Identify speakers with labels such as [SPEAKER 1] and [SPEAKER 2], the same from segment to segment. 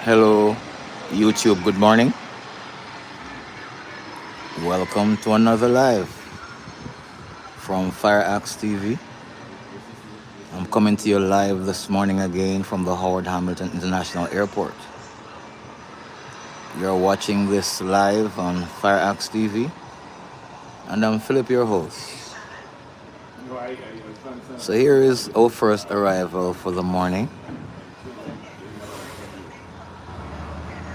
[SPEAKER 1] Hello, YouTube. Good morning. Welcome to another live from FireaxeTV. I'm coming to you live this morning again from the Howard Hamilton International Airport. You're watching this live on FireaxeTV, and I'm Philip, your host. So here is our first arrival for the morning,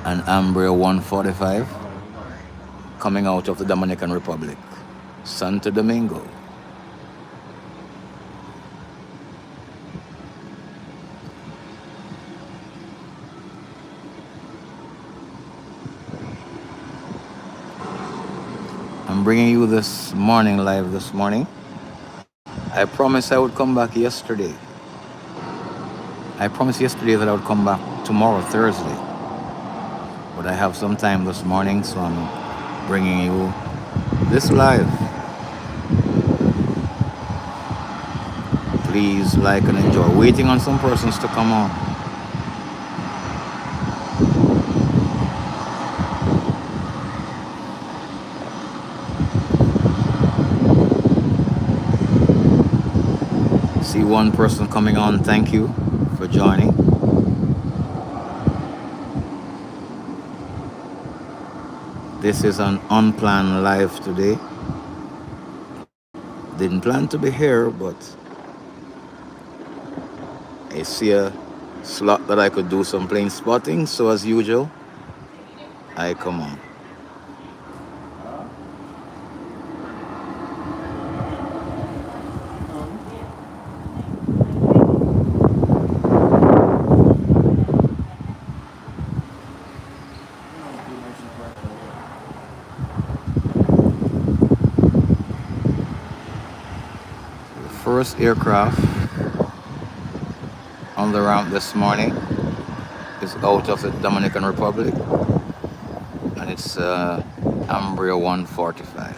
[SPEAKER 1] an Ambria 145 coming out of the Dominican Republic, Santo Domingo. I'm bringing you this morning live this morning. I promised I would come back yesterday. I promised yesterday that I would come back tomorrow, Thursday. But I have some time this morning, so I'm bringing you this live. Please like and enjoy. Waiting on some persons to come on. See one person coming on. Thank you for joining. This is an unplanned live today. Didn't plan to be here, but I see a slot that I could do some plane spotting. So as usual, I come on. First aircraft on the ramp this morning is out of the Dominican Republic, and it's Ambria 145.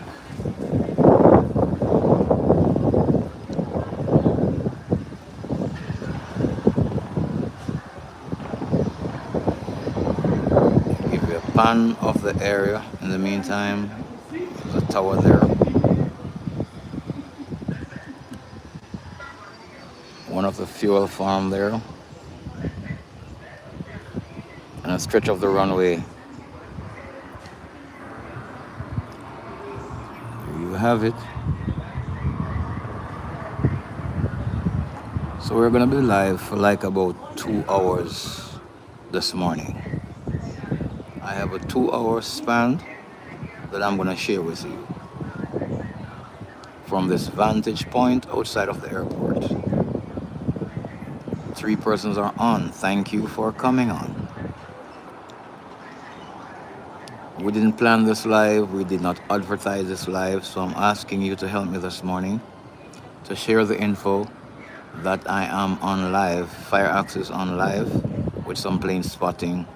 [SPEAKER 1] Give you a pan of the area. In the meantime, there's a tower there. One of the fuel farm there, and a stretch of the runway. There you have it. So we're gonna be live for like about 2 hours this morning. I have a 2-hour span that I'm gonna share with you from this vantage point outside of the airport. 3 persons are on. Thank you for coming on. We didn't plan this live. We did not advertise this live. So I'm asking you to help me this morning to share the info that I am on live. FireAxe is on live with some plane spotting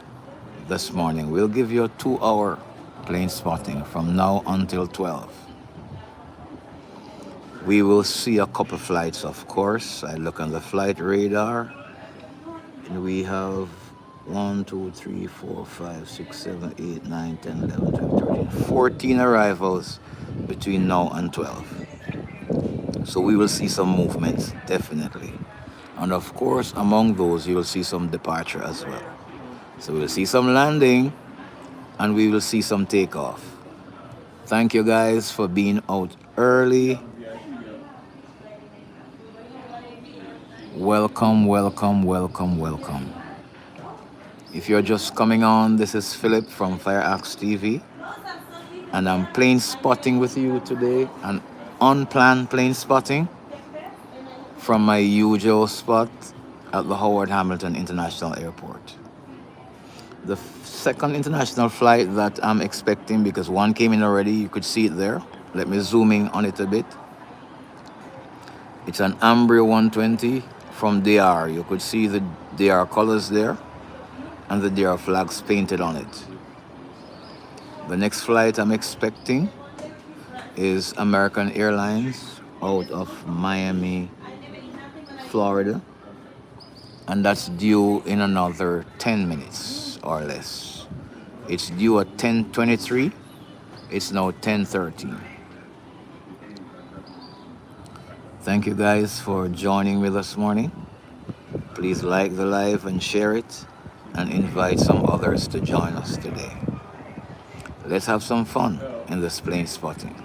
[SPEAKER 1] this morning. We'll give you a 2-hour plane spotting from now until 12. We will see a couple flights, of course. I look on the flight radar, and we have 1, 2, 3, 4, 5, 6, 7, 8, 9, 10, 11, 12, 13, 14 arrivals between now and 12. So we will see some movements, definitely. And of course, among those, you will see some departure as well. So we'll see some landing, and we will see some takeoff. Thank you guys for being out early. Welcome, welcome, welcome, welcome. If you're just coming on, this is Philip from FireaxeTV, and I'm plane spotting with you today, an unplanned plane spotting from my usual spot at the Howard Hamilton International Airport. The second international flight that I'm expecting, because one came in already, you could see it there. Let me zoom in on it a bit. It's an Ambria 120 from DR. You could see the DR colors there and the DR flags painted on it. The next flight I'm expecting is American Airlines out of Miami, Florida, and that's due in another 10 minutes or less. It's due at 10:23. It's now 10:13. Thank you guys for joining me this morning. Please like the live and share it and invite some others to join us today. Let's have some fun in this plane spotting.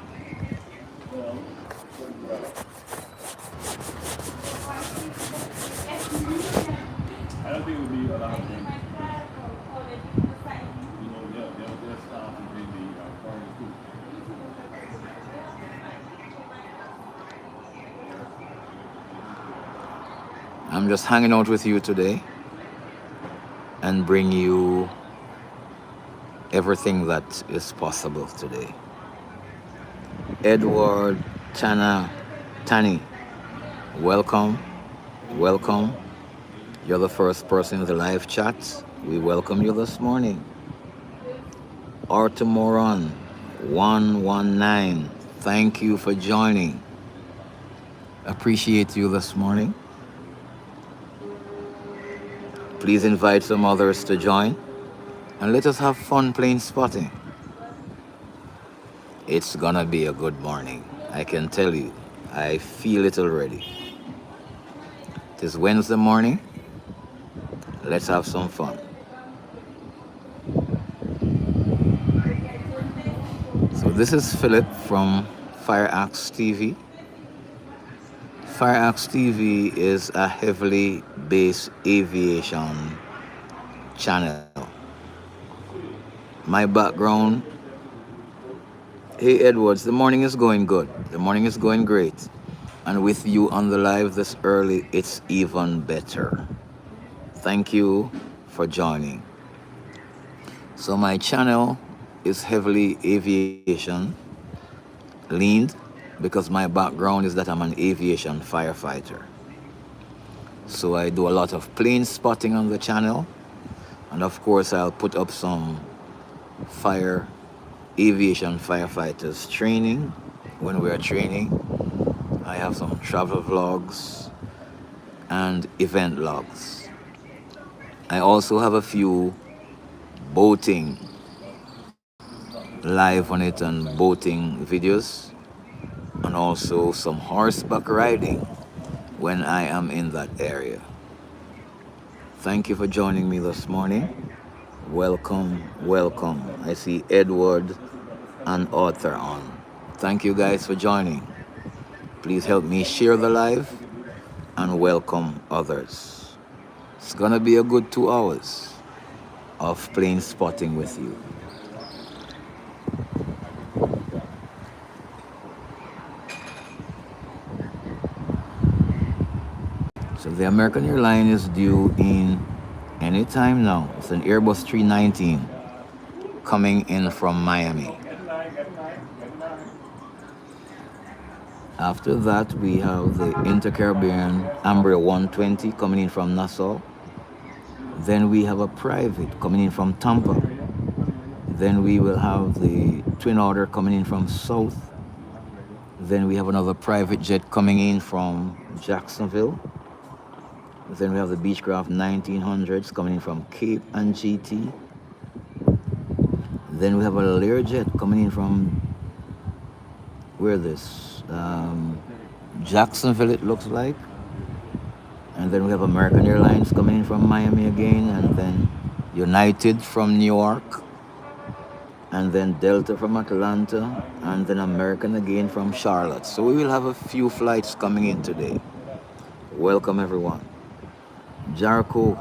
[SPEAKER 1] I'm just hanging out with you today and bring you everything that is possible today. Edward Tani, welcome, welcome. You're the first person in the live chat. We welcome you this morning. Artemoron 119, thank you for joining. Appreciate you this morning. Please invite some others to join and let us have fun plane spotting. It's gonna be a good morning, I can tell you. I feel it already. It is Wednesday morning. Let's have some fun. So this is Philip from FireaxeTV. FireaxeTV is a heavily based aviation channel. My background, hey Edwards, the morning is going good. The morning is going great. And with you on the live this early, it's even better. Thank you for joining. So my channel is heavily aviation leaned because my background is that I'm an aviation firefighter. So I do a lot of plane spotting on the channel. And of course, I'll put up some aviation firefighters training when we're training. I have some travel vlogs and event logs. I also have a few boating live on it and boating videos, and also some horseback riding when I am in that area. Thank you for joining me this morning. Welcome, welcome. I see Edward and Arthur on. Thank you guys for joining. Please help me share the live and welcome others. It's gonna be a good 2 hours of plane spotting with you. So the American airline is due in any time now. It's an Airbus 319 coming in from Miami. After that, we have the Intercaribbean Embraer 120 coming in from Nassau. Then we have a private coming in from Tampa. Then we will have the Twin Otter coming in from South. Then we have another private jet coming in from Jacksonville. Then we have the Beechcraft 1900s coming in from Cape and GT. Then we have a Learjet coming in from, Jacksonville it looks like. And then we have American Airlines coming in from Miami again, and then United from New York, and then Delta from Atlanta, and then American again from Charlotte. So we will have a few flights coming in today. Welcome everyone. Jarko,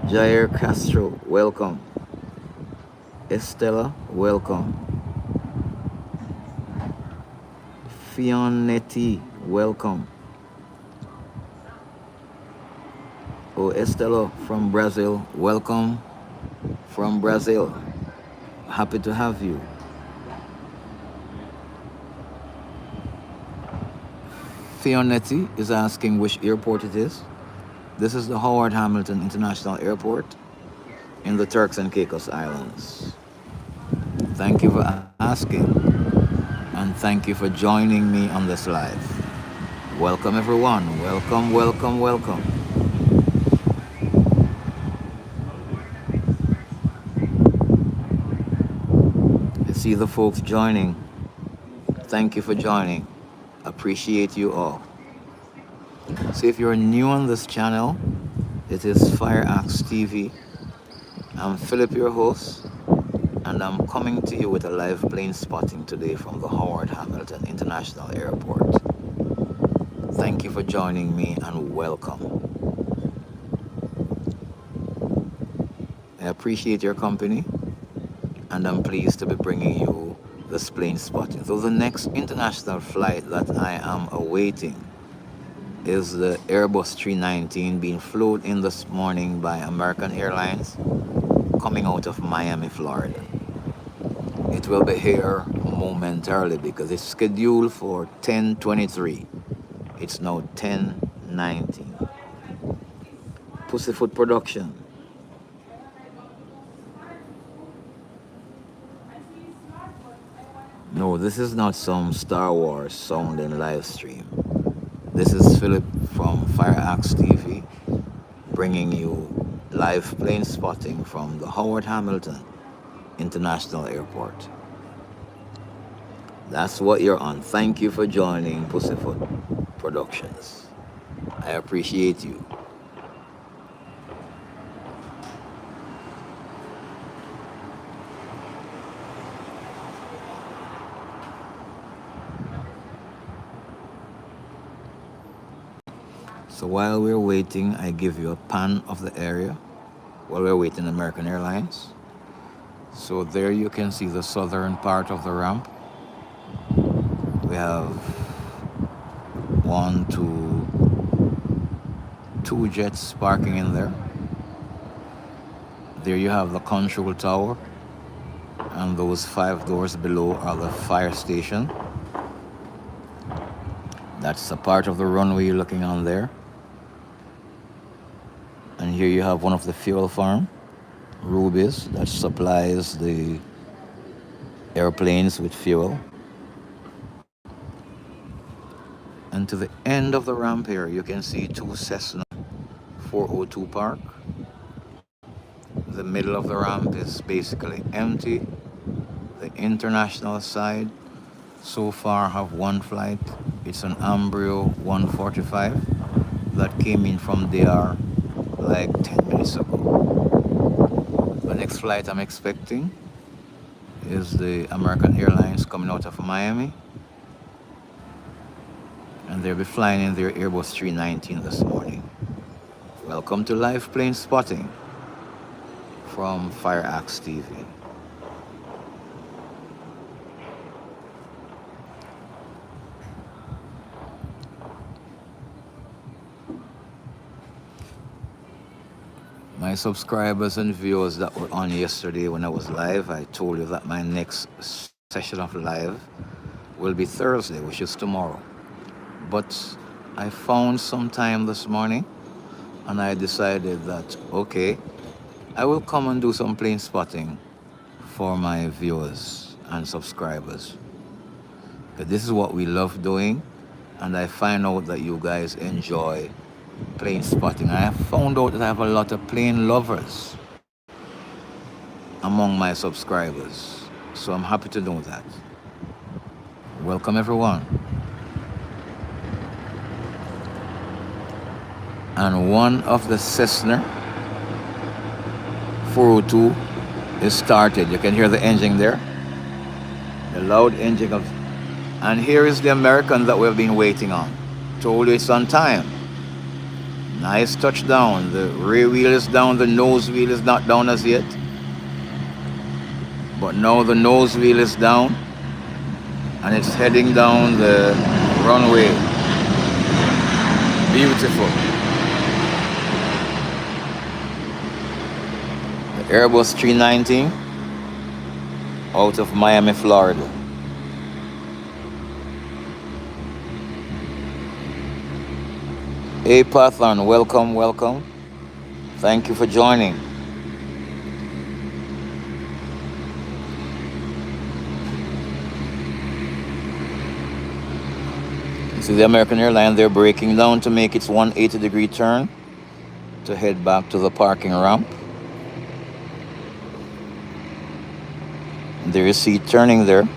[SPEAKER 1] Jair Castro, welcome. Estella, welcome. Fionetti, welcome. Oh, Estella from Brazil, welcome from Brazil. Happy to have you. Fionetti is asking which airport it is. This is the Howard Hamilton International Airport in the Turks and Caicos Islands. Thank you for asking. And thank you for joining me on this live. Welcome, everyone. Welcome, welcome, welcome. I see the folks joining. Thank you for joining. Appreciate you all. So, if you're new on this channel, it is FireaxeTV. I'm Philip, your host, and I'm coming to you with a live plane spotting today from the Howard Hamilton International Airport. Thank you for joining me and welcome. I appreciate your company, and I'm pleased to be bringing you this plane spotting. So the next international flight that I am awaiting is the Airbus 319 being flown in this morning by American Airlines coming out of Miami, Florida. It will be here momentarily because it's scheduled for 10:23. It's now 10:19. Pussyfoot Production. No, this is not some Star Wars sounding live stream. This is Philip from Fireaxe TV bringing you live plane spotting from the Howard Hamilton International Airport. That's what you're on. Thank you for joining Pussyfoot Productions. I appreciate you. So while we're waiting, I give you a pan of the area while we're waiting American Airlines. So there you can see the southern part of the ramp. We have two jets parking in there. There you have the control tower, and those 5 doors below are the fire station. That's a part of the runway you're looking on there. And here you have one of the fuel farm, Rubies, that supplies the airplanes with fuel. And to the end of the ramp here, you can see 2 Cessna 402 park. The middle of the ramp is basically empty. The international side so far have 1 flight. It's an Embraer 145 that came in from DR like 10 minutes ago. The next flight I'm expecting is the American Airlines coming out of Miami, and they'll be flying in their Airbus 319 this morning. Welcome to live plane spotting from Fireaxe TV. My subscribers and viewers that were on yesterday when I was live, I told you that my next session of live will be Thursday, which is tomorrow. But I found some time this morning and I decided that, okay, I will come and do some plane spotting for my viewers and subscribers. Because this is what we love doing, and I find out that you guys enjoy plane spotting. I have found out that I have a lot of plane lovers among my subscribers. So I'm happy to know that. Welcome everyone. And one of the Cessna 402 is started. You can hear the engine there. The loud engine of... And here is the American that we've been waiting on. Told you it's on time. Nice touchdown. The rear wheel is down. The nose wheel is not down as yet. But now the nose wheel is down. And it's heading down the runway. Beautiful. The Airbus 319 out of Miami, Florida. Hey Pathan, welcome, welcome. Thank you for joining. See the American airline, they're breaking down to make its 180-degree turn to head back to the parking ramp. There you see it turning there.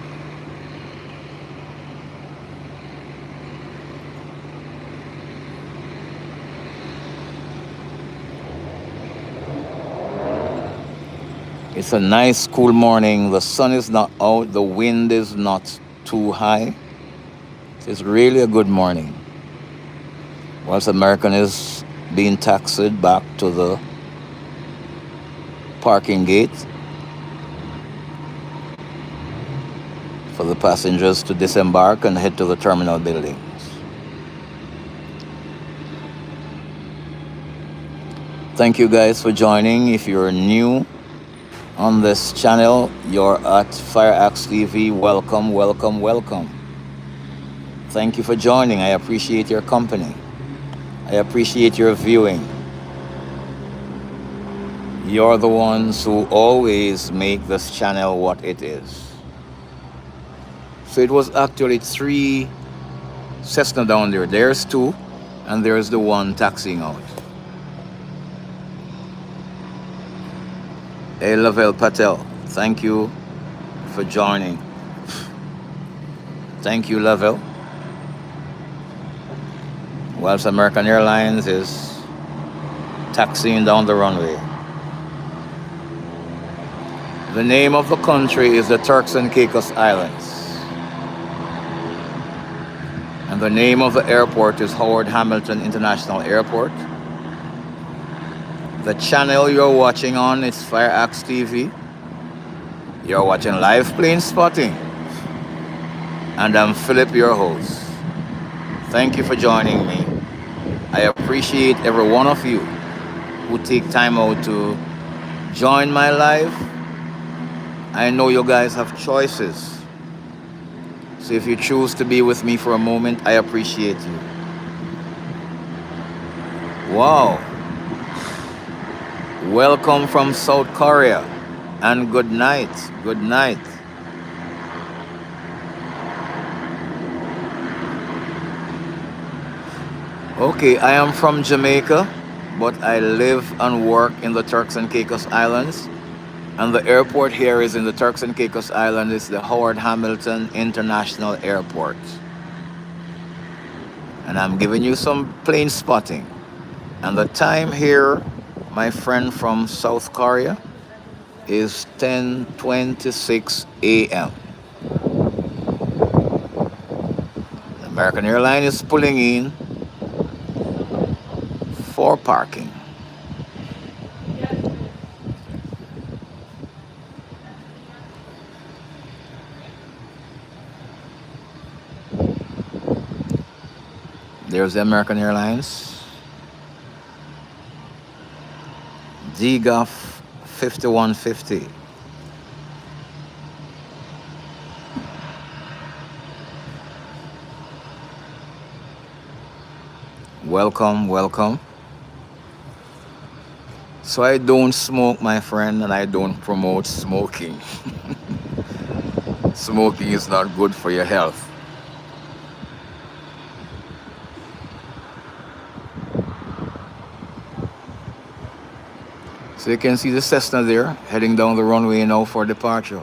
[SPEAKER 1] It's a nice cool morning. The sun is not out, the wind is not too high. It's really a good morning. Whilst American is being taxied back to the parking gate for the passengers to disembark and head to the terminal buildings. Thank you guys for joining. If you're new on this channel, you're at FireaxeTV. Welcome, welcome, welcome. Thank you for joining. I appreciate your company. I appreciate your viewing. You're the ones who always make this channel what it is. So it was actually 3 Cessna down there. There's 2, and there's the one taxiing out. Hey, Lavelle Patel, thank you for joining. Thank you, Lavelle. Whilst American Airlines is taxiing down the runway. The name of the country is the Turks and Caicos Islands. And the name of the airport is Howard Hamilton International Airport. The channel you're watching on is FireaxeTV. You're watching live plane spotting. And I'm Philip, your host. Thank you for joining me. I appreciate every one of you who take time out to join my live. I know you guys have choices. So if you choose to be with me for a moment, I appreciate you. Wow. Welcome from South Korea. And good night. Good night. Okay, I am from Jamaica, but I live and work in the Turks and Caicos Islands. And the airport here is in the Turks and Caicos Islands. It's the Howard Hamilton International Airport. And I'm giving you some plane spotting. And the time here, my friend from South Korea, is 10:26 a.m. The American Airline is pulling in for parking. There's the American Airlines. DGAF 5150. Welcome, welcome. So I don't smoke, my friend, and I don't promote smoking. Smoking is not good for your health. So you can see the Cessna there, heading down the runway now for departure.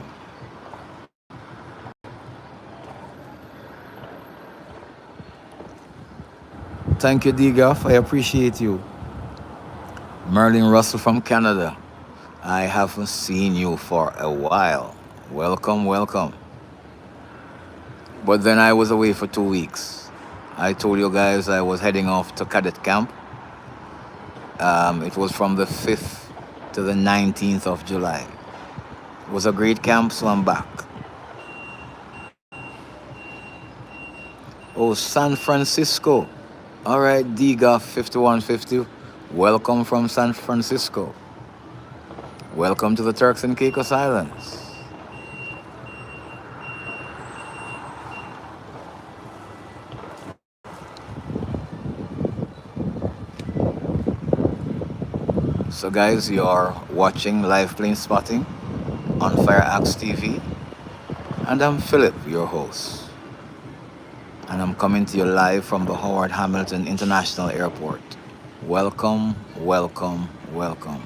[SPEAKER 1] Thank you, DGAF. I appreciate you. Merlin Russell from Canada. I haven't seen you for a while. Welcome, welcome. But then I was away for 2 weeks. I told you guys I was heading off to cadet camp. It was from the 5th to the 19th of July. It was a great camp, so I'm back. Oh, San Francisco. All right, DGAF 5150. Welcome from San Francisco. Welcome to the Turks and Caicos Islands. So guys, you're watching live plane spotting on FireaxeTV. And I'm Philip, your host. and I'm coming to you live from the Howard Hamilton International Airport. Welcome, welcome, welcome.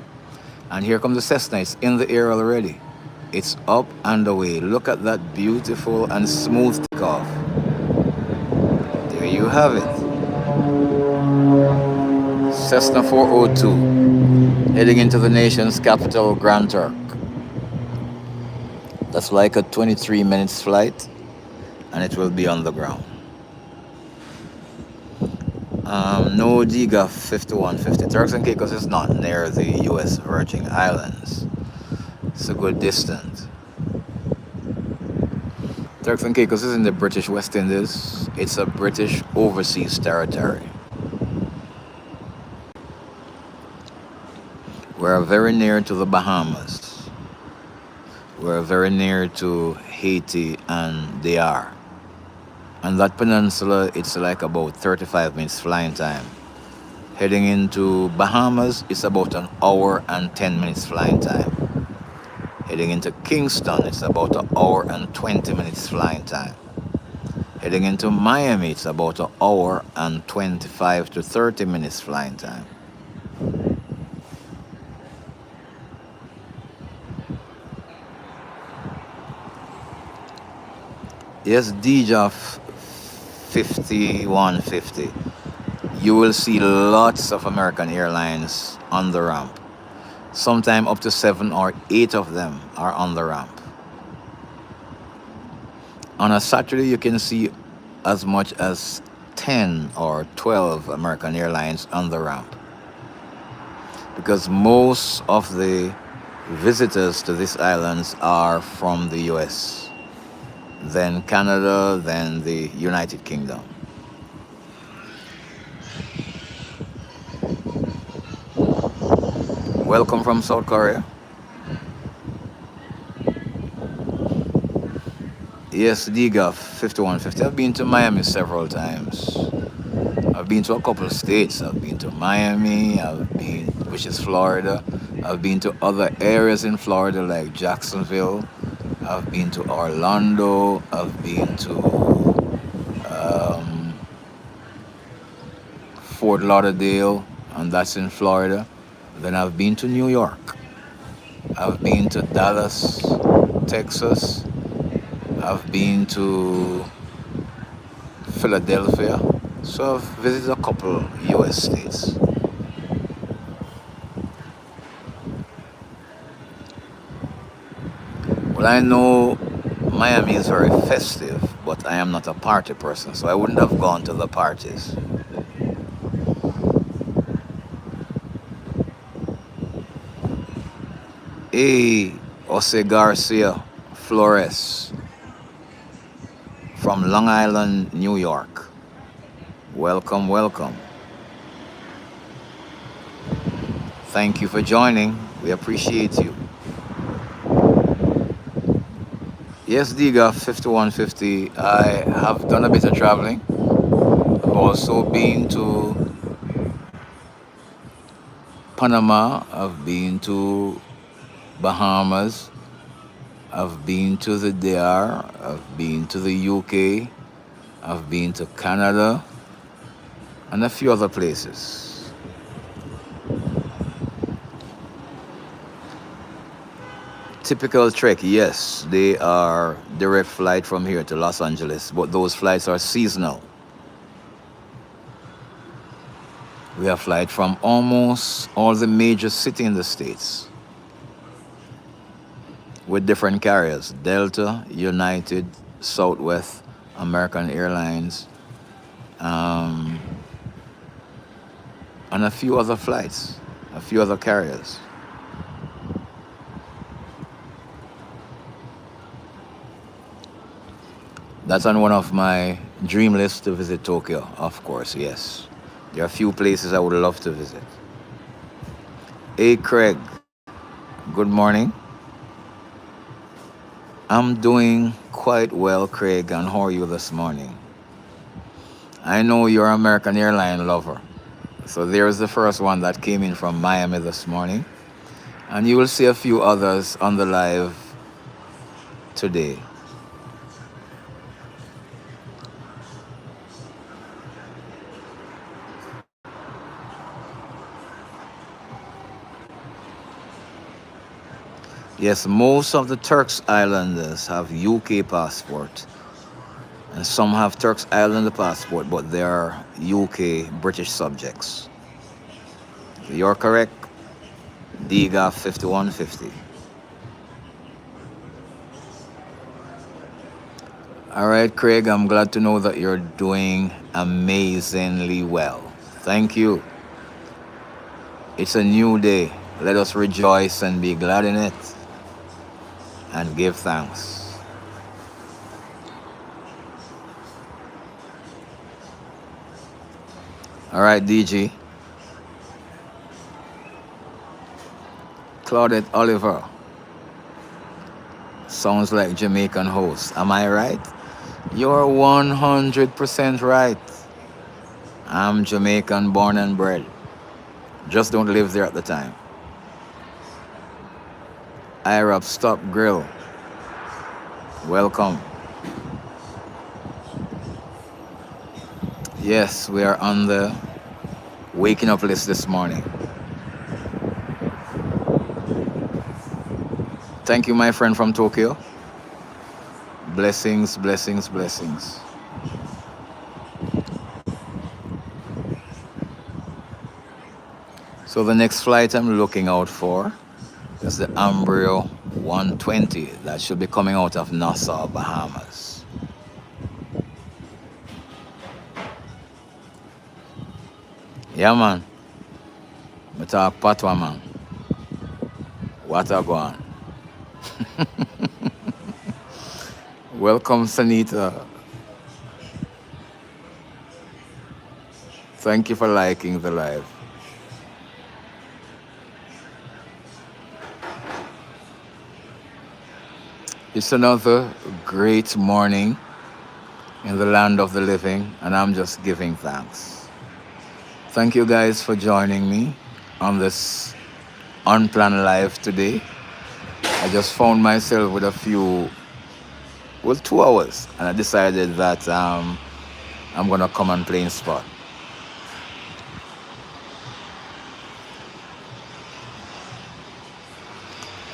[SPEAKER 1] And here comes the Cessna. It's in the air already. It's up and away. Look at that beautiful and smooth takeoff. There you have it. Cessna 402, heading into the nation's capital, Grand Turk. That's like a 23 minutes flight, and it will be on the ground. No Diga 5150. Turks and Caicos is not near the U.S. Virgin Islands. It's a good distance. Turks and Caicos is in the British West Indies. It's a British overseas territory. We're very near to the Bahamas. We're very near to Haiti and DR. And that peninsula, it's like about 35 minutes flying time. Heading into Bahamas, it's about an hour and 10 minutes flying time. Heading into Kingston, it's about an hour and 20 minutes flying time. Heading into Miami, it's about an hour and 25 to 30 minutes flying time. Yes, DJAF 5150. You will see lots of American Airlines on the ramp. Sometime up to 7 or 8 of them are on the ramp. On a Saturday, you can see as much as 10 or 12 American Airlines on the ramp. Because most of the visitors to these islands are from the US, then Canada, then the United Kingdom. Welcome from South Korea. Yes, DGAF 5150. I've been to Miami several times. I've been to a couple of states. I've been to Miami, which is Florida. I've been to other areas in Florida like Jacksonville. I've been to Orlando. I've been to Fort Lauderdale, and that's in Florida. Then I've been to New York. I've been to Dallas, Texas. I've been to Philadelphia. So I've visited a couple US states. Well, I know Miami is very festive, but I am not a party person, so I wouldn't have gone to the parties. Hey, Jose Garcia Flores from Long Island, New York. Welcome, welcome. Thank you for joining. We appreciate you. Yes, Diga 5150. I have done a bit of traveling. I've also been to Panama. I've been to Bahamas. I've been to the DR. I've been to the UK. I've been to Canada and a few other places. Typical trek, yes, they are direct flight from here to Los Angeles, but those flights are seasonal. We have flight from almost all the major cities in the States with different carriers: Delta, United, Southwest, American Airlines, and a few other flights, a few other carriers. That's on one of my dream lists to visit Tokyo, of course, yes. There are a few places I would love to visit. Hey, Craig, good morning. I'm doing quite well, Craig, and how are you this morning? I know you're an American airline lover. So there's the first one that came in from Miami this morning. And you will see a few others on the live today. Yes, most of the Turks Islanders have UK passport, and some have Turks Islander passport, but they are UK British subjects. You're correct. DGA 5150. All right, Craig, I'm glad to know that you're doing amazingly well. Thank you. It's a new day. Let us rejoice and be glad in it and give thanks. All right, DG. Claudette Oliver. Sounds like Jamaican host. Am I right? You're 100% right. I'm Jamaican born and bred. Just don't live there at the time. Irap Stop Grill. Welcome. Yes, we are on the waking up list this morning. Thank you, my friend from Tokyo. Blessings, blessings, blessings. So the next flight I'm looking out for is the Embraer 120 that should be coming out of Nassau, Bahamas. Yeah, man. Me talk patwa, man. What a go on. Welcome, Sanita. Thank you for liking the live. It's another great morning in the land of the living, and I'm just giving thanks. Thank you guys for joining me on this unplanned live today. I just found myself with 2 hours, and I decided that I'm gonna come and play in spot.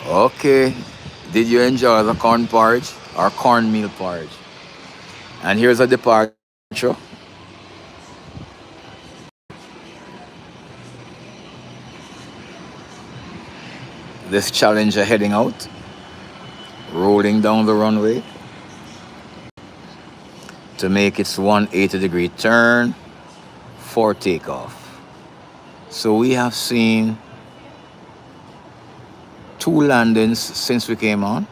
[SPEAKER 1] Okay, did you enjoy the corn porridge or cornmeal porridge? And here's a departure. This Challenger heading out, rolling down the runway to make its 180-degree turn for takeoff. So we have seen 2 landings since we came on,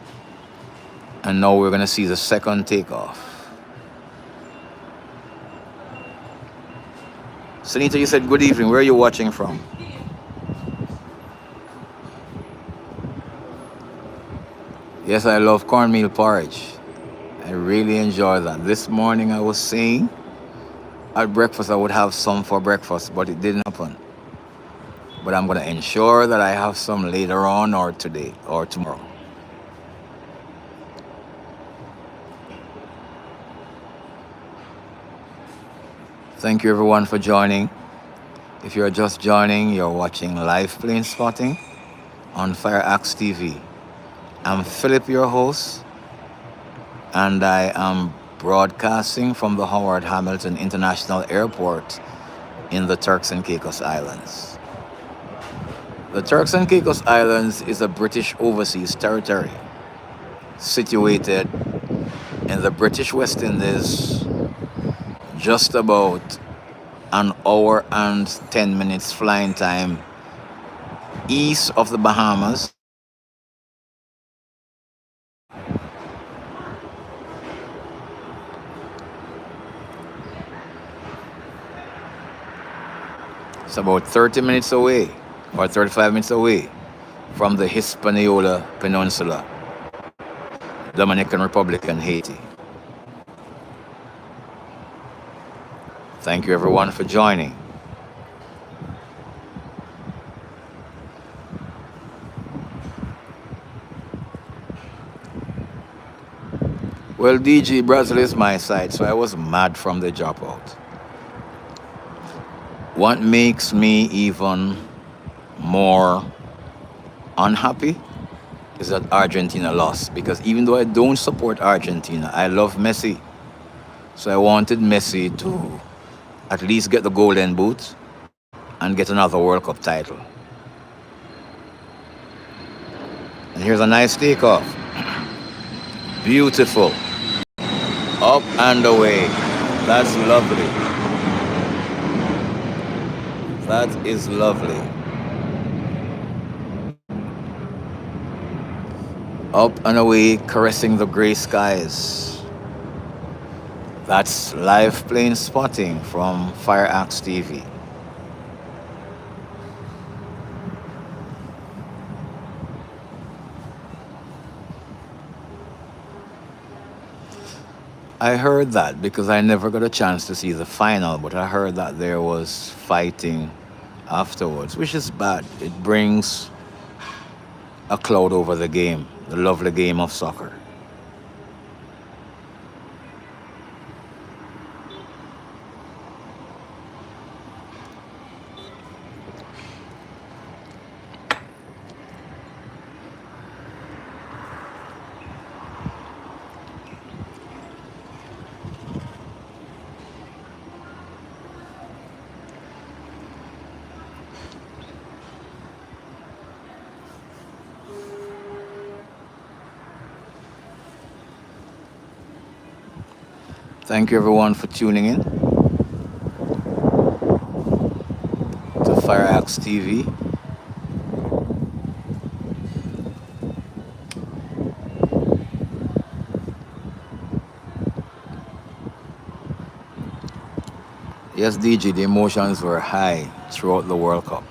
[SPEAKER 1] and now we're gonna see the second takeoff. Sunita, you said good evening. Where are you watching from? Yes, I love cornmeal porridge. I really enjoy that. This morning I was saying at breakfast I would have some for breakfast, but it didn't happen. But I'm gonna ensure that I have some later on or today or tomorrow. Thank you everyone for joining. If you're just joining, you're watching live plane spotting on FireaxeTV. I'm Philip, your host, and I am broadcasting from the Howard Hamilton International Airport in the Turks and Caicos Islands. The Turks and Caicos Islands is a British overseas territory situated in the British West Indies, just about an hour and 10 minutes flying time east of the Bahamas. It's about 30 minutes away or 35 minutes away from the Hispaniola Peninsula, Dominican Republic, and Haiti. Thank you everyone for joining. Well, DG, Brazil is my side, so I was mad from the dropout. What makes me even more unhappy is that Argentina lost. Because even though I don't support Argentina, I love Messi. So I wanted Messi to at least get the golden boot and get another World Cup title. And here's a nice takeoff. Beautiful. Up and away. That's lovely. That is lovely. Up and away, caressing the gray skies. That's live plane spotting from FireaxeTV. I heard that because I never got a chance to see the final, but I heard that there was fighting afterwards, which is bad. It brings a cloud over the game, the lovely game of soccer. Thank you everyone for tuning in to FireaxeTV. TV. Yes, DG, the emotions were high throughout the World Cup.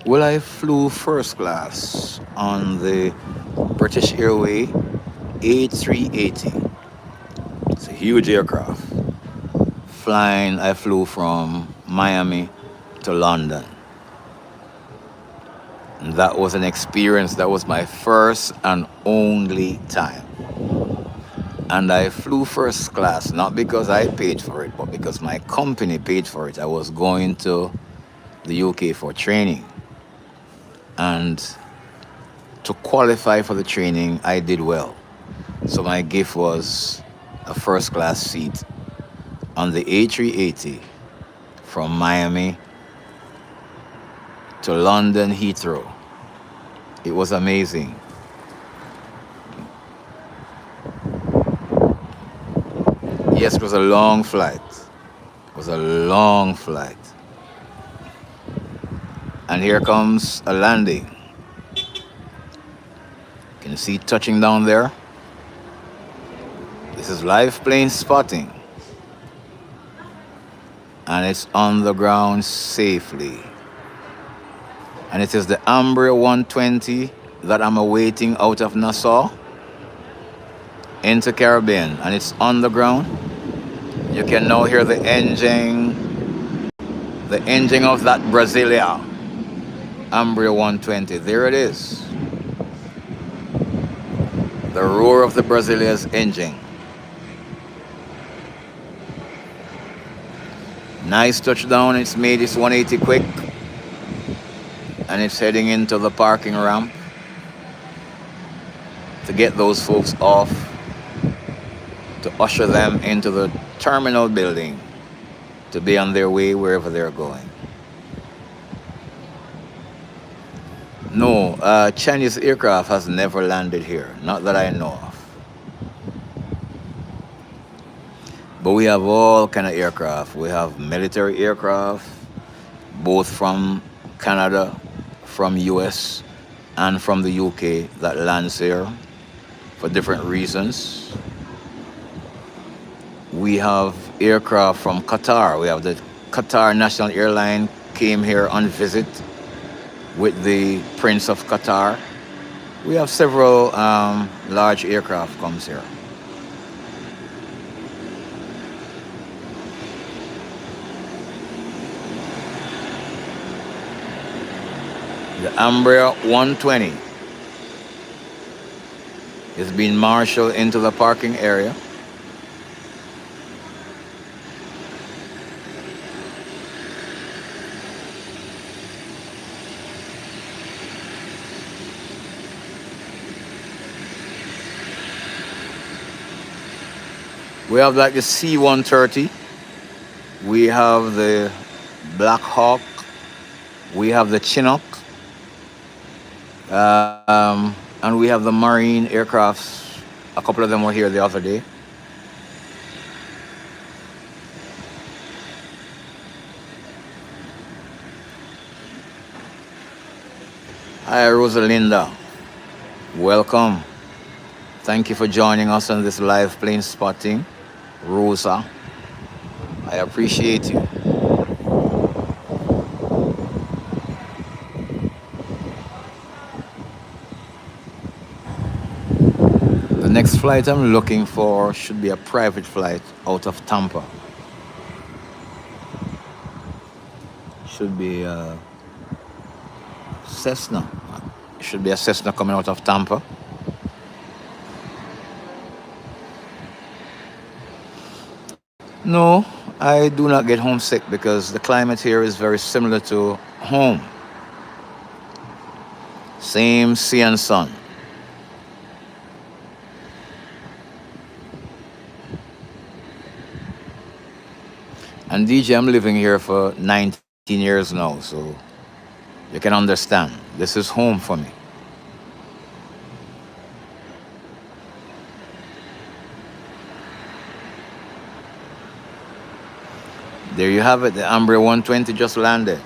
[SPEAKER 1] Well, I flew first class on the British Airways A380. It's a huge aircraft. I flew from Miami to London. And that was an experience. That was my first and only time. And I flew first class, not because I paid for it, but because my company paid for it. I was going to the UK for training. And to qualify for the training, I did well. So my gift was a first class seat on the A380 from Miami to London Heathrow. It was amazing. Yes, it was a long flight. It was a long flight. And here comes a landing. Can you see it touching down there? This is live plane spotting. And it's on the ground safely. And it is the Embraer 120 that I'm awaiting out of Nassau into Caribbean. And it's on the ground. You can now hear the engine of that Brasilia Embraer 120. There it is. The roar of the Brasilia's engine. Nice touchdown. It's made its 180 quick. And it's heading into the parking ramp to get those folks off, to usher them into the terminal building to be on their way wherever they're going. No, Chinese aircraft has never landed here, not that I know of. But we have all kind of aircraft. We have military aircraft, both from Canada, from US, and from the UK that lands here for different reasons. We have aircraft from Qatar. We have the Qatar National Airline came here on visit with the Prince of Qatar. We have several large aircraft comes here. The Umbria 120 is being marshaled into the parking area. We have like the C-130. We have the Black Hawk. We have the Chinook. And we have the Marine aircrafts. A couple of them were here the other day. Hi, Rosalinda. Welcome. Thank you for joining us on this live plane spotting. Rosa, I appreciate you. The next flight I'm looking for should be a private flight out of Tampa. Should be Cessna. Should be a Cessna coming out of Tampa. No, I do not get homesick because the climate here is very similar to home. Same sea and sun. And DJ, I'm living here for 19 years now, so you can understand. This is home for me. There you have it. The Umbria 120 just landed.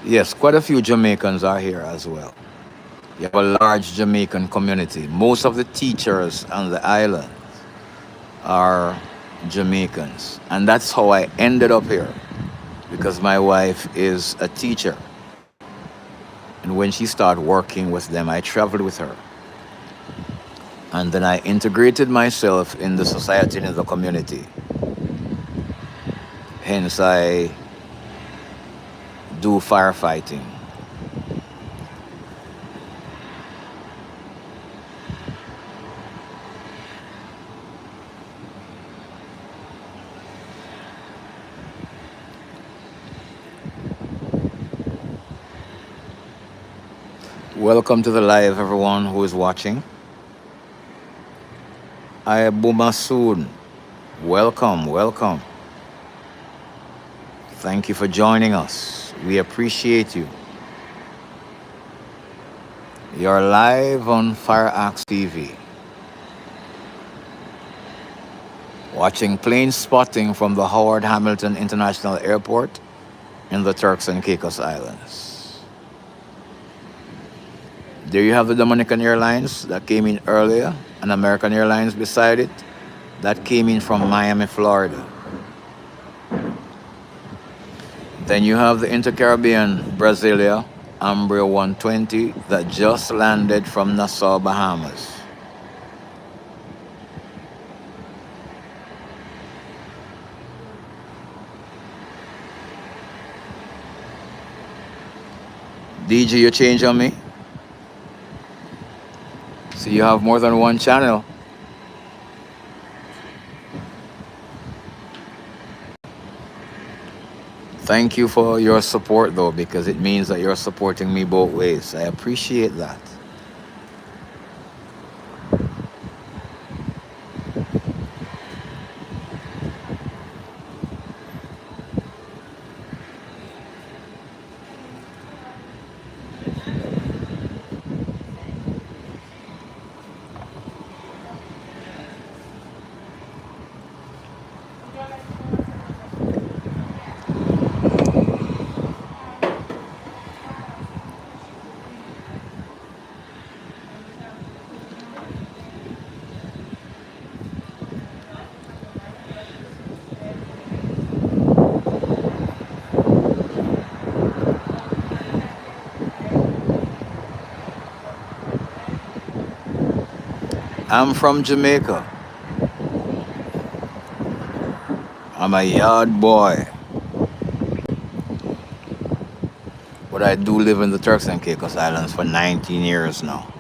[SPEAKER 1] Yes, quite a few Jamaicans are here as well. You have a large Jamaican community. Most of the teachers on the island are Jamaicans. And that's how I ended up here, because my wife is a teacher. And when she started working with them, I traveled with her. And then I integrated myself in the society and in the community. Hence, I do firefighting. Welcome to the live, everyone who is watching. Abu Masood, welcome, welcome. Thank you for joining us. We appreciate you. You're live on FireaxeTV. Watching plane spotting from the Howard Hamilton International Airport in the Turks and Caicos Islands. There you have the Dominican Airlines that came in earlier, and American Airlines beside it that came in from Miami, Florida. Then you have the Inter-Caribbean Brasilia Umbria 120 that just landed from Nassau, Bahamas. DJ, you change on me? So you have more than one channel. Thank you for your support, though, because it means that you're supporting me both ways. I appreciate that. I'm from Jamaica. I'm a yard boy. but I do live in the Turks and Caicos Islands for 19 years now.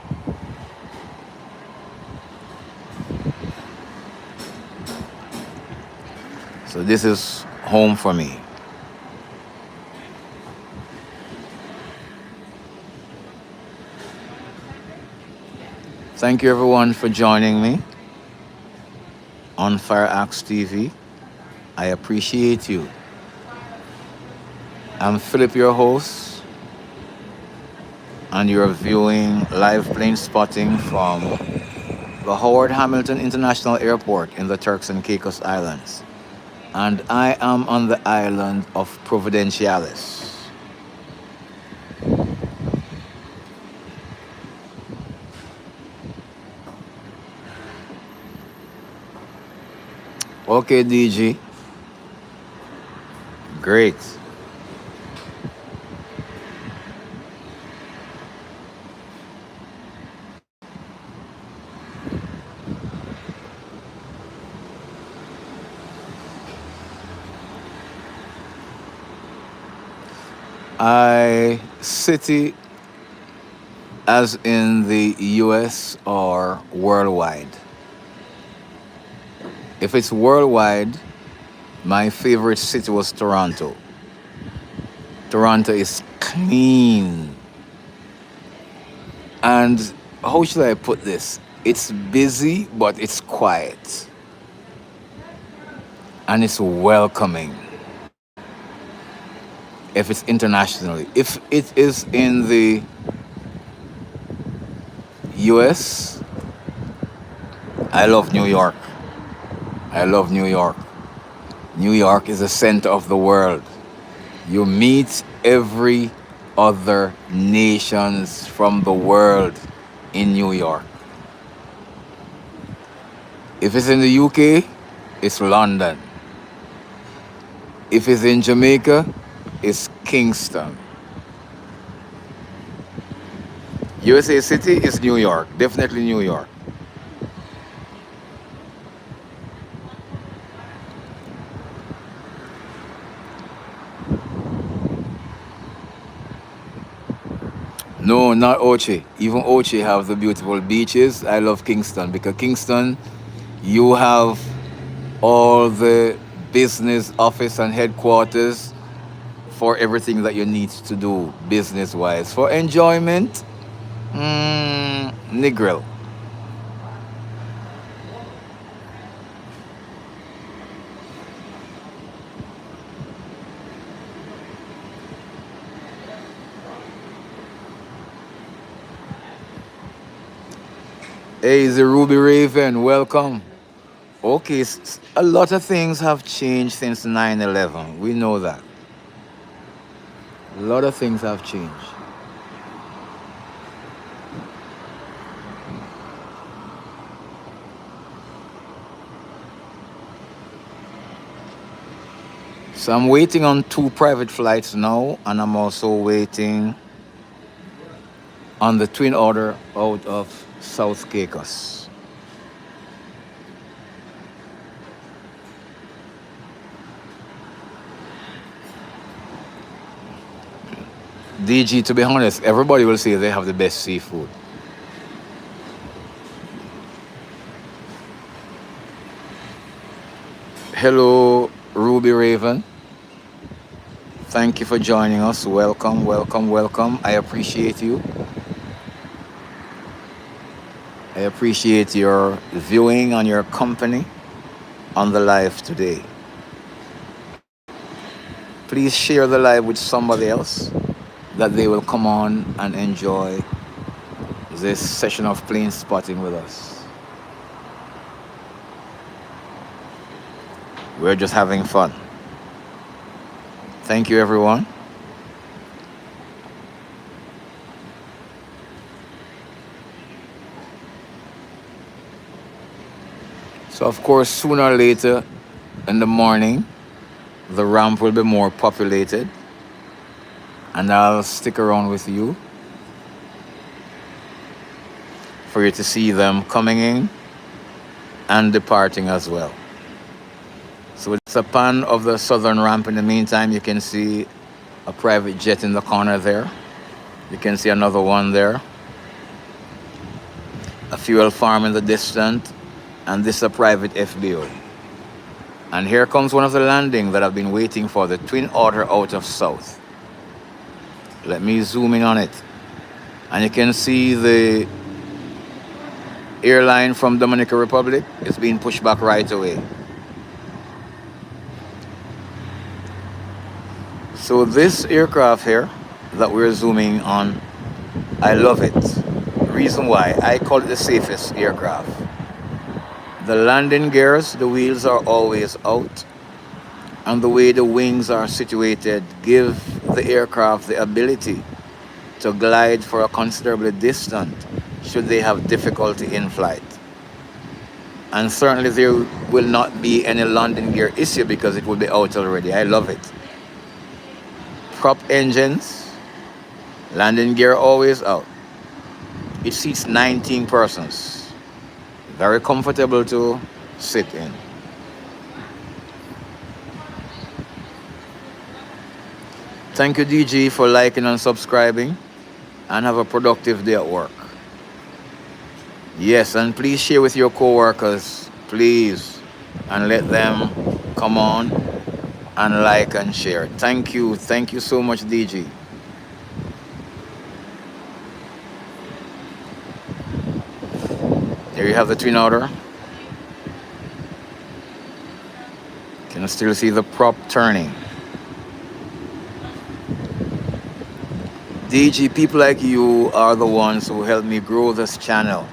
[SPEAKER 1] So this is home for me. Thank you everyone for joining me on FireaxeTV. I appreciate you. I'm Philip, your host, and you're viewing live plane spotting from the Howard Hamilton International Airport in the Turks and Caicos Islands. And I am on the island of Providenciales. Okay, DG. Great. City as in the US or worldwide? If it's worldwide, my favorite city was Toronto. Toronto is clean. And how should I put this? It's busy, but it's quiet. And it's welcoming. If it's internationally. If it is in the US, I love New York. I love New York. New York is the center of the world. You meet every other nations from the world in New York. If it's in the UK, it's London. If it's in Jamaica, it's Kingston. USA City is New York, definitely New York. No, not Ochi. Even Ochi have the beautiful beaches. I love Kingston because Kingston, you have all the business office and headquarters for everything that you need to do business-wise. For enjoyment, Negril. Hey, the Ruby Raven, welcome. Okay, a lot of things have changed since 9/11. We know that. A lot of things have changed. So I'm waiting on 2 private flights now, and I'm also waiting on the twin order out of South Caicos. DG, to be honest, everybody will say they have the best seafood. Hello, Ruby Raven. Thank you for joining us. Welcome, welcome, welcome. I appreciate you. I appreciate your viewing and your company on the live today. Please share the live with somebody else that they will come on and enjoy this session of plane spotting with us. We're just having fun. Thank you, everyone. So, of course, sooner or later in the morning, the ramp will be more populated, and I'll stick around with you for you to see them coming in and departing as well. So it's a pan of the southern ramp. In the meantime, you can see a private jet in the corner there. You can see another one there. A fuel farm in the distance, and this is a private FBO. And here comes one of the landing that I've been waiting for, the Twin Otter out of South. Let me zoom in on it. And you can see the airline from Dominican Republic is being pushed back right away. So this aircraft here that we're zooming on, I love it. Reason why, I call it the safest aircraft. The landing gears, the wheels are always out, and the way the wings are situated give the aircraft the ability to glide for a considerable distance should they have difficulty in flight. And certainly there will not be any landing gear issue because it will be out already. I love it. Prop engines, landing gear always out. It seats 19 persons. Very comfortable to sit in. Thank you, DG, for liking and subscribing, and have a productive day at work. Yes, and please share with your co-workers, please, and let them come on and like and share. Thank you so much, DG. There you have the Twin Otter. You can still see the prop turning. DG, people like you are the ones who helped me grow this channel.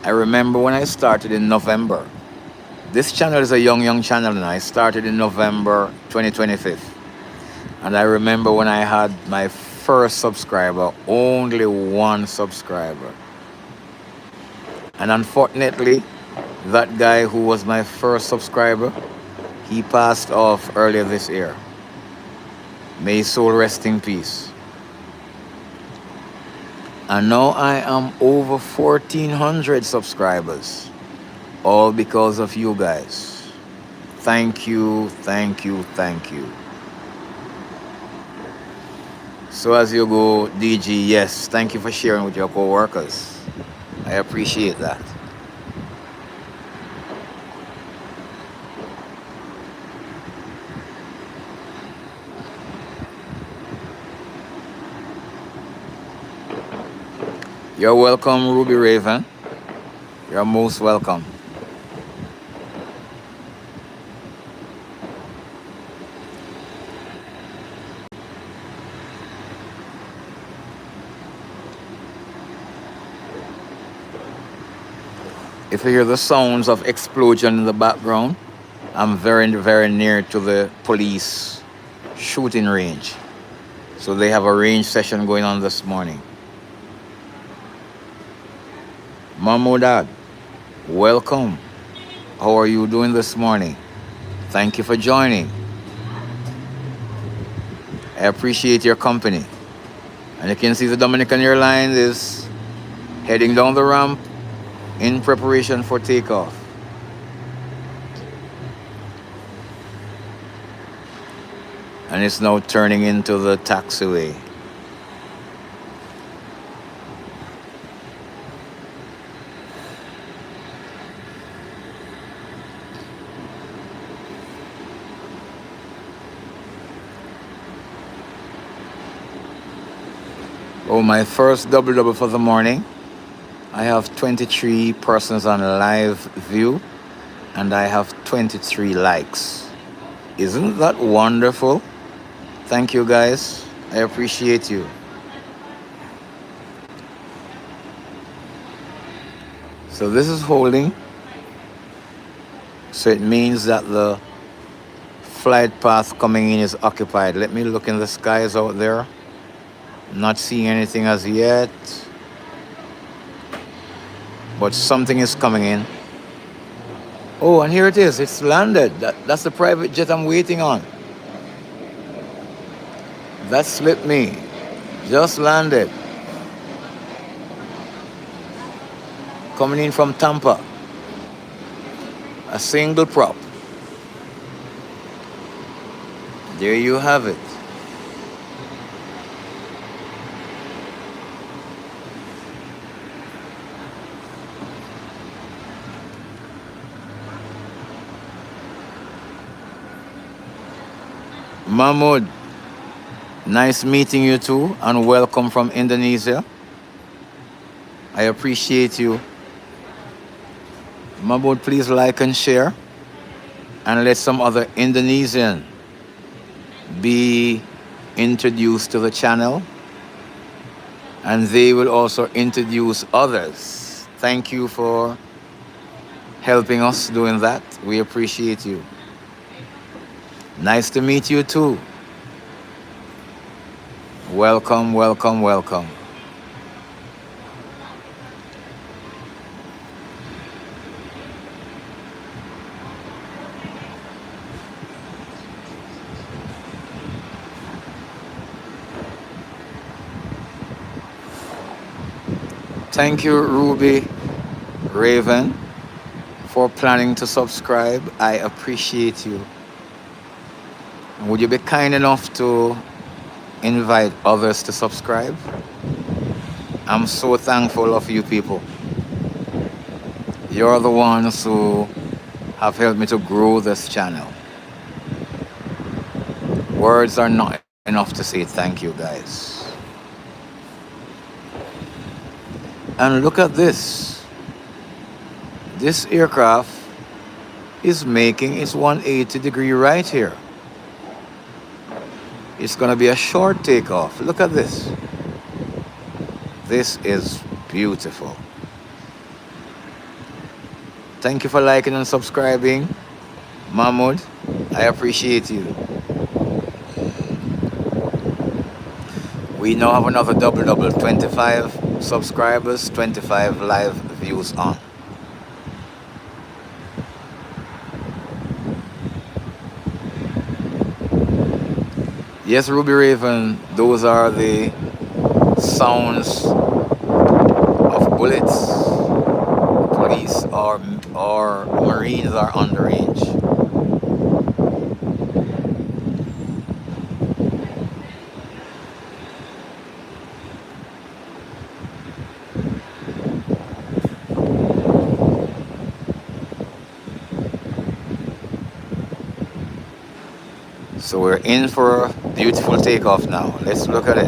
[SPEAKER 1] I remember when I started in November. This channel is a young channel now. I started in November 2025. And I remember when I had my first subscriber, only one subscriber. And unfortunately, that guy who was my first subscriber, he passed off earlier this year. May his soul rest in peace. And now I am over 1,400 subscribers, all because of you guys. Thank you. So as you go, DG, yes, thank you for sharing with your co-workers. I appreciate that. You're welcome, Ruby Raven. You're most welcome. If you hear the sounds of explosion in the background, I'm very near to the police shooting range. So they have a range session going on this morning. Mahmoudad, welcome. How are you doing this morning? Thank you for joining. I appreciate your company. And you can see the Dominican Airlines is heading down the ramp in preparation for takeoff. And it's now turning into the taxiway. Oh, my first double for the morning. I have 23 persons on live view, and I have 23 likes. Isn't that wonderful? Thank you, guys. I appreciate you. So this is holding. So it means that the flight path coming in is occupied. Let me look in the skies out there. Not seeing anything as yet. But something is coming in. Oh, and here it is. It's landed. That's the private jet I'm waiting on. That slipped me. Just landed. Coming in from Tampa. A single prop. There you have it. Mahmoud, nice meeting you too, and welcome from Indonesia. I appreciate you. Mahmoud, please like and share, and let some other Indonesian be introduced to the channel, and they will also introduce others. Thank you for helping us doing that. We appreciate you. Nice to meet you too. Welcome, welcome, welcome. Thank you, Ruby Raven, for planning to subscribe. I appreciate you. Would you be kind enough to invite others to subscribe? I'm so thankful of you people. You're the ones who have helped me to grow this channel. Words are not enough to say thank you, guys. And look at this. This aircraft is making its 180-degree right here. It's going to be a short takeoff. Look at this. This is beautiful. Thank you for liking and subscribing, Mahmoud. I appreciate you. We now have another double, 25 subscribers, 25 live views on. Yes, Ruby Raven, those are the sounds of bullets. Police or Marines are on the range. So we're in for a beautiful takeoff now. Let's look at it.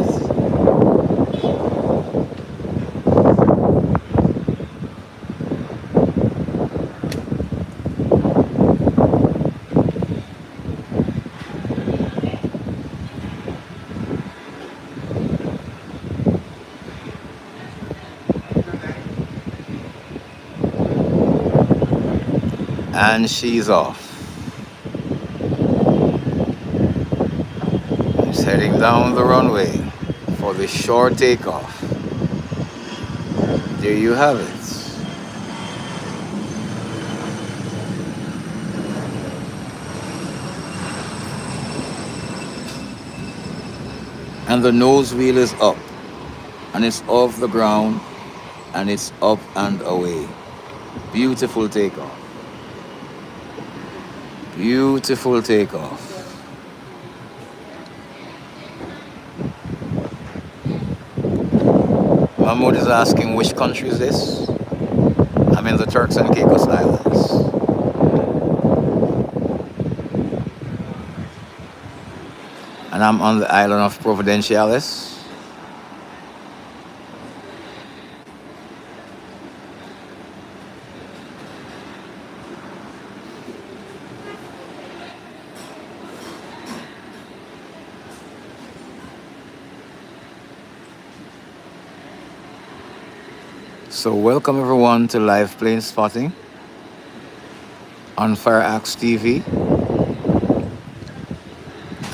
[SPEAKER 1] And she's off. She's heading down the runway for the short takeoff. There you have it. And the nose wheel is up, and it's off the ground, and it's up and away. Beautiful takeoff. Beautiful takeoff. Mahmoud is asking, which country is this? I'm in the Turks and Caicos Islands. And I'm on the island of Providenciales. So welcome everyone to live plane spotting on FireaxeTV.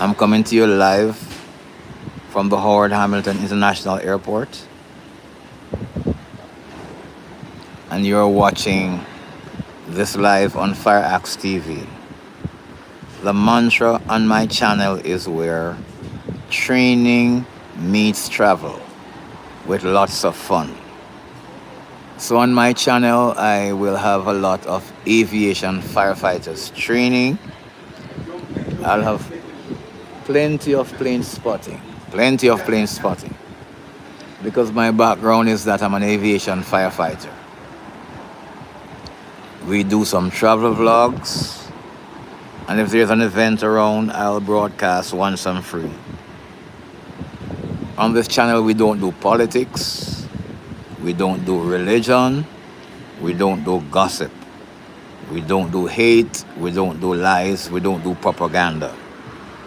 [SPEAKER 1] I'm coming to you live from the Howard Hamilton International Airport. And you're watching this live on FireaxeTV. The mantra on my channel is where training meets travel with lots of fun. So on my channel, I will have a lot of aviation firefighters training. I'll have plenty of plane spotting, because my background is that I'm an aviation firefighter. We do some travel vlogs, And if there's an event around, I'll broadcast once I'm free. On this channel, we don't do politics, we don't do religion, we don't do gossip, we don't do hate, we don't do lies, we don't do propaganda.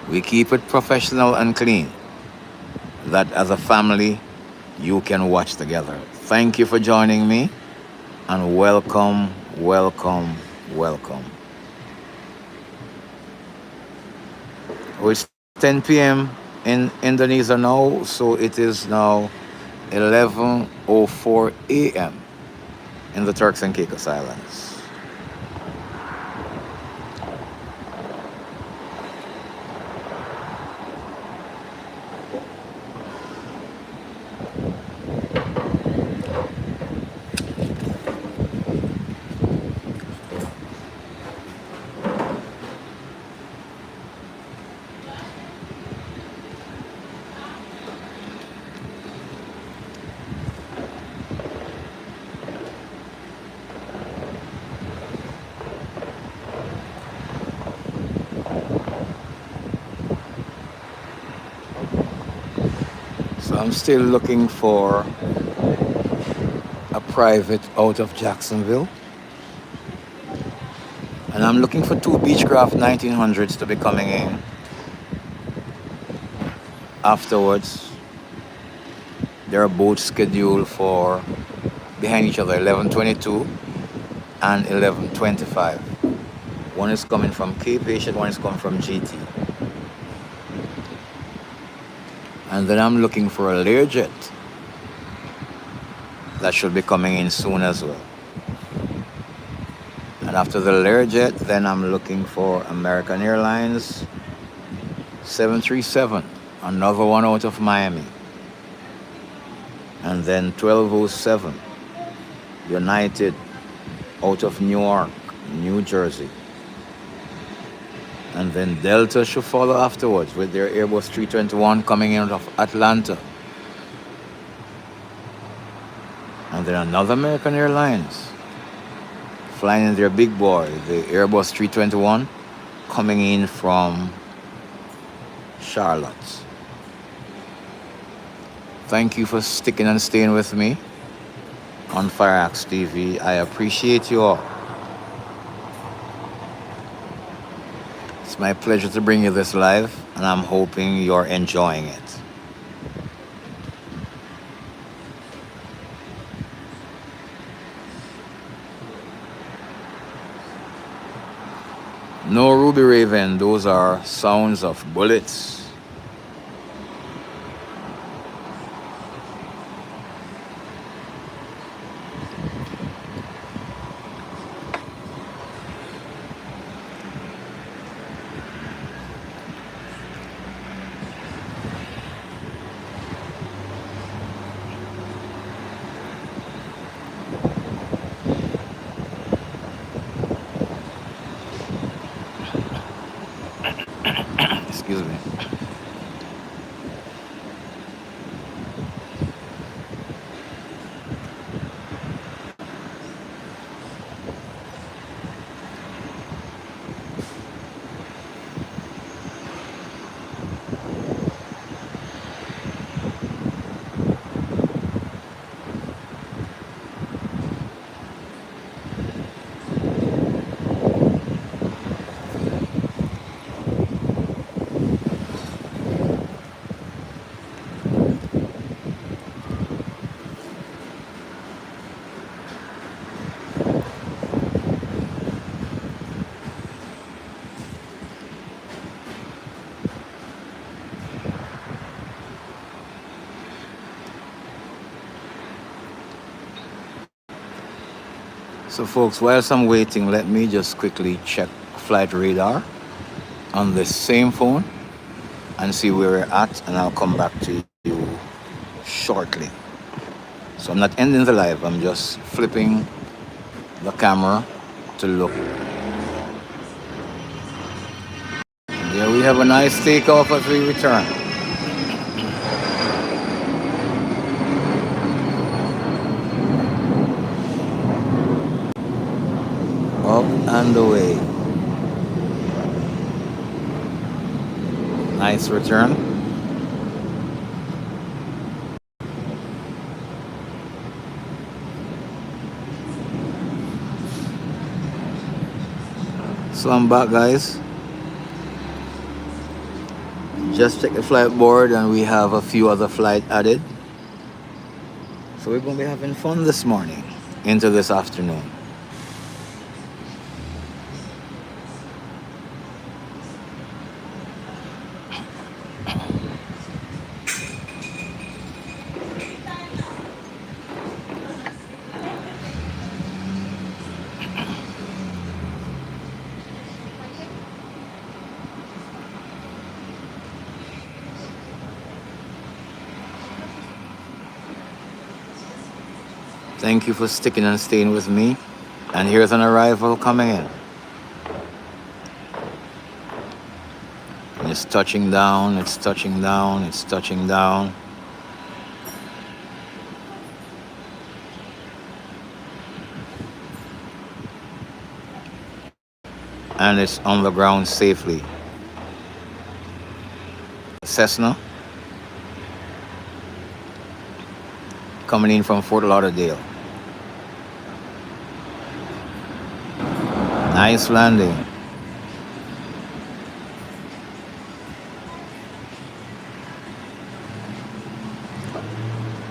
[SPEAKER 1] We keep it professional and clean, that as a family, you can watch together. Thank you for joining me, and welcome, welcome, welcome. Oh, it's 10 p.m. in Indonesia now, so it is now 11:04 a.m. in the Turks and Caicos Islands. So I'm still looking for a private out of Jacksonville. And I'm looking for 2 Beechcraft 1900s to be coming in afterwards. They're both scheduled for behind each other, 11:22 and 11:25. One is coming from Cape Patient, one is coming from GT. And then I'm looking for a Learjet that should be coming in soon as well. And after the Learjet, then I'm looking for American Airlines 737, another one out of Miami. And then 1207, United out of Newark, New Jersey. And then Delta should follow afterwards with their Airbus 321 coming in out of Atlanta. And then another American Airlines flying in their big boy, the Airbus 321, coming in from Charlotte. Thank you for sticking and staying with me on FireaxeTV. I appreciate you all. It's my pleasure to bring you this live, and I'm hoping you're enjoying it. No, Ruby Raven, those are sounds of bullets. Excuse me. So folks, whilst I'm waiting, let me just quickly check flight radar on this same phone and see where we're at, and I'll come back to you shortly. So I'm not ending the live, I'm just flipping the camera to look. And there we have a nice takeoff as we return. Up and away. Nice return. So I'm back, guys. Just check the flight board and we have a few other flights added. So we're going to be having fun this morning into this afternoon. Thank you for sticking and staying with me. And here's an arrival coming in. And it's touching down, it's touching down, it's touching down. And it's on the ground safely. Cessna coming in from Fort Lauderdale. Nice landing.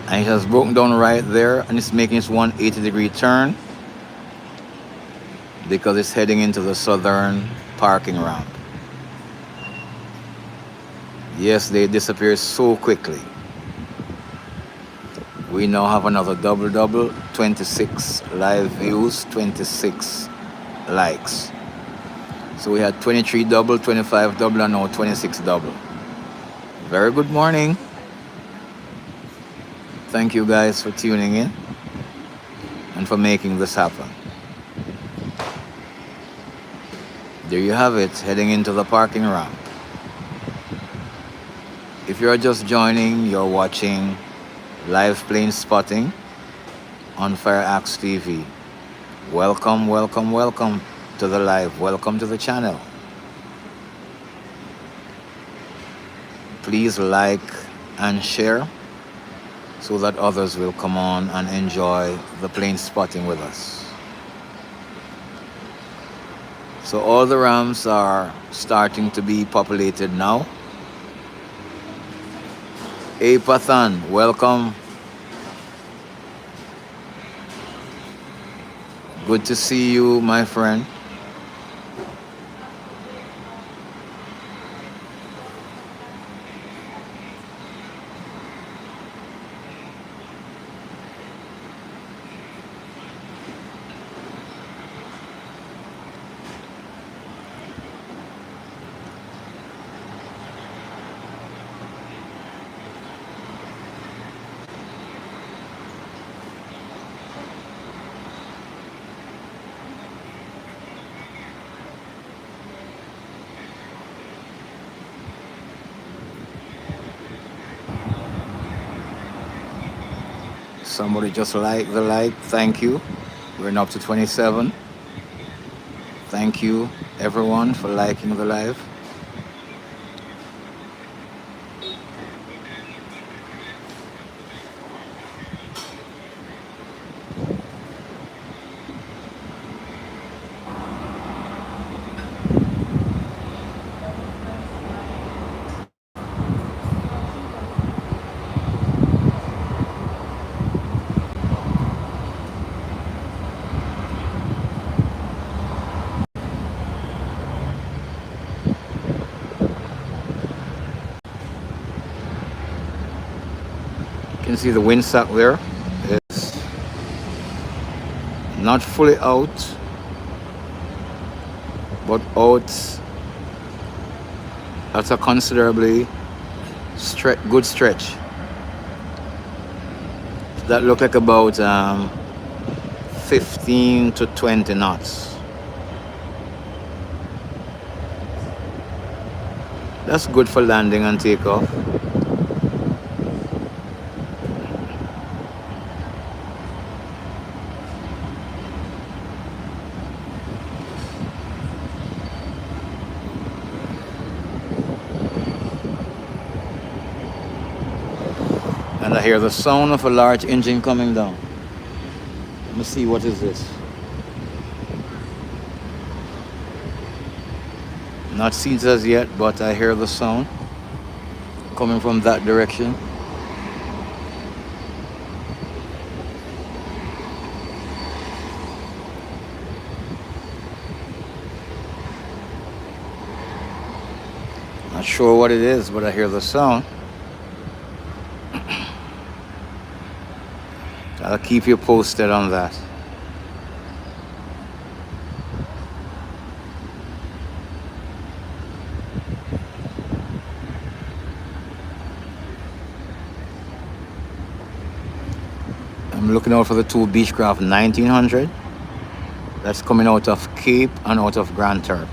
[SPEAKER 1] And it has broken down right there and it's making its 180-degree turn because it's heading into the southern parking ramp. Yes, they disappear so quickly. We now have another double, 26 live views, 26 likes. So we had 23 double, 25 double, and now 26 double. Very good morning. Thank you guys for tuning in and for making this happen. There you have it, heading into the parking ramp. If you're just joining, you're watching live plane spotting on FireaxeTV. Welcome, welcome, welcome to the live. Welcome to the channel. Please like and share so that others will come on and enjoy the plane spotting with us. So all the ramps are starting to be populated now. Hey Pathan, welcome. Good to see you, my friend. Somebody just like the like. Thank you. We're up to 27. Thank you, everyone, for liking the live. You can see the windsock there. It's not fully out, but out at a considerably good stretch. That looked like about 15 to 20 knots. That's good for landing and takeoff. And I hear the sound of a large engine coming down. Let me see, what is this? Not seen it as yet, but I hear the sound coming from that direction. Not sure what it is, but I hear the sound. I'll keep you posted on that. I'm looking out for the two Beechcraft 1900. That's coming out of Cape and out of Grand Turk.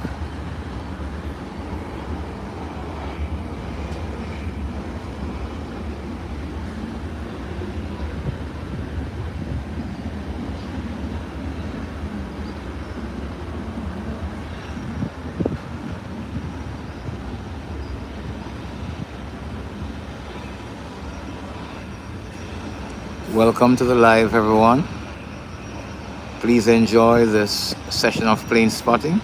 [SPEAKER 1] Welcome to the live, everyone. Please enjoy this session of plane spotting.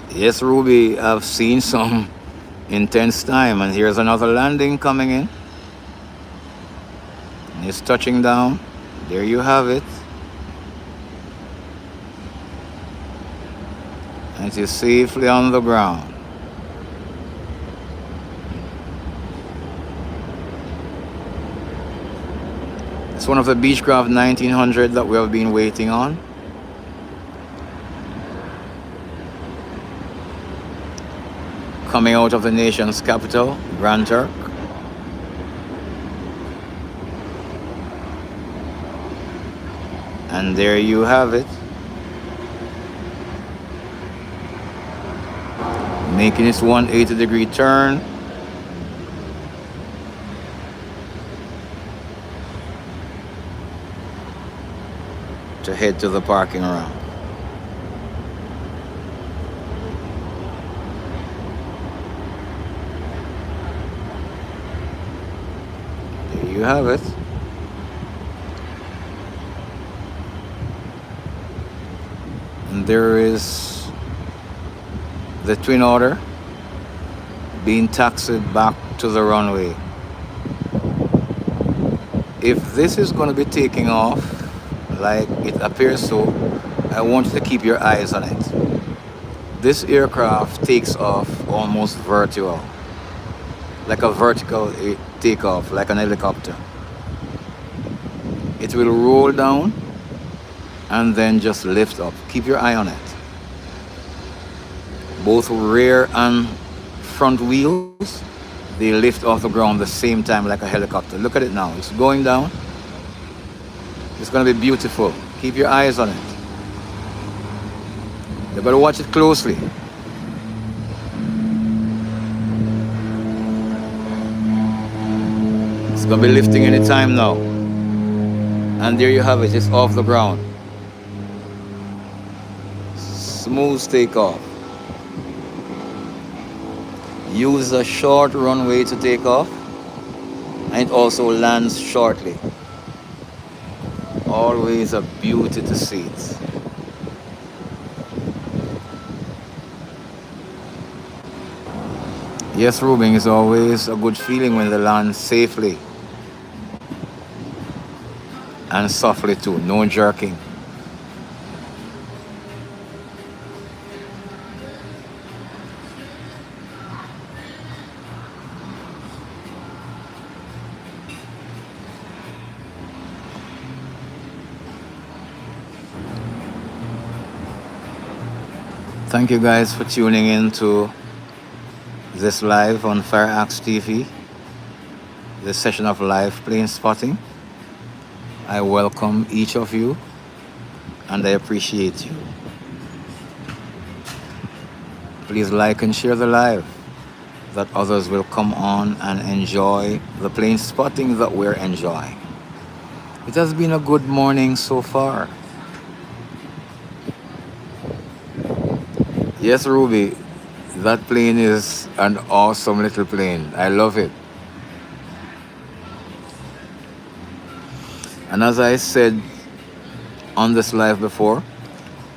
[SPEAKER 1] Yes, Ruby, I've seen some intense time, and here's another landing coming in. And it's touching down. There you have it. And it is safely on the ground. It's one of the Beechcraft 1900 that we have been waiting on. Coming out of the nation's capital, Grand Turk. And there you have it. Making its 180-degree turn. To head to the parking ramp. There you have it. And there is the Twin Otter being taxied back to the runway. If this is going to be taking off like it appears so, I want you to keep your eyes on it. This aircraft takes off almost vertical, like a vertical takeoff, like an helicopter. It will roll down and then just lift up. Keep your eye on it. Both rear and front wheels, they lift off the ground the same time like a helicopter. Look at it now. It's going down. It's going to be beautiful. Keep your eyes on it. You better watch it closely. It's going to be lifting any time now. And there you have it. It's off the ground. Smooth takeoff. Use a short runway to take off, and it also lands shortly. Always a beauty to see it. Yes, Rubing, is always a good feeling when they land safely and softly too, no jerking. Thank you guys for tuning in to this live on FireaxeTV, this session of live plane spotting. I welcome each of you and I appreciate you. Please like and share the live, that others will come on and enjoy the plane spotting that we're enjoying. It has been a good morning so far. Yes, Ruby, that plane is an awesome little plane. I love it. And as I said on this live before,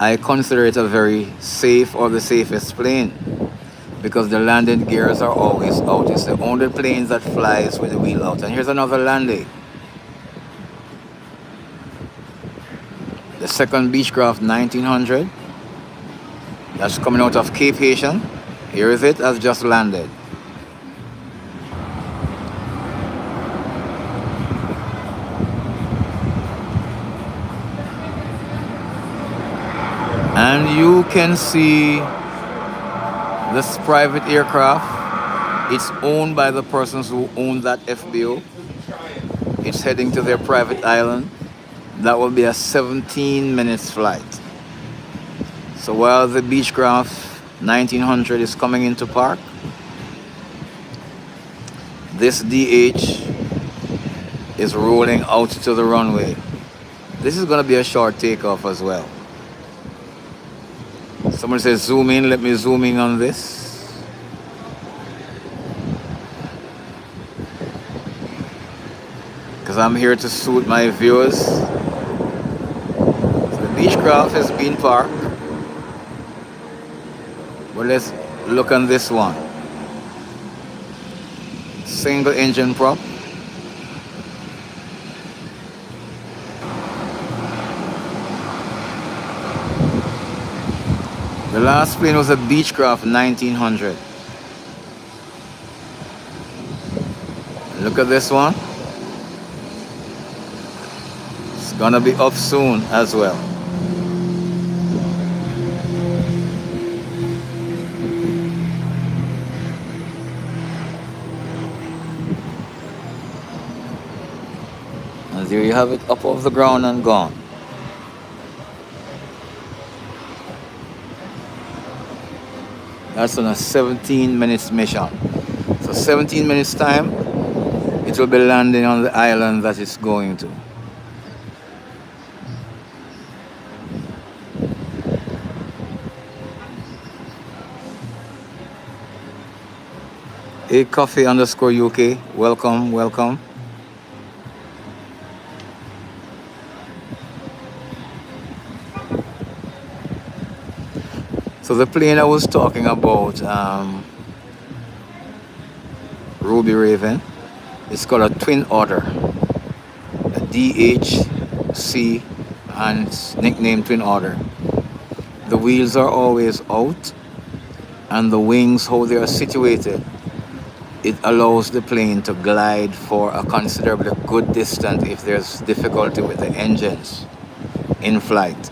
[SPEAKER 1] I consider it a very safe or the safest plane because the landing gears are always out. It's the only plane that flies with the wheel out. And here's another landing. The second Beechcraft 1900 that's coming out of Cape Haitian. Here is it, has just landed. And you can see this private aircraft. It's owned by the persons who own that FBO. It's heading to their private island. That will be a 17 minutes flight. So while the Beechcraft 1900 is coming into park, this DH is rolling out to the runway. This is going to be a short takeoff as well. Someone says zoom in. Let me zoom in on this. Because I'm here to suit my viewers. So the Beechcraft has been parked. But let's look on this one. Single engine prop. The last plane was a Beechcraft 1900. Look at this one. It's gonna be up soon as well. And there you have it, up off the ground and gone. That's on a 17 minutes mission. So 17 minutes time, it will be landing on the island that it's going to. Hey, Coffee underscore UK, welcome, welcome. So the plane I was talking about, Ruby Raven, it's called a Twin Otter, a DHC, and it's nicknamed Twin Otter. The wheels are always out, and the wings, how they are situated, it allows the plane to glide for a considerably good distance if there's difficulty with the engines in flight.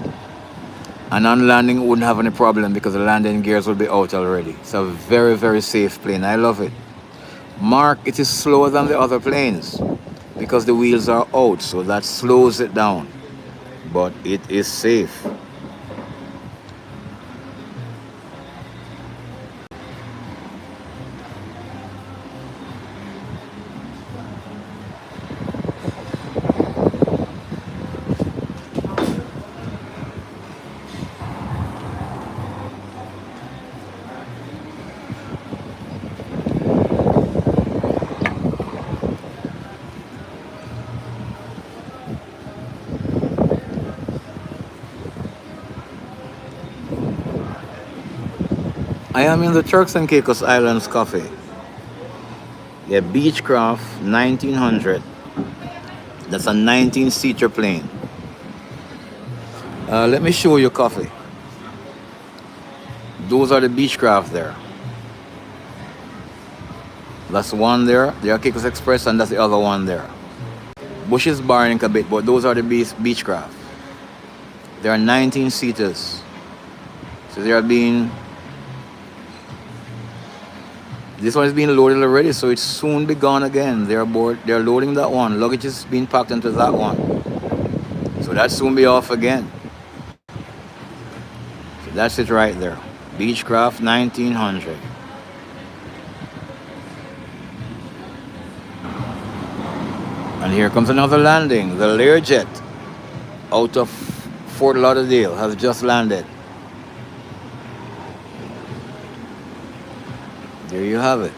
[SPEAKER 1] And on landing wouldn't have any problem because the landing gears will be out already. It's a very, very safe plane. I love it. Mark, it is slower than the other planes because the wheels are out, so that slows it down. But it is safe. I am in the Turks and Caicos Islands Coffee. Yeah, Beechcraft 1900. That's a 19-seater plane. Let me show you Coffee. Those are the Beechcraft there. That's one there, the Caicos Express, and that's the other one there. Bush is barring a bit, but those are the Beechcraft. There are 19 seaters. So they are being... This one is being loaded already, so it's soon be gone again. They're loading that one. Luggage is being packed into that one. So that soon be off again. So that's it right there. Beechcraft 1900. And here comes another landing. The Learjet out of Fort Lauderdale has just landed. There you have it.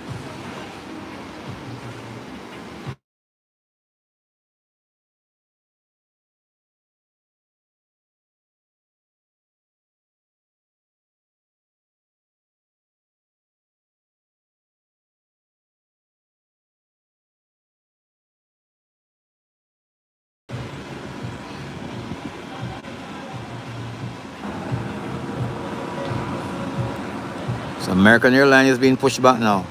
[SPEAKER 1] So American Airlines is being pushed back now.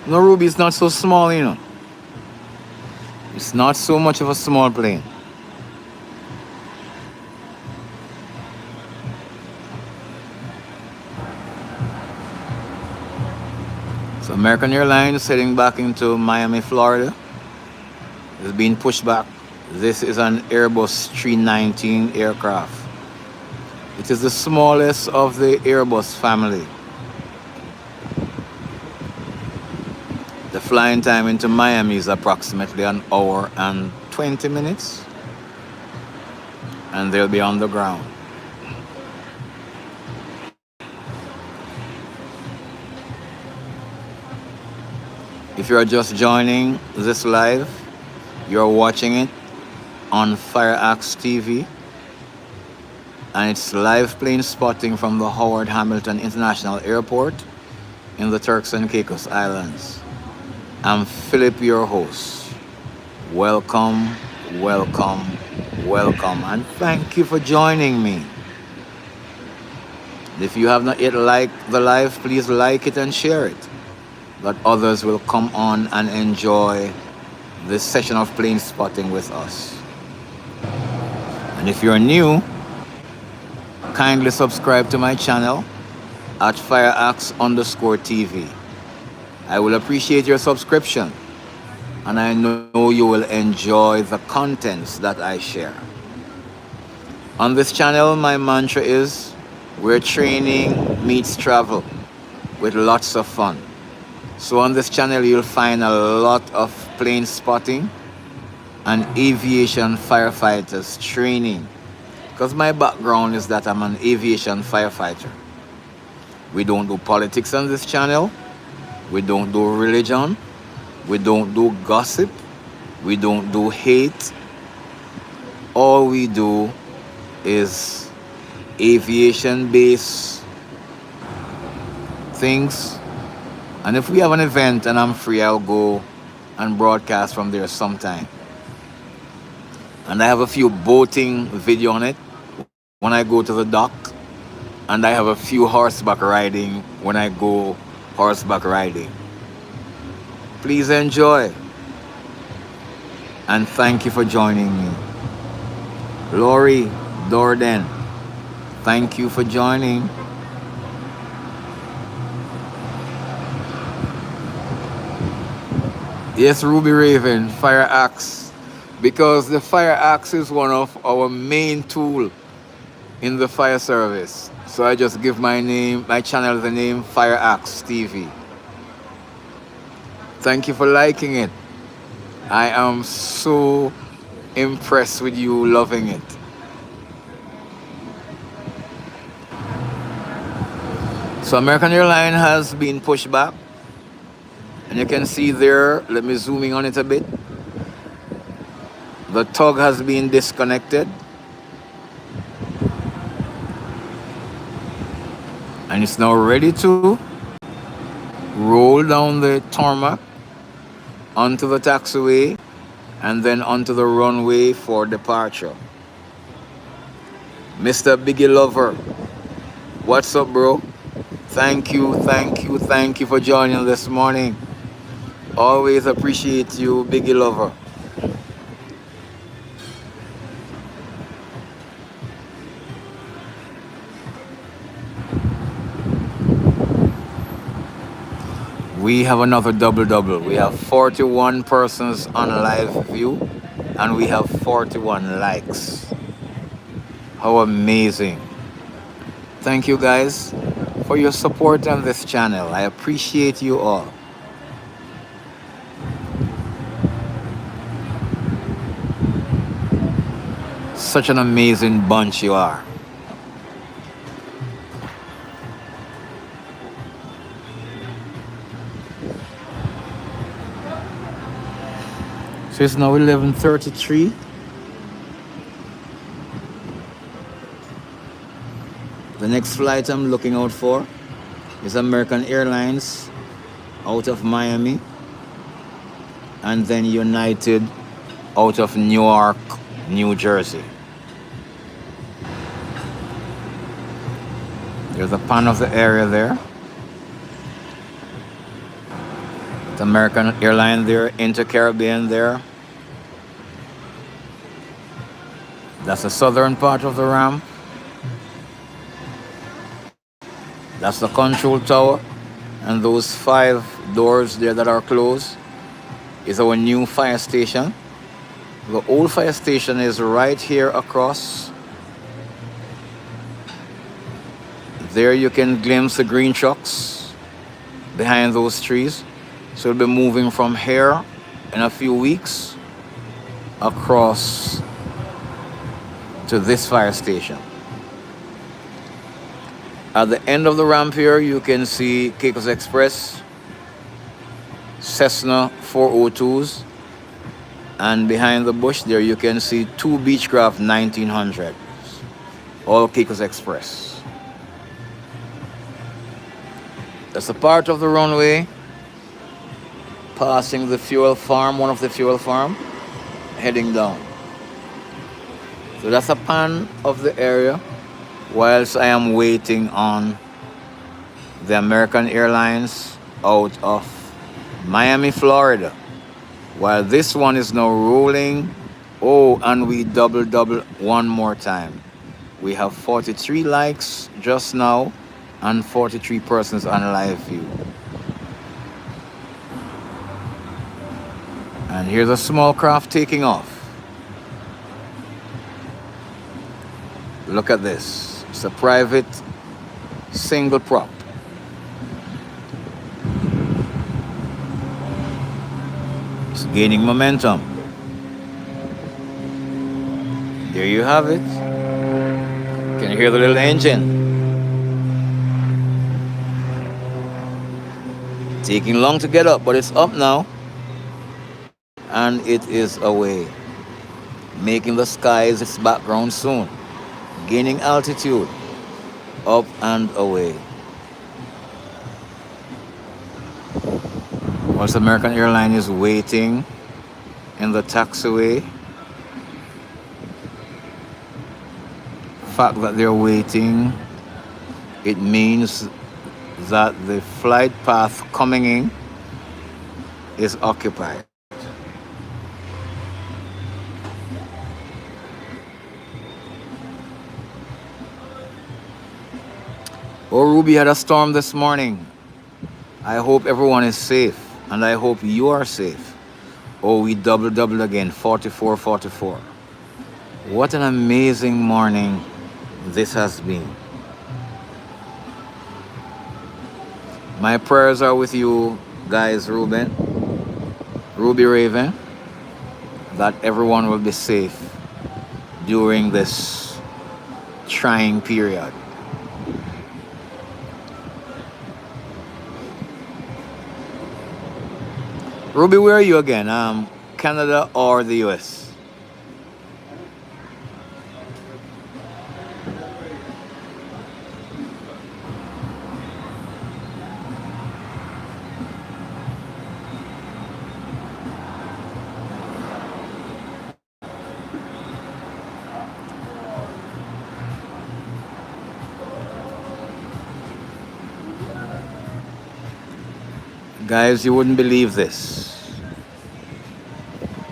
[SPEAKER 1] No, Ruby, it's not so small, you know. It's not so much of a small plane. So American Airlines heading back into Miami, Florida, is being pushed back. This is an Airbus 319 aircraft. It is the smallest of the Airbus family. The flying time into Miami is approximately an hour and 20 minutes, and they'll be on the ground. If you're just joining this live, you're watching it on FireaxeTV, and it's live plane spotting from the Howard Hamilton International Airport in the Turks and Caicos Islands. I'm Philip, your host. Welcome, welcome, welcome, and thank you for joining me. If you have not yet liked the live, please like it and share it, that others will come on and enjoy this session of plane spotting with us. And if you're new, kindly subscribe to my channel at FireaxeTV. I will appreciate your subscription, and I know you will enjoy the contents that I share. On this channel, my mantra is where training meets travel with lots of fun. So on this channel, you'll find a lot of plane spotting and aviation firefighters training, because my background is that I'm an aviation firefighter. We don't do politics on this channel. We don't do religion. We don't do gossip. We don't do hate. All we do is aviation-based things. And if we have an event and I'm free, I'll go and broadcast from there sometime. And I have a few boating video on it when I go to the dock. And I have a few horseback riding when I go horseback riding. Please enjoy. And thank you for joining me. Lori Dorden, thank you for joining. Yes, Ruby Raven, fire axe. Because the fire axe is one of our main tool in the fire service. So I just give my channel the name FireaxeTV. Thank you for liking it. I am so impressed with you loving it. So American Airlines has been pushed back. And you can see there, let me zoom in on it a bit. The tug has been disconnected. And it's now ready to roll down the tarmac onto the taxiway and then onto the runway for departure. Mr. Biggie Lover, what's up, bro? Thank you for joining this morning. Always appreciate you, Biggie Lover. We have another double. We have 41 persons on live view and we have 41 likes. How amazing. Thank you guys for your support on this channel. I appreciate you all. Such an amazing bunch you are. So it's now 11:33. The next flight I'm looking out for is American Airlines out of Miami, and then United out of Newark, New Jersey. There's a pan of the area there. The American Airlines there, Inter-Caribbean there. That's the southern part of the ramp. That's the control tower. And those 5 doors there that are closed is our new fire station. The old fire station is right here across. There you can glimpse the green trucks behind those trees. So we'll be moving from here in a few weeks across to this fire station. At the end of the ramp here, you can see Caicos Express, Cessna 402s, and behind the bush there you can see 2 Beechcraft 1900s, all Caicos Express. That's a part of the runway passing the fuel farm, one of the fuel farm, heading down. So that's a pan of the area whilst I am waiting on the American Airlines out of Miami, Florida. While this one is now rolling. Oh, and we double one more time. We have 43 likes just now and 43 persons on live view. And here's a small craft taking off. Look at this. It's a private single prop. It's gaining momentum. There you have it. Can you hear the little engine? Taking long to get up, but it's up now. And it is away. Making the skies its background soon. Gaining altitude. Up and away. Whilst American Airlines is waiting in the taxiway. Fact that they're waiting, it means that the flight path coming in is occupied. Oh, Ruby had a storm this morning. I hope everyone is safe, and I hope you are safe. Oh, we double again, 44. What an amazing morning this has been. My prayers are with you guys, Ruby Raven, that everyone will be safe during this trying period. Ruby, where are you again? Canada or the US? Guys, you wouldn't believe this.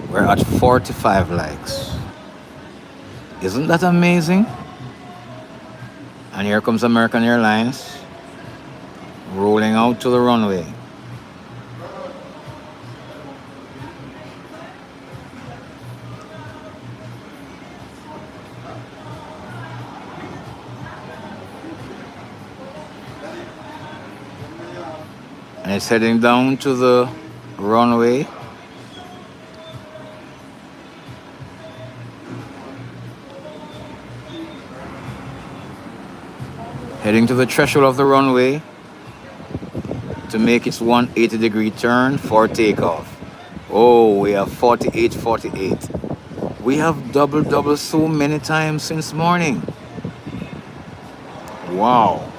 [SPEAKER 1] We're at 45 likes. Isn't that amazing? And here comes American Airlines rolling out to the runway. and it's heading down to the runway. Heading to the threshold of the runway to make its 180-degree turn for takeoff. Oh, we have 48, 48. We have double so many times since morning. Wow.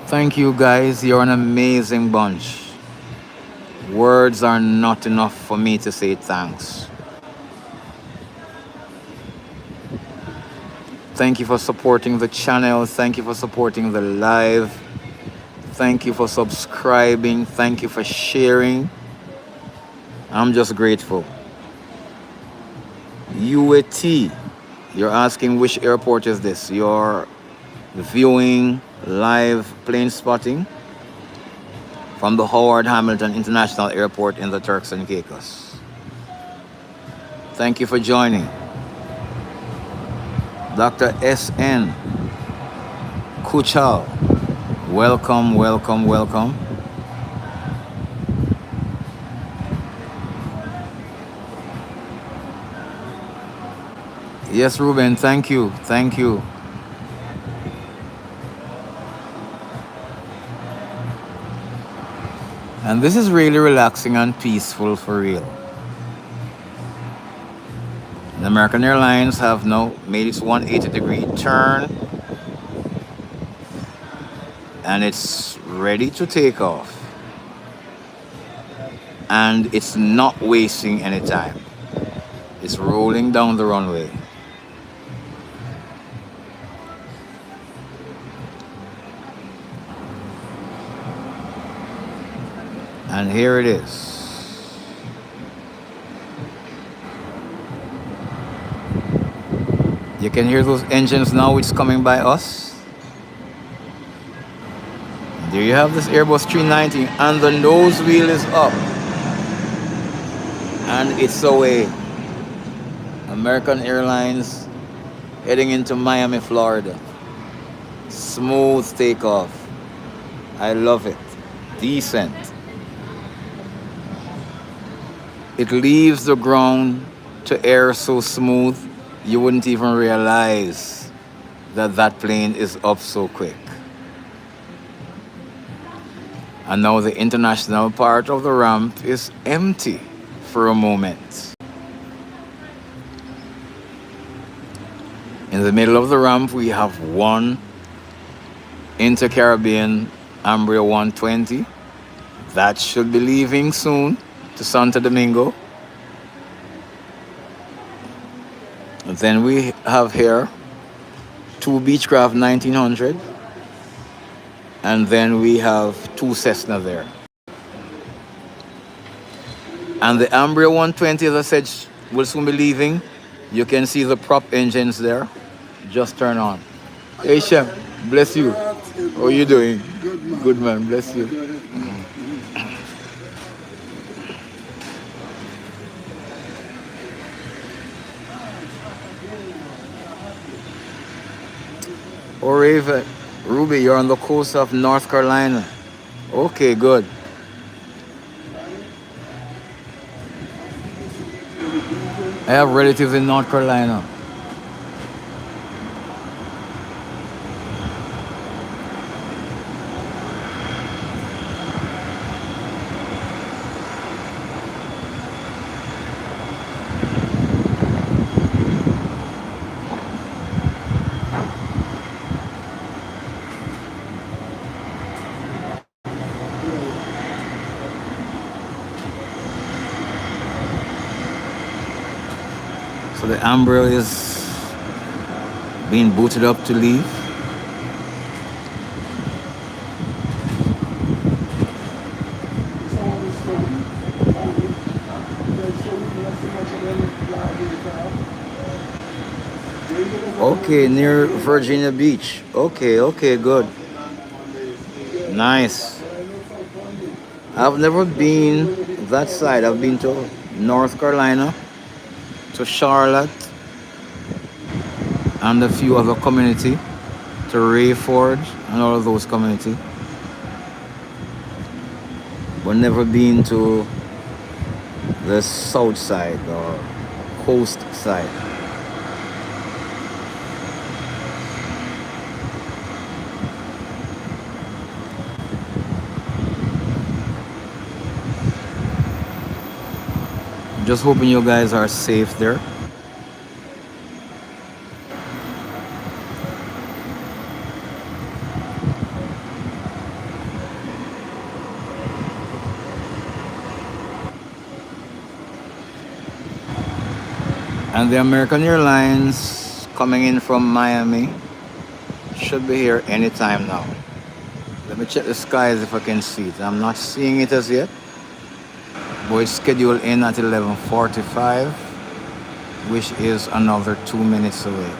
[SPEAKER 1] Thank you guys, you're an amazing bunch. Words are not enough for me to say thanks. Thank you for supporting the channel. Thank you for supporting the live. Thank you for subscribing. Thank you for sharing. I'm just grateful. UAT, you're asking which airport is this? You're viewing live plane spotting from the Howard Hamilton International Airport in the Turks and Caicos. Thank you for joining. Dr. S.N. Kuchal, welcome, welcome, welcome. Yes, Ruben, thank you, thank you. And this is really relaxing and peaceful for real. The American Airlines have now made its 180-degree turn and it's ready to take off. And it's not wasting any time. It's rolling down the runway. And here it is. You can hear those engines now, it's coming by us. There you have this Airbus 390 and the nose wheel is up. And it's away. American Airlines heading into Miami, Florida. Smooth takeoff. I love it. Decent. It leaves the ground to air so smooth, you wouldn't even realize that that plane is up so quick. And now the international part of the ramp is empty for a moment. In the middle of the ramp, we have one Inter-Caribbean Embraer 120. That should be leaving soon to Santo Domingo. And then we have here two Beechcraft 1900. And then we have two Cessna there. And the Embraer 120, as I said, will soon be leaving. You can see the prop engines there. Just turn on. Hey, Shem, bless you. How are you doing? Good, man. Bless you. Oh, Raven, Ruby, you're on the coast of North Carolina. Okay, good. I have relatives in North Carolina. So the Embraer is being booted up to leave. Okay, near Virginia Beach. Okay, good. Nice. I've never been that side. I've been to North Carolina, to Charlotte, and a few other community, to Rayford and all of those community, but never been to the south side or coast side. Just hoping you guys are safe there. And the American Airlines coming in from Miami should be here anytime now. Let me check the skies if I can see it. I'm not seeing it as yet. But it's scheduled in at 11:45, which is another 2 minutes away.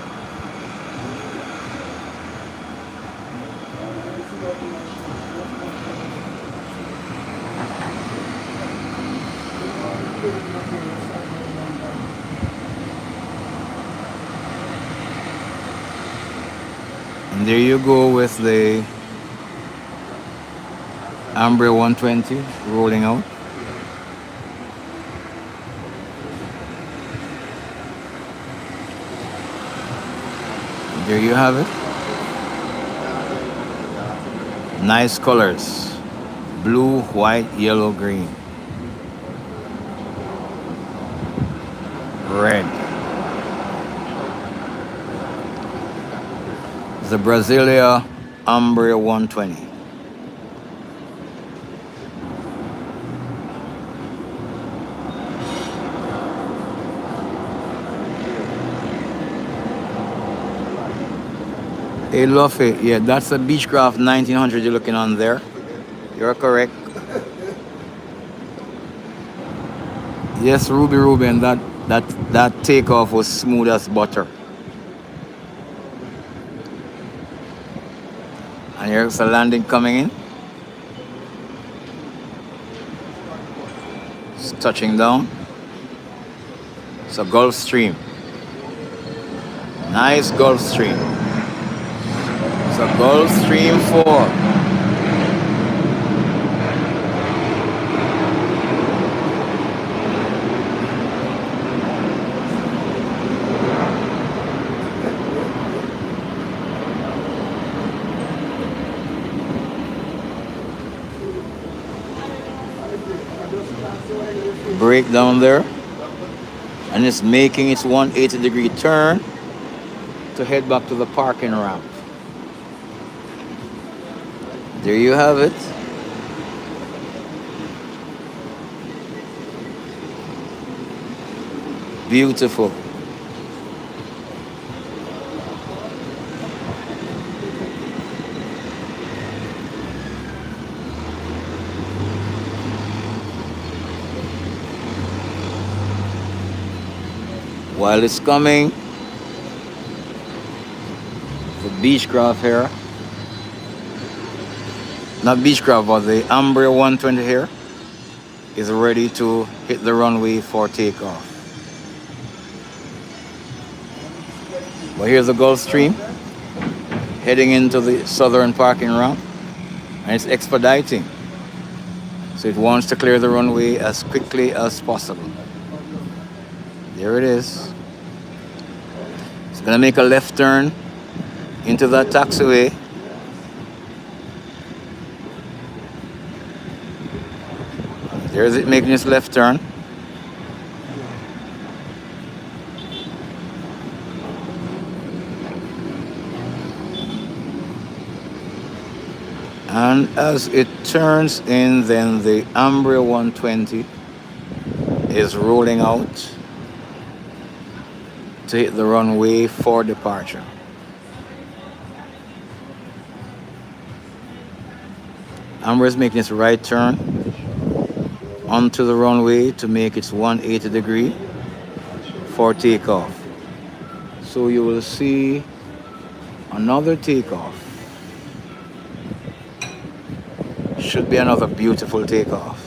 [SPEAKER 1] And there you go with the Amber 120 rolling out. There you have it. Nice colors. Blue, white, yellow, green. Red. The Brasilia Umbria 120. Hey Luffy, yeah, that's a Beechcraft 1900 you're looking on there. You're correct. Yes, Ruby, and that takeoff was smooth as butter. And here's the landing coming in. It's touching down. It's a Gulfstream. Nice Gulfstream. It's a Gulfstream 4. Brake down there, and it's making its 180-degree turn to head back to the parking ramp. There you have it. Beautiful. While it's coming, the Beechcraft here, not Beechcraft, but the Umbria 120 here is ready to hit the runway for takeoff. But here's the Gulfstream heading into the southern parking ramp, and it's expediting. So it wants to clear the runway as quickly as possible. There it is. It's gonna make a left turn into that taxiway. There's it making its left turn. And as it turns in, then the Umbria 120 is rolling out to hit the runway for departure. Umbria is making its right turn onto the runway to make its 180-degree for takeoff. So you will see another takeoff. Should be another beautiful takeoff.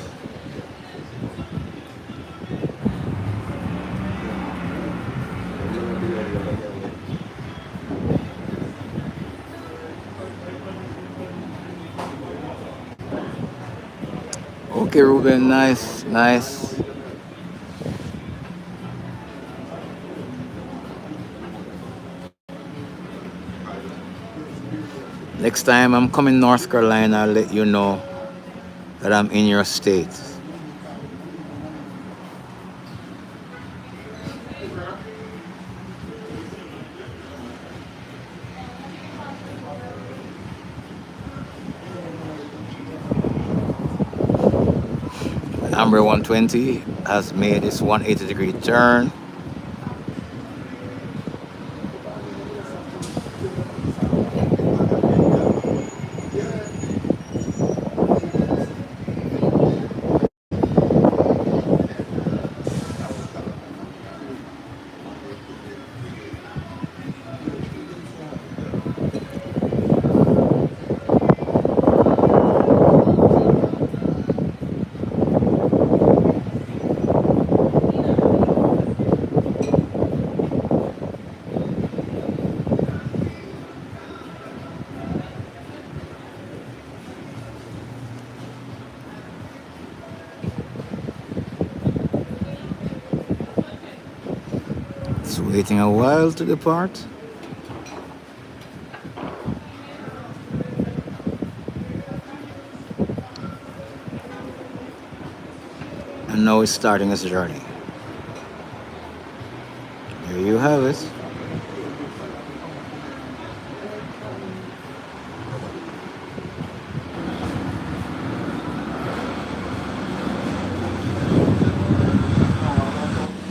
[SPEAKER 1] Okay, Ruben, nice, nice. Next time I'm coming North Carolina, I'll let you know that I'm in your state. Amber 120 has made its 180-degree turn. It's waiting a while to depart. And now it's starting its journey. There you have it.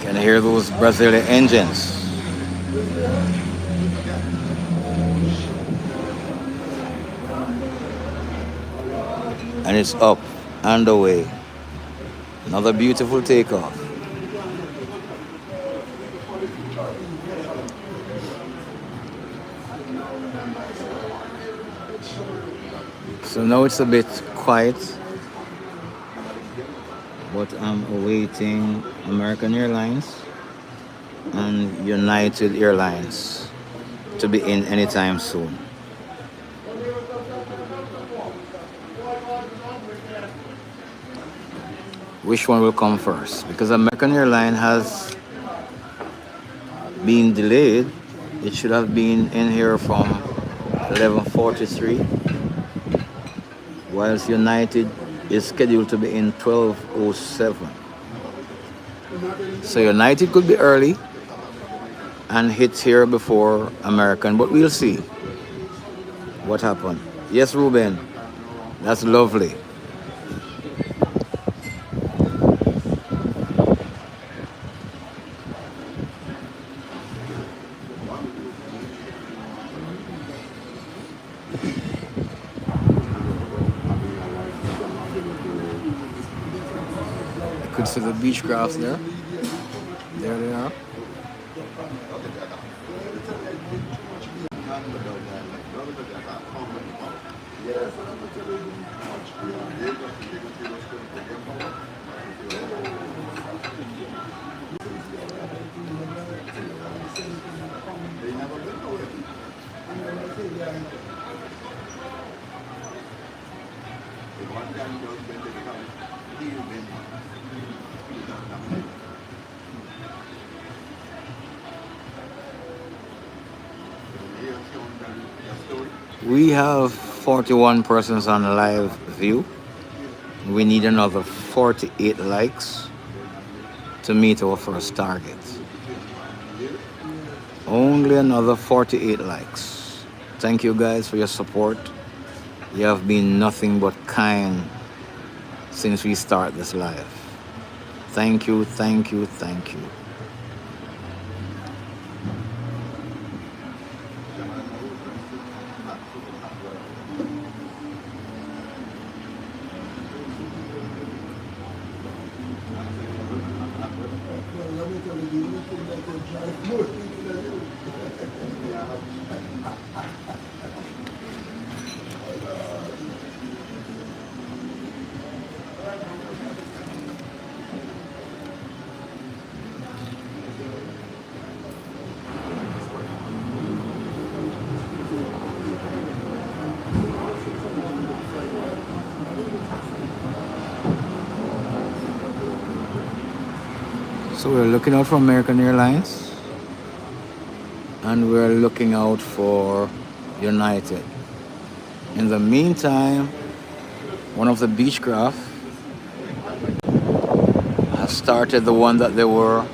[SPEAKER 1] Can hear those Brazilian engines. And it's up and away. Another beautiful takeoff. So now it's a bit quiet, but I'm awaiting American Airlines and United Airlines to be in anytime soon. Which one will come first? Because American Airlines has been delayed. It should have been in here from 11:43, whilst United is scheduled to be in 12:07. So United could be early and hit here before American, but we'll see what happened. Yes, Ruben, that's lovely. I could see the beach crafts there. There they are. We have 41 persons on live view. We need another 48 likes to meet our first target. Only another 48 likes. Thank you guys for your support. You have been nothing but kind since we start this live. Thank you, thank you, thank you. So we're looking out for American Airlines and we're looking out for United. In the meantime, one of the Beechcraft has started the one that they were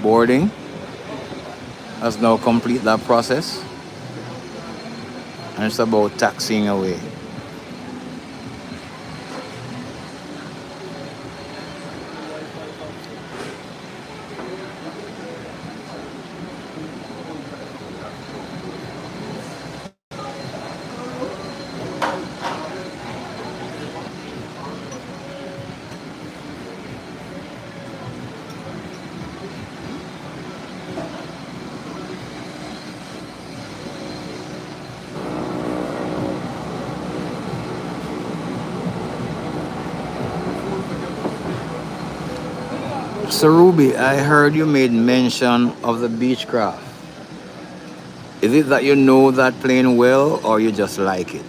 [SPEAKER 1] boarding, has now complete that process, and it's about taxiing away. So Ruby, I heard you made mention of the Beechcraft. Is it that you know that plane well or you just like it?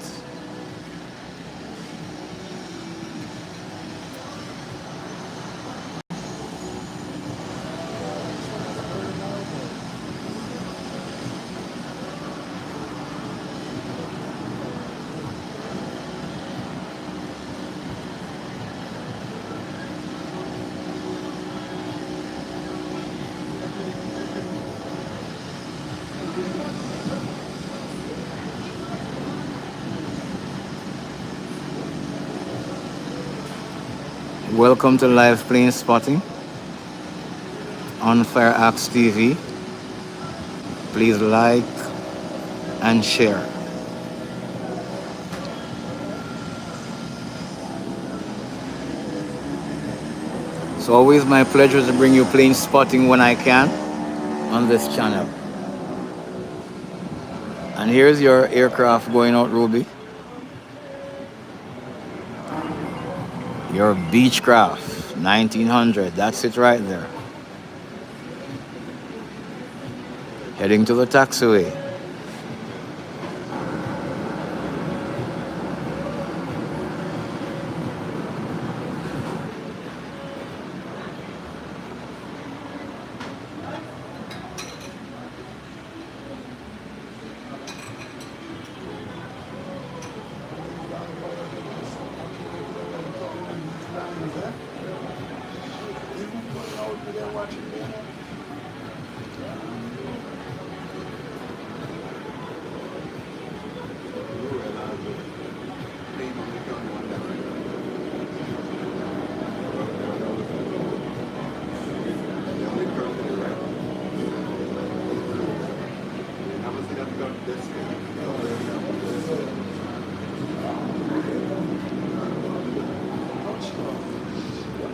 [SPEAKER 1] Welcome to live plane spotting on FireaxeTV. Please like and share. It's always my pleasure to bring you plane spotting when I can on this channel. And here's your aircraft going out, Ruby. Your Beechcraft 1900, that's it right there. Heading to the taxiway.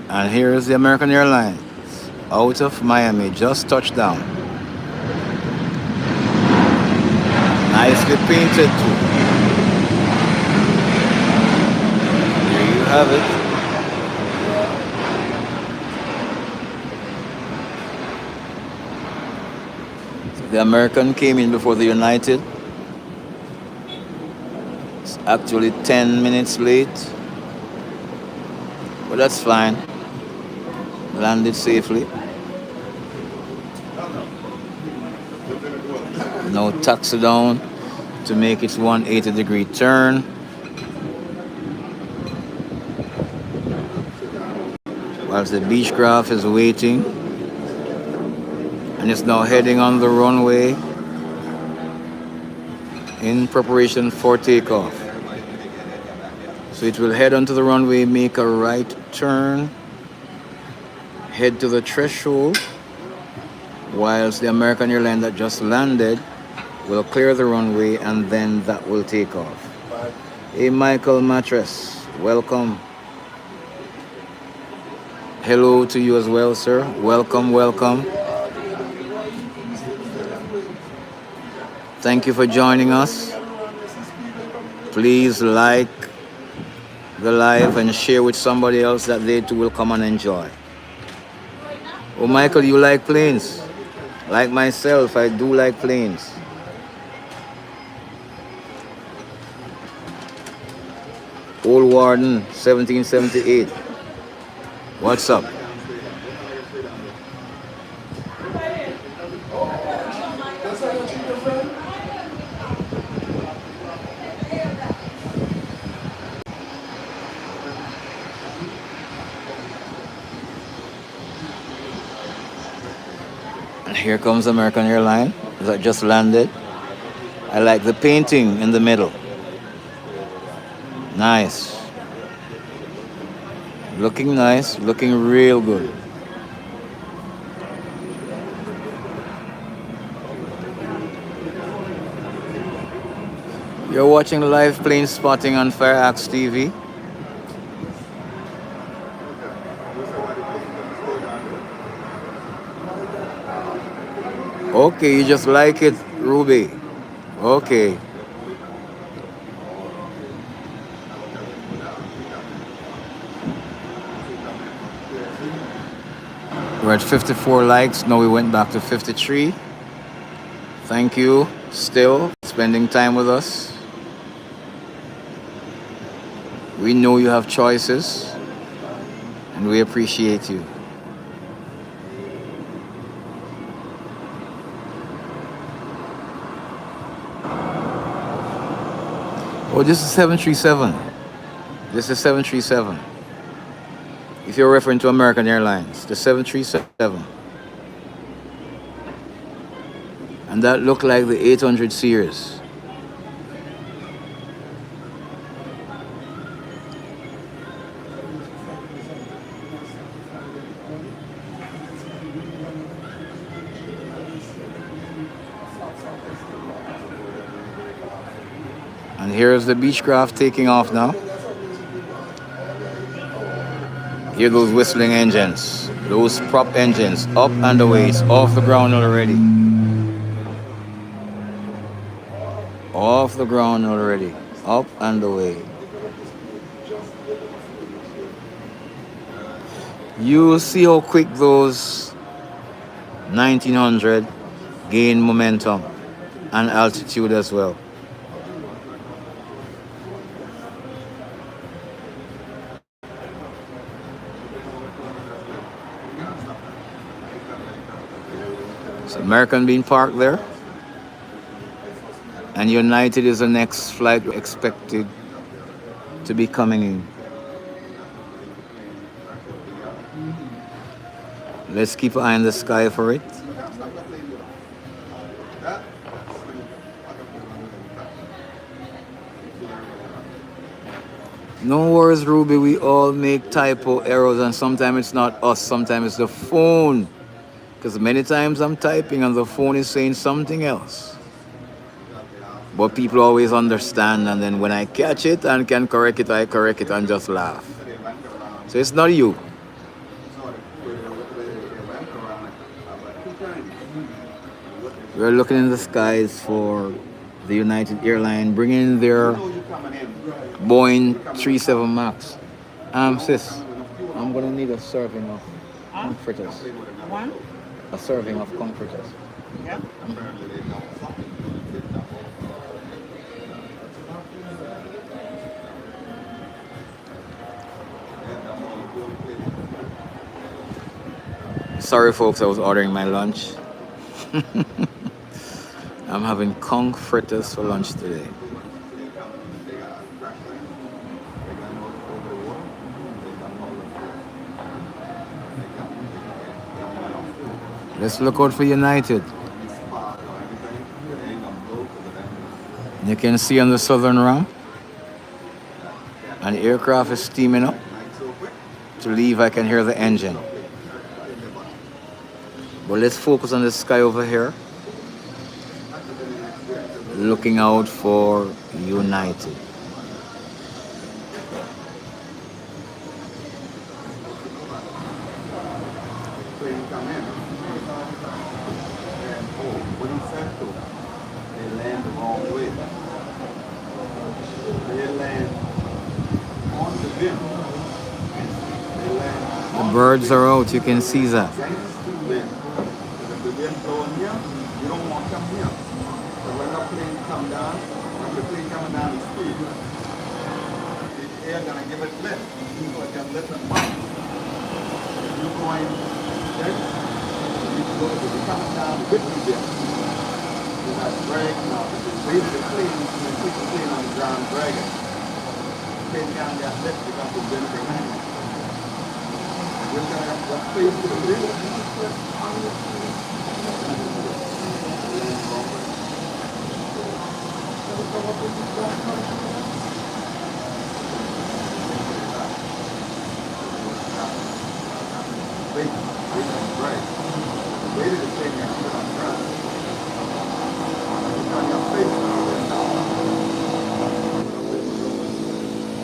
[SPEAKER 1] And here is the American Airlines out of Miami, just touched down. Nicely painted too. There you have it. The American came in before the United. It's actually 10 minutes late, but that's fine. Landed safely. Now taxi down to make its 180-degree turn. Whilst the Beechcraft is waiting, and it's now heading on the runway in preparation for takeoff. So it will head onto the runway, make a right turn, head to the threshold, whilst the American airline that just landed will clear the runway, and then that will take off. Hey, Michael Mattress, welcome. Hello to you as well, sir. Welcome, welcome. Thank you for joining us. Please like the live and share with somebody else that they too will come and enjoy. Oh, Michael, you like planes? Like myself, I do like planes. Old Warden, 1778. What's up? Here comes American Airlines that just landed. I like the painting in the middle. Nice. Looking nice, looking real good. You're watching live plane spotting on FireaxeTV. Okay, you just like it, Ruby. Okay. We're at 54 likes. Now we went back to 53. Thank you still spending time with us. We know you have choices and we appreciate you. Oh, this is 737. This is 737. If you're referring to American Airlines, the 737. And that looked like the 800 series. And here's the Beechcraft taking off now. Hear those whistling engines, those prop engines up and away. It's off the ground already. Off the ground already. Up and away. You see how quick those 1900 gain momentum and altitude as well. So American being parked there. And United is the next flight expected to be coming in. Let's keep an eye on the sky for it. No worries, Ruby. We all make typo errors, and sometimes it's not us, sometimes it's the phone. Because many times I'm typing and the phone is saying something else. But people always understand, and then when I catch it and can correct it, I correct it and just laugh. So it's not you. We're looking in the skies for the United Airlines bringing their Boeing 37 Max. Sis, I'm gonna need a serving of comforters.
[SPEAKER 2] One?
[SPEAKER 1] A serving of comforters.
[SPEAKER 2] Yeah.
[SPEAKER 1] Sorry, folks, I was ordering my lunch. I'm having conch fritters for lunch today. Let's look out for United. You can see on the southern ramp, an aircraft is steaming up. To leave, I can hear the engine. But let's focus on the sky over here. Looking out for United. The birds are out, you can see that.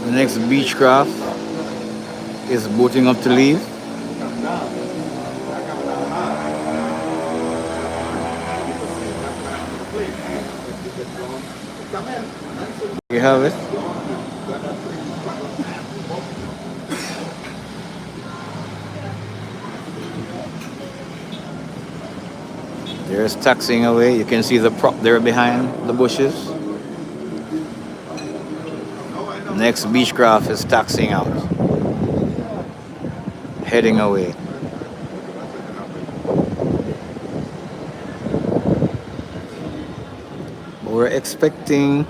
[SPEAKER 1] The next Beechcraft is boating up to leave. You have it. There's taxiing away. You can see the prop there behind the bushes. Next Beechcraft is taxiing out, heading away. We're expecting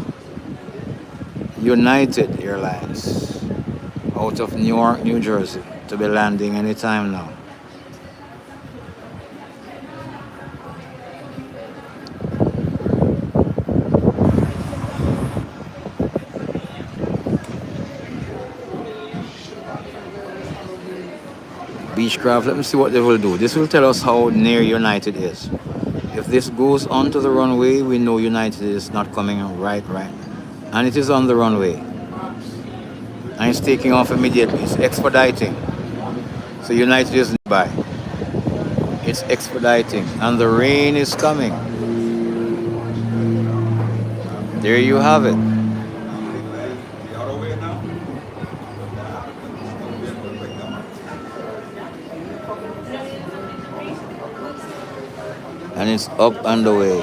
[SPEAKER 1] United Airlines out of Newark, New Jersey to be landing anytime now. Beechcraft, let me see what they will do. This will tell us how near United is. If this goes onto the runway, we know United is not coming right. And it is on the runway. And it's taking off immediately. It's expediting. So United is nearby. It's expediting. And the rain is coming. There you have it. And it's up and away.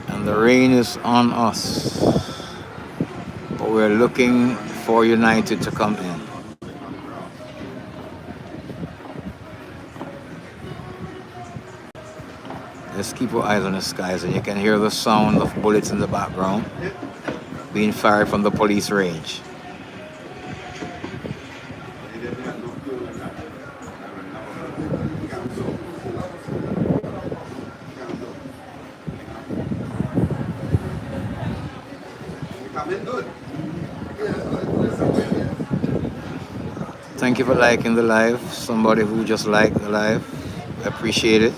[SPEAKER 1] And the rain is on us. But we're looking for United to come in. Let's keep our eyes on the skies, and you can hear the sound of bullets in the background being fired from the police range. Thank you for liking the live. Somebody who just liked the live. I appreciate it.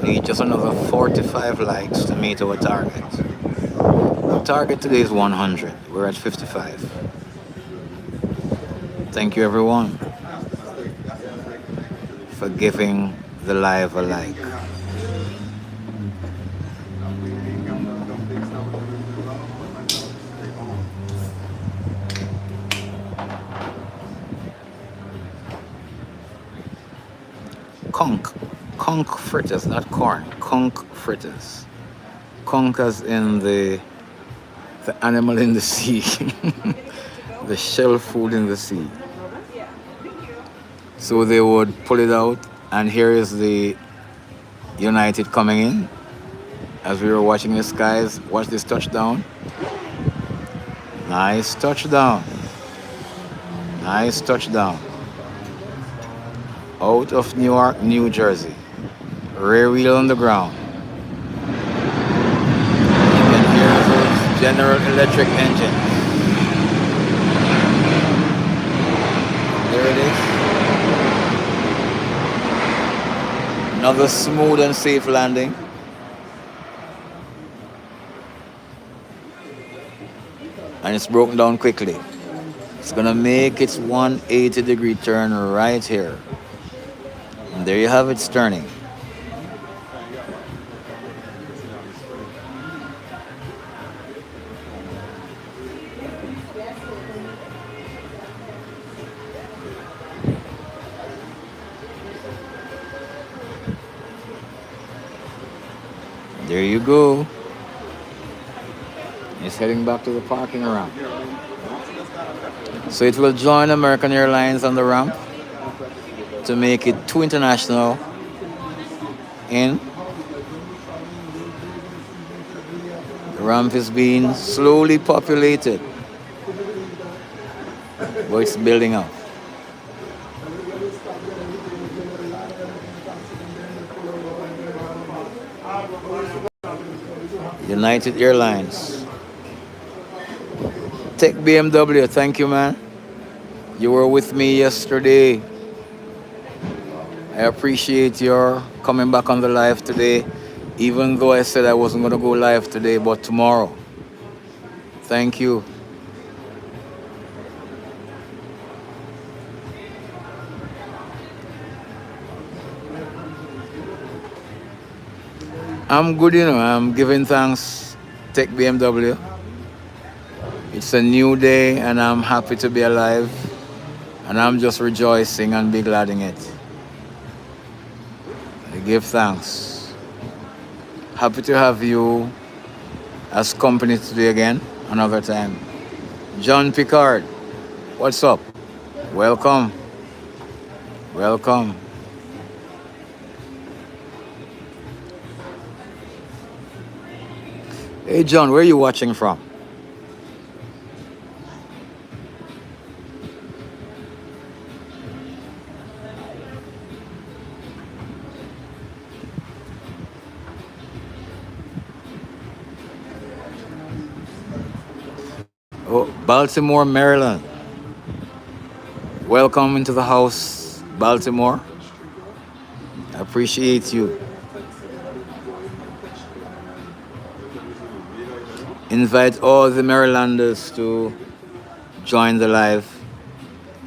[SPEAKER 1] We need just another 45 likes to meet our target. Our target today is 100. We're at 55. Thank you everyone for giving the live a like. Conch fritters, not corn. Conch fritters. Conch as in the animal in the sea. The shell food in the sea. So they would pull it out, and here is the United coming in. As we were watching the skies, watch this touchdown. Nice touchdown. Nice touchdown. Out of Newark, New Jersey. Rear wheel on the ground. You can hear those General Electric engines. There it is. Another smooth and safe landing. And it's broken down quickly. It's gonna make its 180-degree turn right here. And there you have it, turning. There you go. It's heading back to the parking ramp. So it will join American Airlines on the ramp to make it 2 international in. The ramp is being slowly populated, but it's building up. United Airlines. Tech BMW, thank you, man. You were with me yesterday. I appreciate your coming back on the live today, even though I said I wasn't going to go live today, but tomorrow. Thank you. I'm good, I'm giving thanks, Tech BMW. It's a new day, and I'm happy to be alive, and I'm just rejoicing and be glad in it. I give thanks. Happy to have you as company today again, another time. John Picard, what's up? Welcome. Welcome. Hey, John, where are you watching from? Oh, Baltimore, Maryland. Welcome into the house, Baltimore. I appreciate you. Invite all the Marylanders to join the live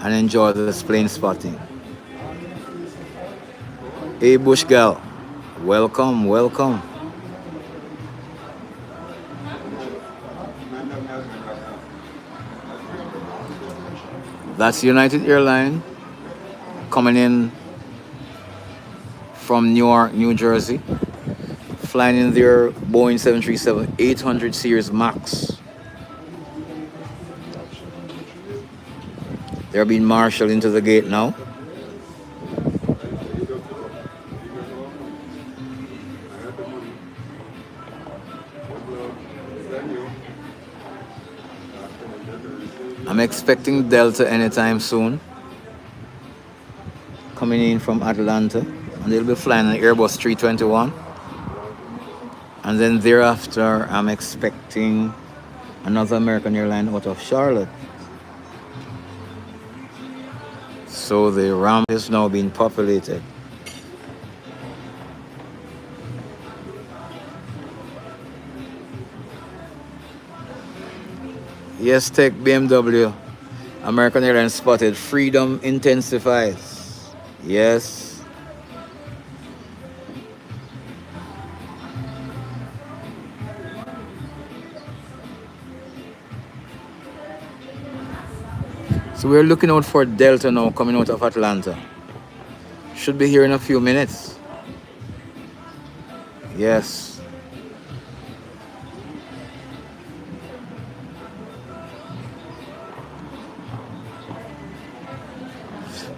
[SPEAKER 1] and enjoy this plane spotting. Hey, Bush Gal, welcome, welcome. That's United Airlines coming in from Newark, New Jersey, flying in their Boeing 737-800 series MAX. They're being marshaled into the gate now. I'm expecting Delta anytime soon, coming in from Atlanta, and they'll be flying an Airbus 321. And then thereafter, I'm expecting another American airline out of Charlotte. So the ramp is now being populated. Yes, Tech BMW. American Airlines spotted. Freedom intensifies. Yes. So we're looking out for Delta now coming out of Atlanta. Should be here in a few minutes. Yes.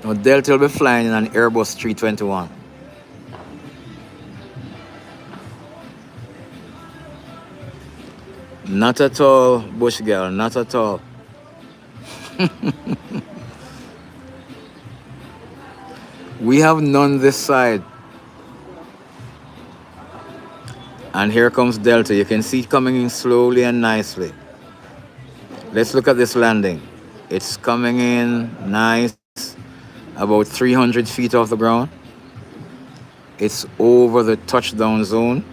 [SPEAKER 1] Now Delta will be flying in an Airbus 321. Not at all, Bush Girl, not at all. We have none this side. And here comes Delta. You can see it coming in slowly and nicely. Let's look at this landing. It's coming in nice, about 300 feet off the ground. It's over the touchdown zone.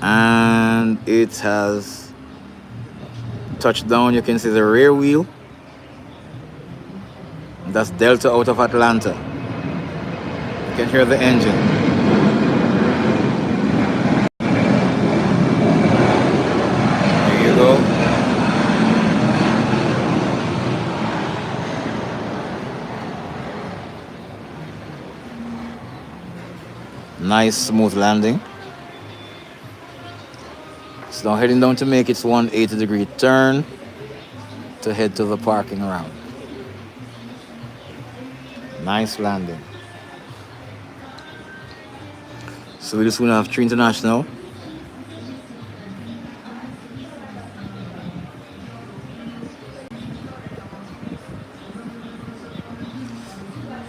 [SPEAKER 1] And it has touched down. You can see the rear wheel. That's Delta out of Atlanta. You can hear the engine. There you go. Nice smooth landing. It's now heading down to make its 180-degree turn to head to the parking ramp. Nice landing. So we just want to have 3 International.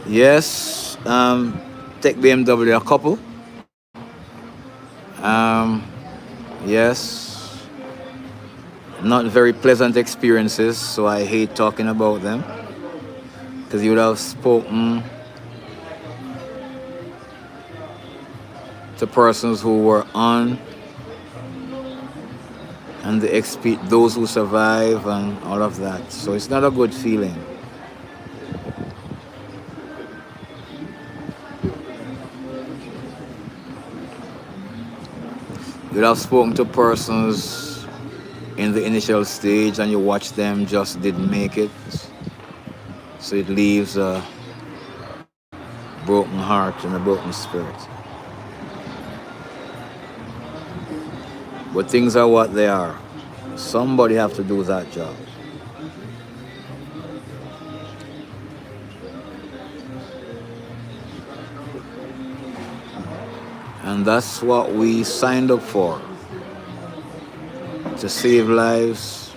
[SPEAKER 1] Yes, Tech BMW a couple. Yes, not very pleasant experiences, so I hate talking about them because you would have spoken to persons who were on and those who survive and all of that. So it's not a good feeling. You'd have spoken to persons in the initial stage and you watch them just didn't make it. So it leaves a broken heart and a broken spirit. But things are what they are. Somebody have to do that job. And that's what we signed up for. To save lives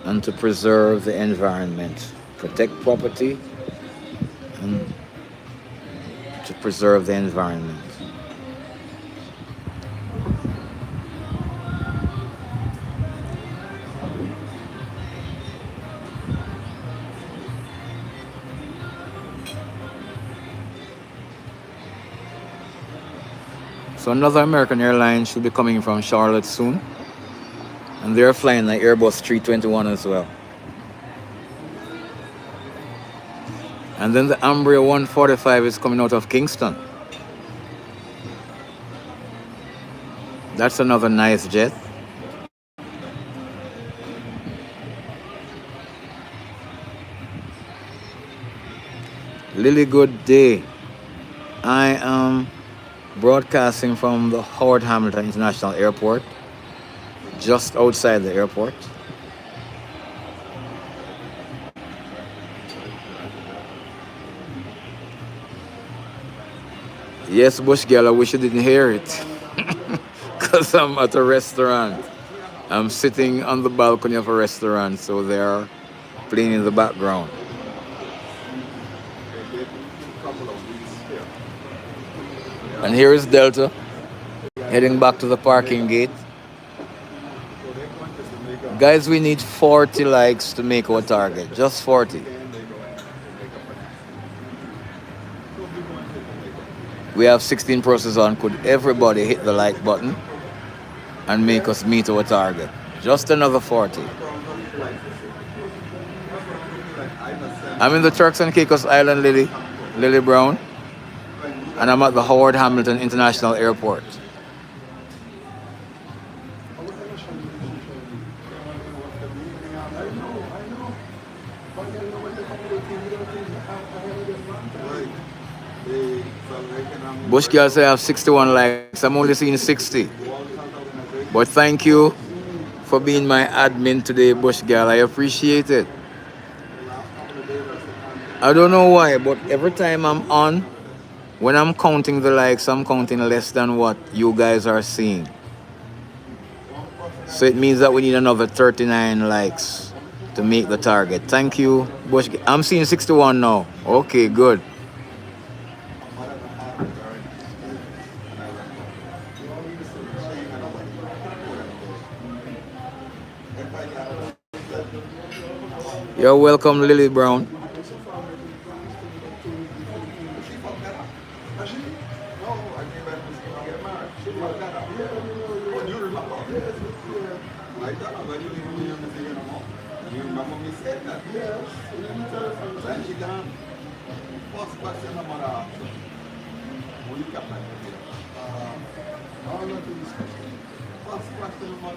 [SPEAKER 1] and to preserve the environment. Protect property and to preserve the environment. So another American airline should be coming from Charlotte soon. And they're flying the Airbus 321 as well. And then the Embraer 145 is coming out of Kingston. That's another nice jet. Lily, good day. I am broadcasting from the Howard Hamilton International Airport, just outside the airport. Yes, Bush Girl, I wish you didn't hear it. Because I'm at a restaurant. I'm sitting on the balcony of a restaurant, so they're playing in the background. And here is Delta, heading back to the parking gate. Guys, we need 40 likes to make our target. Just 40. We have 16 processes on. Could everybody hit the like button and make us meet our target? Just another 40. I'm in the Turks and Caicos Island, Lily Brown, and I'm at the Howard Hamilton International Airport. Bush Girl say I have 61 likes. I'm only seeing 60. But thank you for being my admin today, Bush Girl. I appreciate it. I don't know why, but every time I'm on, when I'm counting the likes, I'm counting less than what you guys are seeing. So it means that we need another 39 likes to make the target. Thank you, Bush. I'm seeing 61 now. Okay, good. You're welcome, Lily Brown.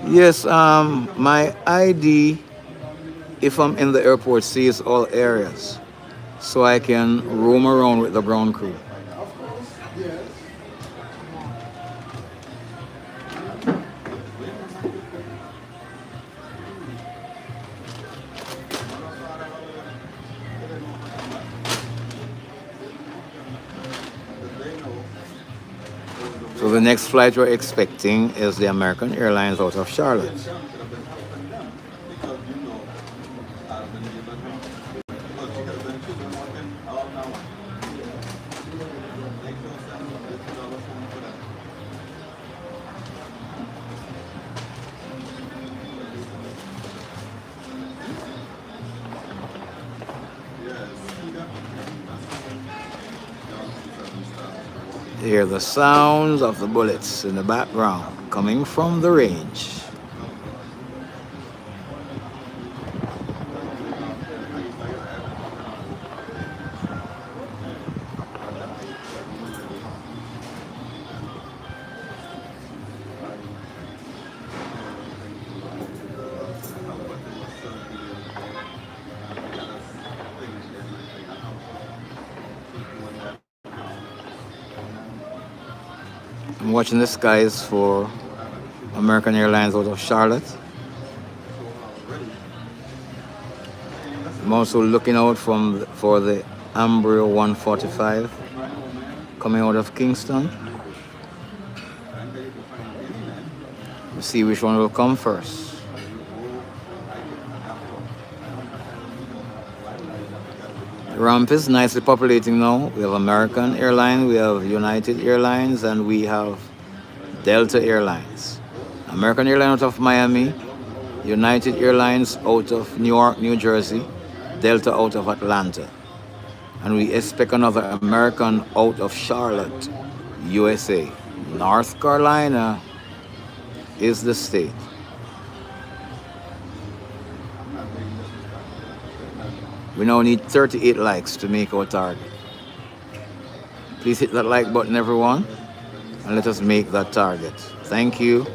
[SPEAKER 1] Yes, my ID, if I'm in the airport, sees all areas, so I can roam around with the ground crew. So the next flight we're expecting is the American Airlines out of Charlotte. Hear the sounds of the bullets in the background coming from the range. I'm watching the skies for American Airlines out of Charlotte. I'm also looking out for the Embraer 145 coming out of Kingston. We'll see which one will come first. The ramp is nicely populating now. We have American Airlines, we have United Airlines, and we have Delta Airlines. American Airlines out of Miami, United Airlines out of New York, New Jersey, Delta out of Atlanta. And we expect another American out of Charlotte, USA. North Carolina is the state. We now need 38 likes to make our target. Please hit that like button, everyone, and let us make that target. Thank you.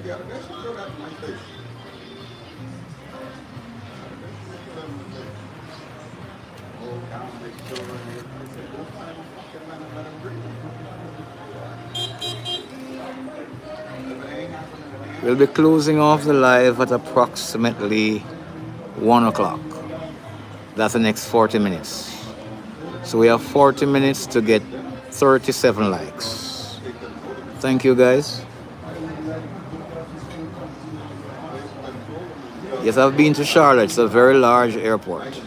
[SPEAKER 1] We'll be closing off the live at approximately 1 o'clock. That's the next 40 minutes. So we have 40 minutes to get 37 likes. Thank you, guys. Yes, I've been to Charlotte. It's a very large airport.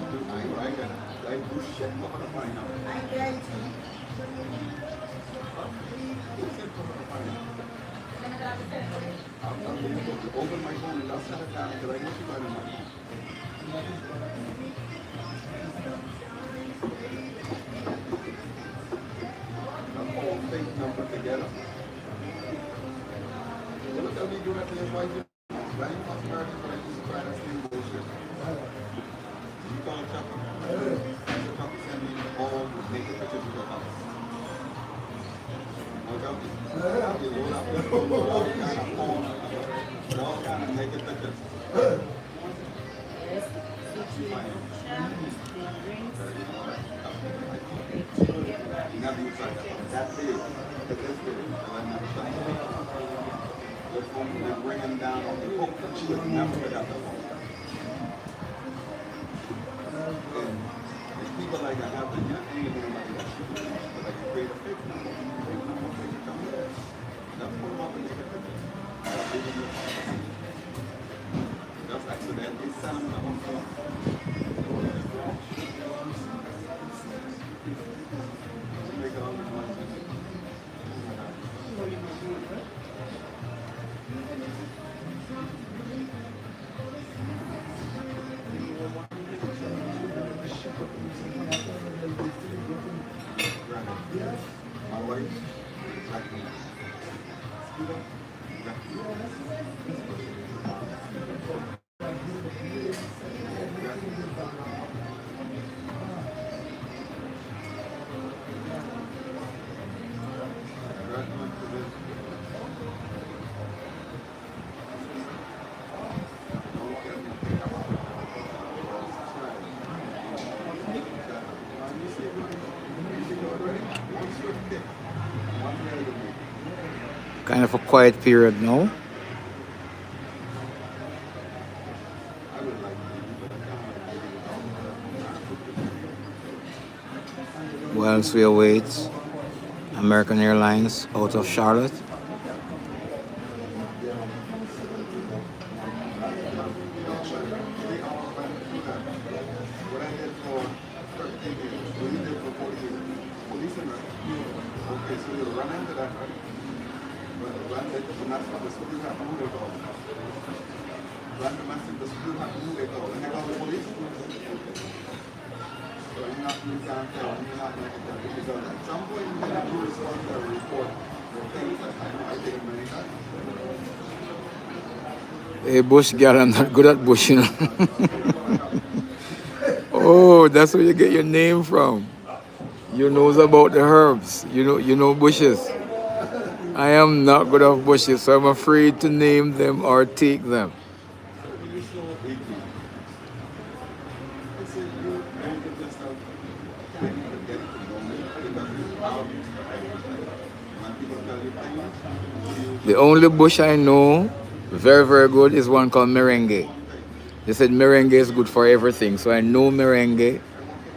[SPEAKER 1] Kind of a quiet period now. Whilst we await American Airlines out of Charlotte.
[SPEAKER 2] At some point, you have to respond to a report.
[SPEAKER 1] Hey, bush girl, I'm not good at bush, you know. Oh, that's where you get your name from. You knows about the herbs. You know bushes. I am not good at bushes, so I'm afraid to name them or take them. The only bush I know very, very good is one called merengue. They said merengue is good for everything, so I know merengue.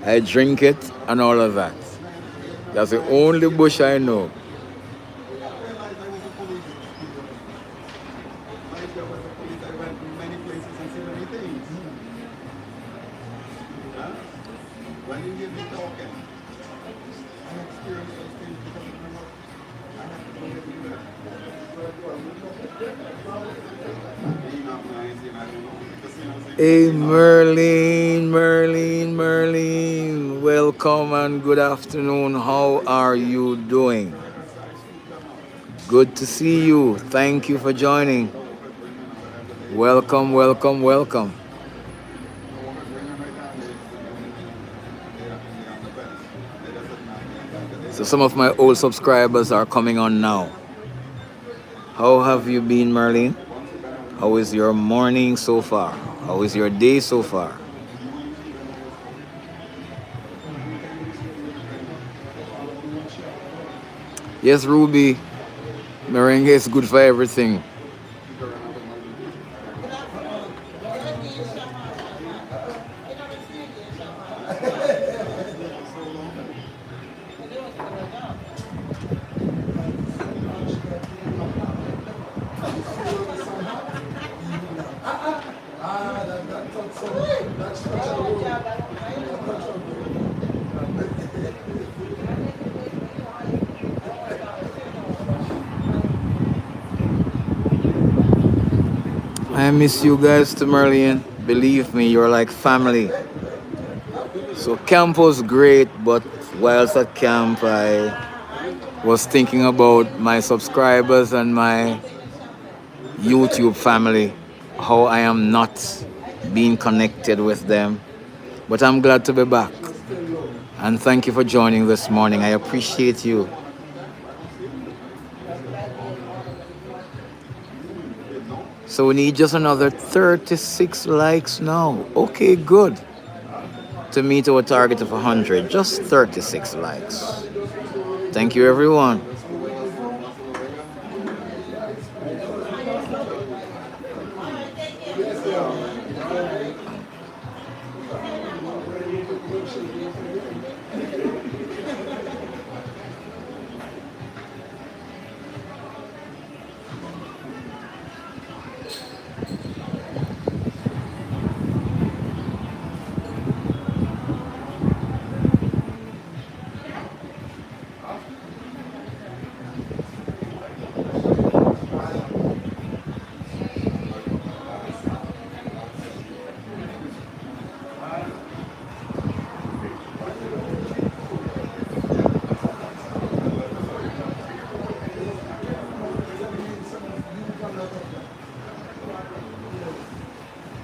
[SPEAKER 1] I drink it and all of that. That's the only bush I know. Hey, Merlin. Welcome and good afternoon. How are you doing? Good to see you. Thank you for joining. Welcome, welcome, welcome. So some of my old subscribers are coming on now. How have you been, Merlin? How is your morning so far? How is your day so far? Yes, Ruby, merengue is good for everything. I miss you guys to Merlin. Believe me, you're like family. So camp was great, but whilst at camp, I was thinking about my subscribers and my YouTube family, how I am not being connected with them. But I'm glad to be back. And thank you for joining this morning. I appreciate you. So we need just another 36 likes now. Okay, good. To meet our target of 100, just 36 likes. Thank you, everyone.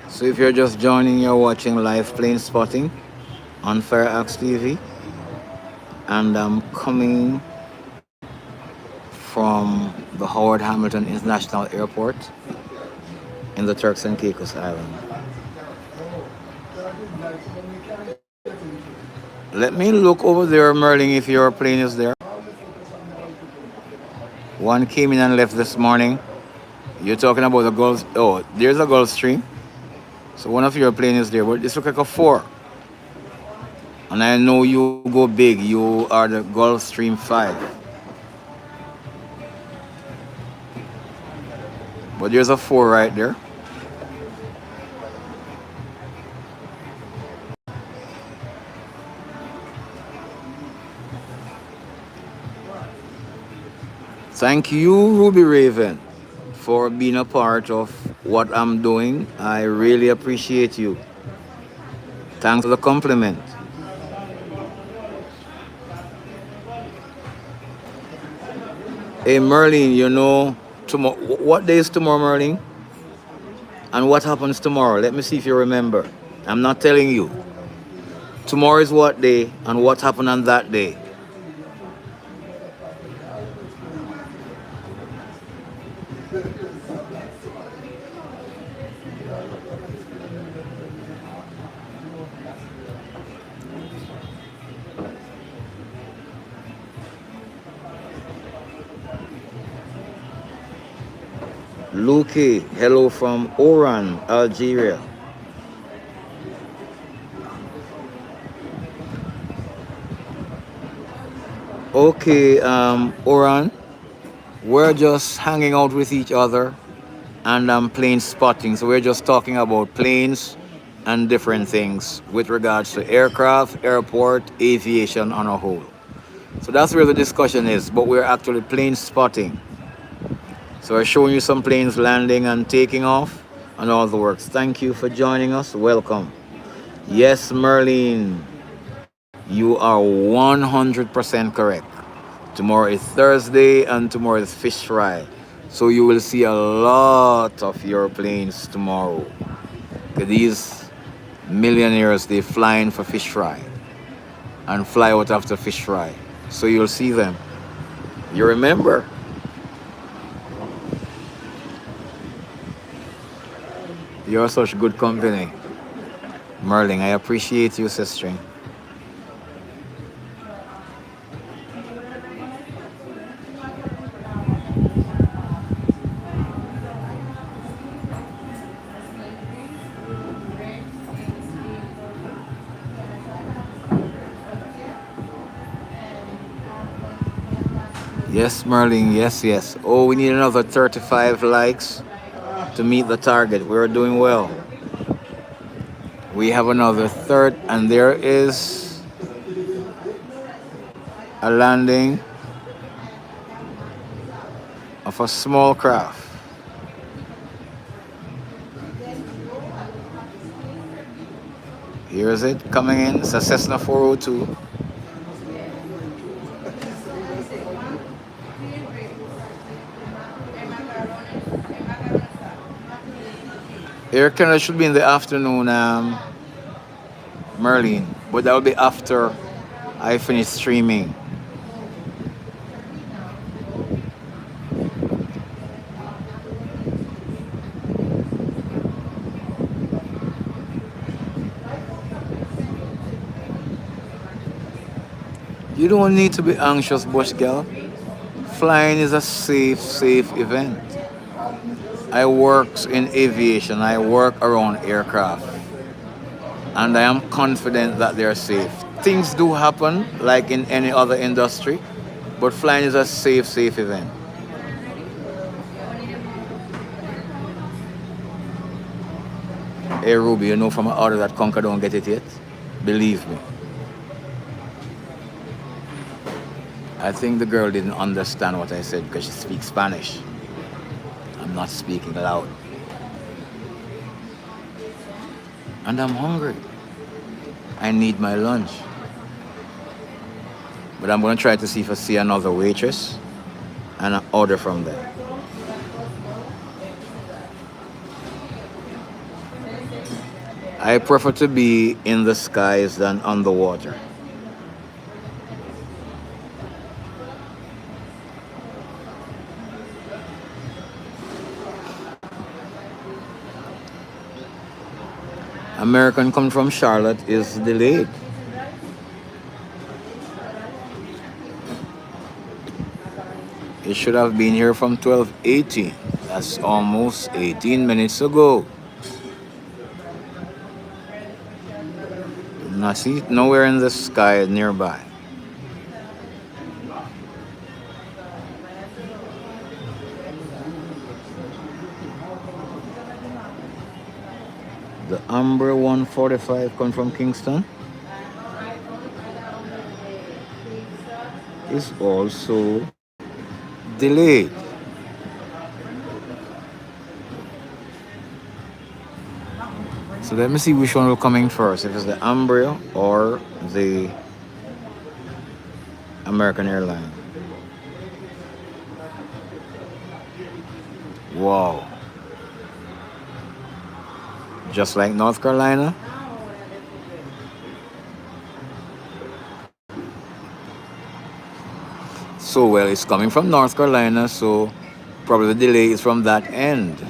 [SPEAKER 1] So if you're just joining, you're watching live plane spotting on FireaxeTV, and I'm coming from the Howard Hamilton International Airport in the Turks and Caicos Island. Let me look over there, Merlin, if your plane is there. One came in and left this morning. You're talking about the Gulf. Oh, there's a Gulf Stream. So one of your plane is there, but this looks like a 4. And I know you go big. You are the Gulf Stream 5. But there's a 4 right there. Thank you, Ruby Raven, for being a part of what I'm doing. I really appreciate you. Thanks for the compliment. Hey Merlin, you know tomorrow. What day is tomorrow, Merlin? And what happens tomorrow? Let me see if you remember. I'm not telling you. Tomorrow is what day and what happened on that day? Luke, hello from Oran, Algeria. Okay, Oran, we're just hanging out with each other and plane spotting. So we're just talking about planes and different things with regards to aircraft, airport, aviation on a whole. So that's where the discussion is, but we're actually plane spotting. So we're showing you some planes landing and taking off and all the works. Thank you for joining us. Welcome. Yes, Merlin, you are 100% correct. Tomorrow is Thursday and tomorrow is fish fry. So you will see a lot of your planes tomorrow. These millionaires, they fly in for fish fry and fly out after fish fry. So you'll see them. You remember? You're such good company. Merlin, I appreciate you, sister. Yes, Merlin, yes, yes. Oh, we need another 35 likes to meet the target. We're doing well. We have another third, and there is a landing of a small craft. Here is it coming in. It's a Cessna 402. Air Canada should be in the afternoon, Merlin, but that will be after I finish streaming. You don't need to be anxious, Bush girl. Flying is a safe event. I work in aviation. I work around aircraft. And I am confident that they're safe. Things do happen, like in any other industry, but flying is a safe event. Hey, Ruby, you know from an order that Conquer don't get it yet? Believe me. I think the girl didn't understand what I said because she speaks Spanish. I'm not speaking loud. And I'm hungry. I need my lunch. But I'm going to try to see if I see another waitress and I order from there. I prefer to be in the skies than on the water. American coming from Charlotte is delayed. It should have been here from 12:18. That's almost 18 minutes ago. Now see, nowhere in the sky nearby. The Umbra 145 coming from Kingston is also delayed. So let me see which one will come in first, if it's the Umbria or the American airline. Wow. Just like North Carolina? So, well, it's coming from North Carolina, so probably the delay is from that end.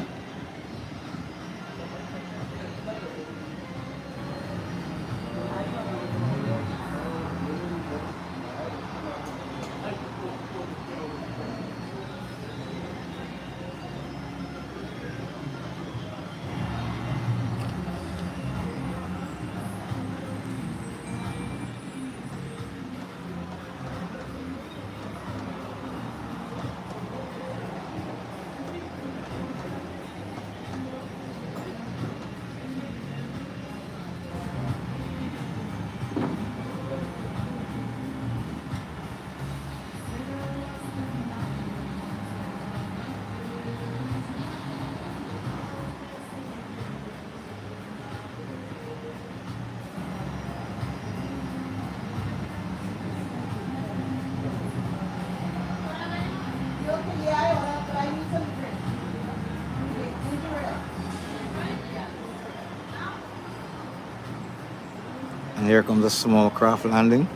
[SPEAKER 1] And here comes a small craft landing.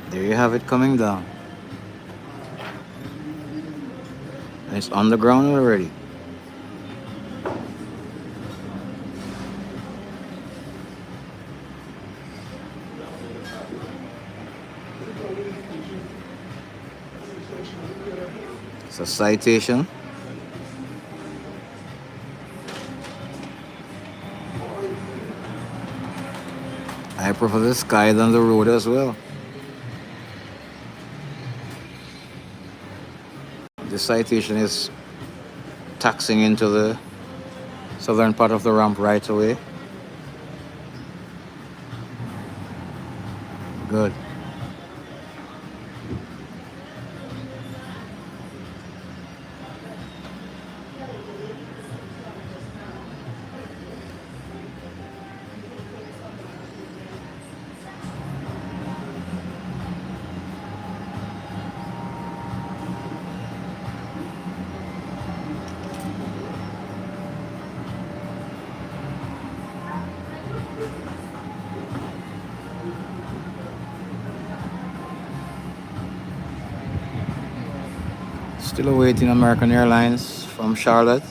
[SPEAKER 1] There you have it coming down. And it's on the ground already. It's a citation. I prefer the sky than the road as well. The citation is taxing into the southern part of the ramp right away. Good. Still awaiting American Airlines from Charlotte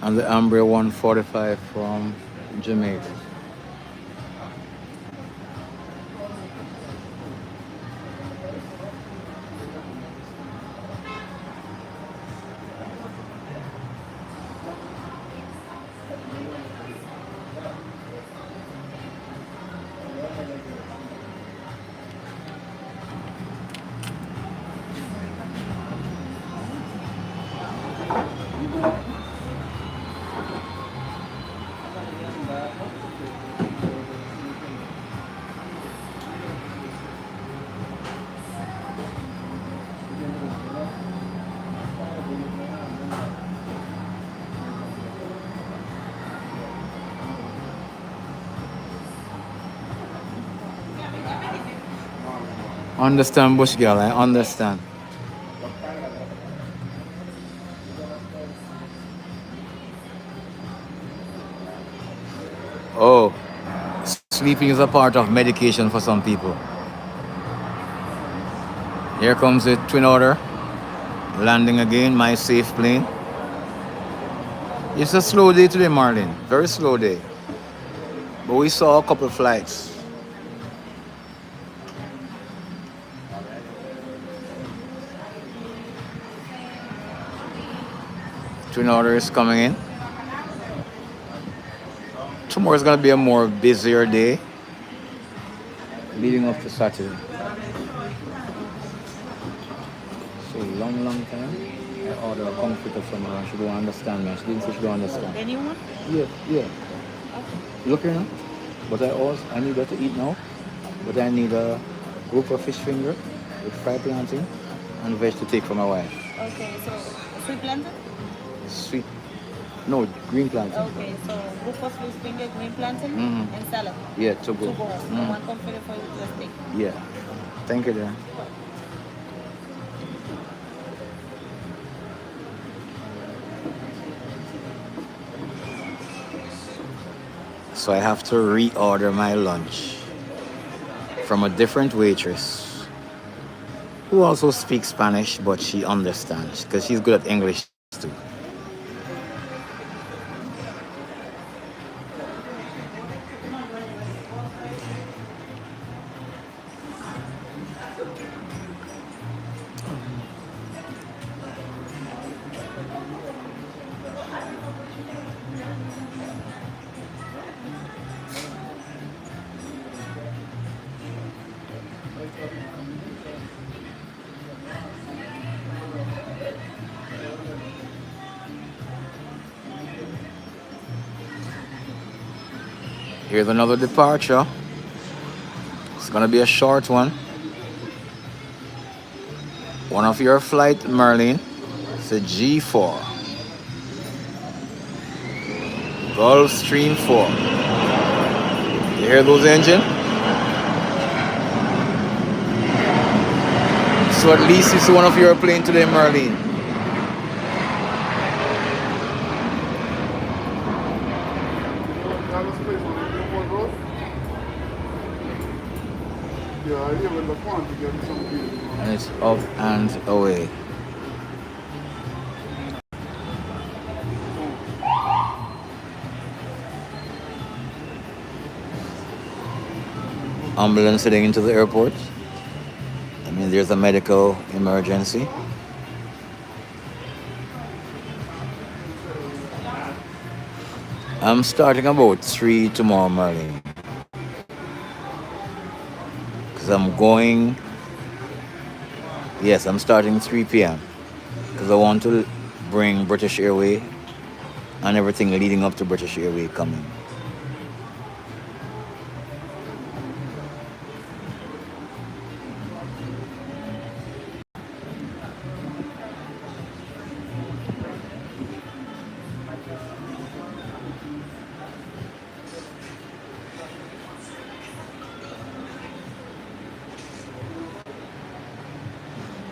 [SPEAKER 1] and the Embraer 145 from Jamaica. Understand, Bush girl, I understand. Oh, sleeping is a part of medication for some people. Here comes the twin order, landing again, my safe plane. It's a slow day today, Marlin. Very slow day. But we saw a couple of flights. Twin order is coming in. Tomorrow is going to be a more busier day leading up to Saturday. So long time. I ordered a comforter from her and she don't understand me. She didn't say she don't understand.
[SPEAKER 2] Anyone?
[SPEAKER 1] Yeah. Okay. Look here now. But I need her to eat now. But I need a grouper fish finger with fried plantain and veg to take for my wife.
[SPEAKER 2] Okay, so sweet plantain?
[SPEAKER 1] Sweet. No, green plantain.
[SPEAKER 2] Okay, so grouper fish finger, green plantain, and salad.
[SPEAKER 1] Yeah, to go.
[SPEAKER 2] To go. One comforter for you to take.
[SPEAKER 1] Yeah. Thank you, dear. so I have to reorder my lunch from a different waitress who also speaks Spanish, but she understands because she's good at English too. Here's another departure. It's gonna be a short one. One of your flight, Merlin. It's a G4. Gulfstream 4. You hear those engine? So at least it's one of your plane today, Merlin. And it's up and away. Ambulance heading into the airport. I mean, there's a medical emergency. I'm starting about 3 tomorrow, Merlin. Because I'm going. Yes, I'm starting 3 p.m. Because I want to bring British Airways and everything leading up to British Airways coming.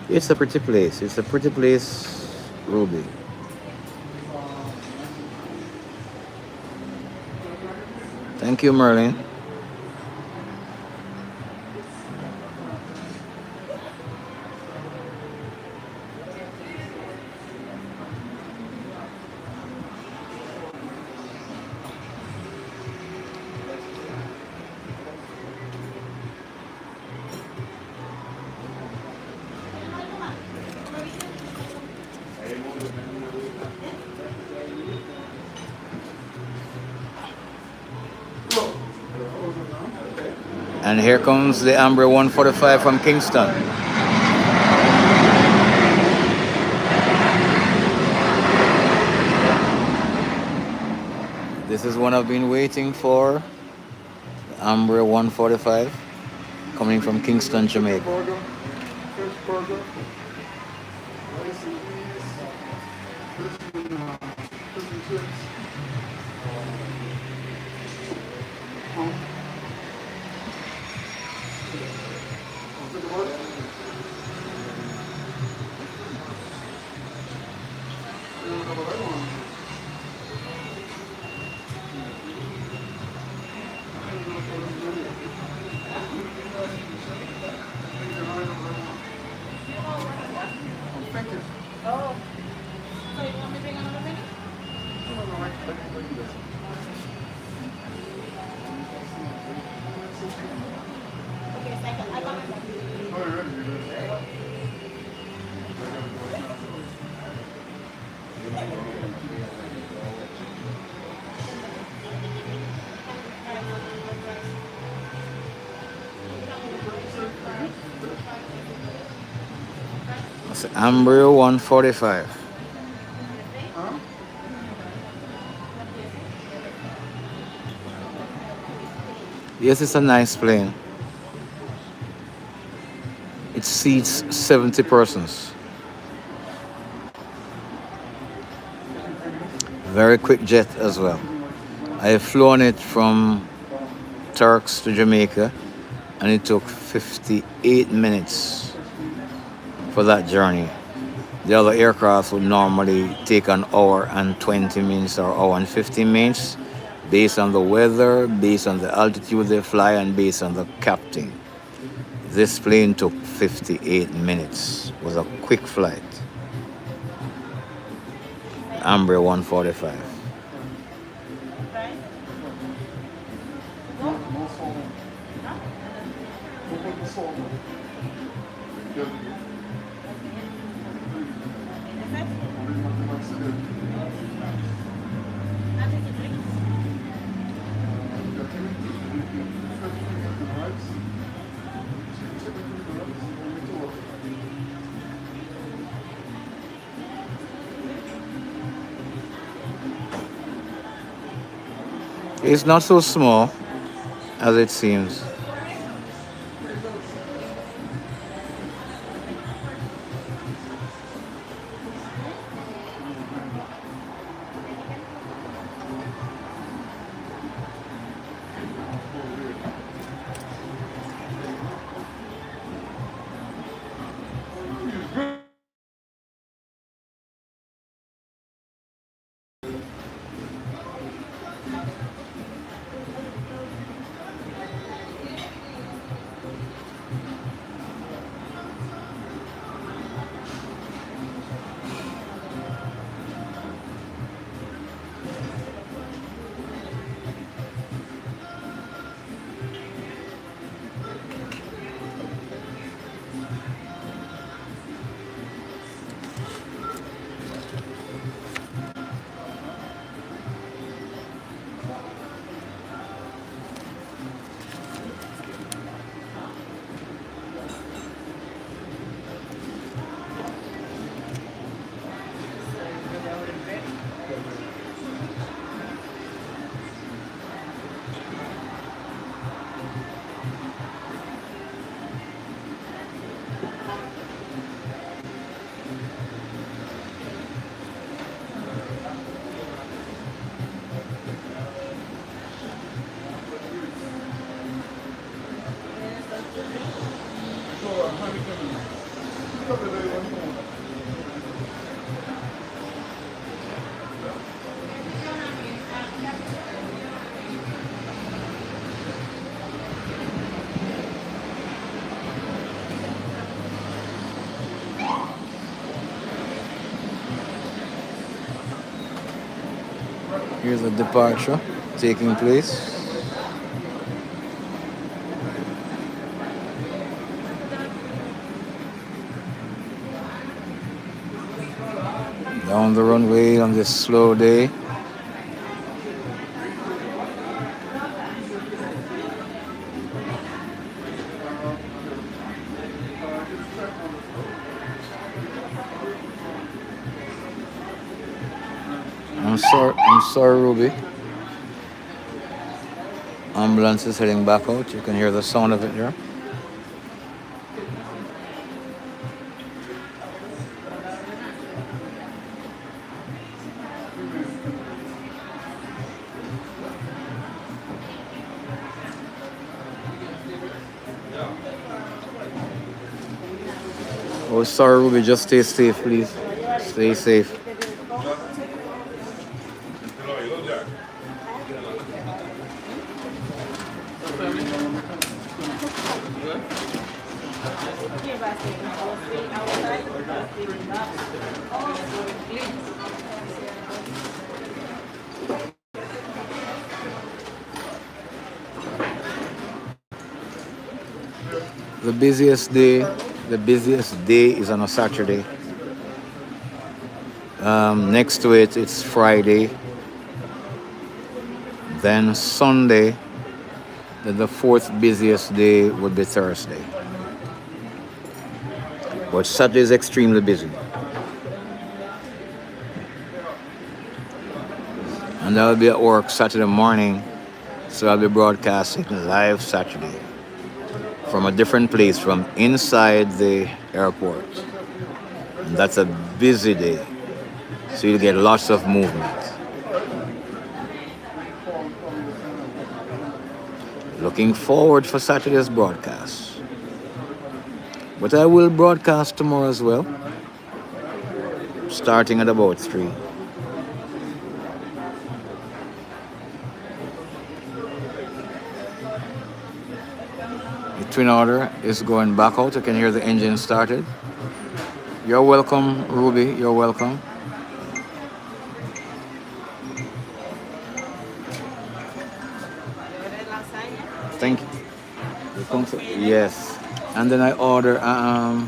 [SPEAKER 1] It's a pretty place. It's a pretty place, Ruby. Thank you, Merlin. And here comes the Amber 145 from Kingston. This is one I've been waiting for. The Amber 145 coming from Kingston, Jamaica. That's Amber 145. Yes, it's a nice plane. It seats 70 persons. Very quick jet as well. I have flown it from Turks to Jamaica, and it took 58 minutes for that journey. The other aircraft would normally take an hour and 20 minutes or hour and 15 minutes. based on the weather, based on the altitude they fly, and based on the captain. This plane took 58 minutes. It was a quick flight. Amber 145. It's not so small as it seems. Here's a departure taking place. Down the runway on this slow day. I'm sorry, Ruby. Ambulance is heading back out. You can hear the sound of it here. Oh, sorry, Ruby. Just stay safe, please. Stay safe. The busiest day is on a Saturday. Next to it, it's Friday. Then Sunday. Then the fourth busiest day would be Thursday. But Saturday is extremely busy. And I'll be at work Saturday morning, so I'll be broadcasting live Saturday from a different place, from inside the airport. And that's a busy day, so you'll get lots of movement. Looking forward for Saturday's broadcast. But I will broadcast tomorrow as well, starting at about 3. twin order is going back out. You can hear the engine started. You're welcome, Ruby. You're welcome. Thank you. Yes. And then I ordered a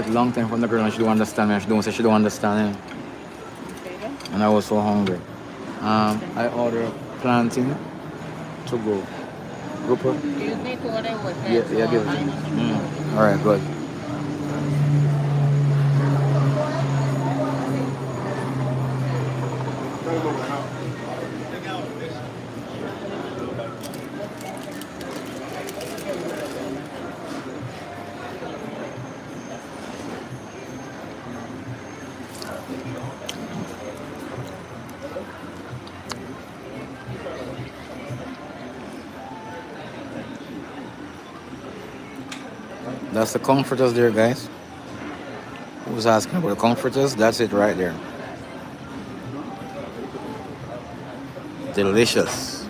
[SPEAKER 1] long time from the girl and she don't understand me. And she don't say she don't understand it. And I was so hungry. I ordered planting to go. Grouper?
[SPEAKER 2] You need to order what?
[SPEAKER 1] Yeah, yeah, give it to me. All right, good. That's the comforters there, guys. Who was asking about the comforters? That's it right there. Delicious.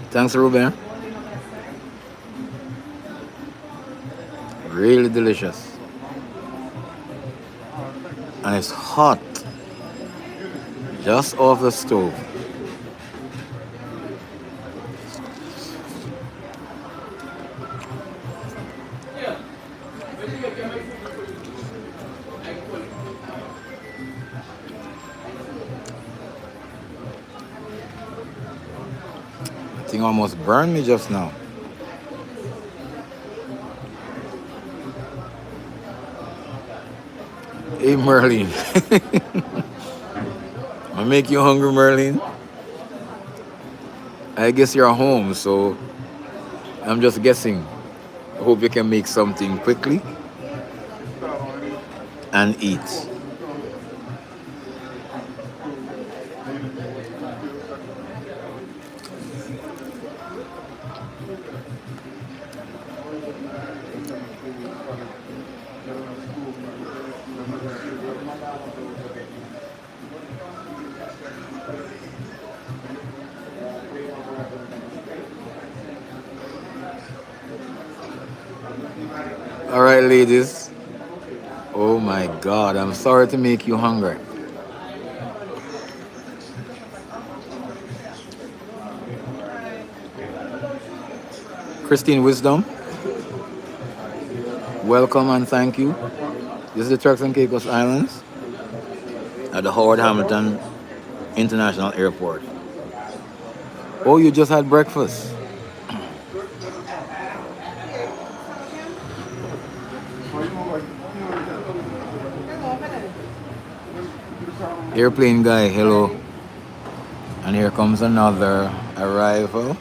[SPEAKER 1] Thanks, Ruben. Really delicious. And it's hot. Just off the stove. The thing almost burned me just now. Hey, Merlin. I make you hungry, Merlin. I guess you're home, so I'm just guessing. I hope you can make something quickly and eat. All right, ladies. Oh my God, I'm sorry to make you hungry. Christine Wisdom, welcome and thank you. This is the Turks and Caicos Islands at the Howard Hamilton International Airport. Oh, you just had breakfast. Airplane guy, hello. And here comes another arrival.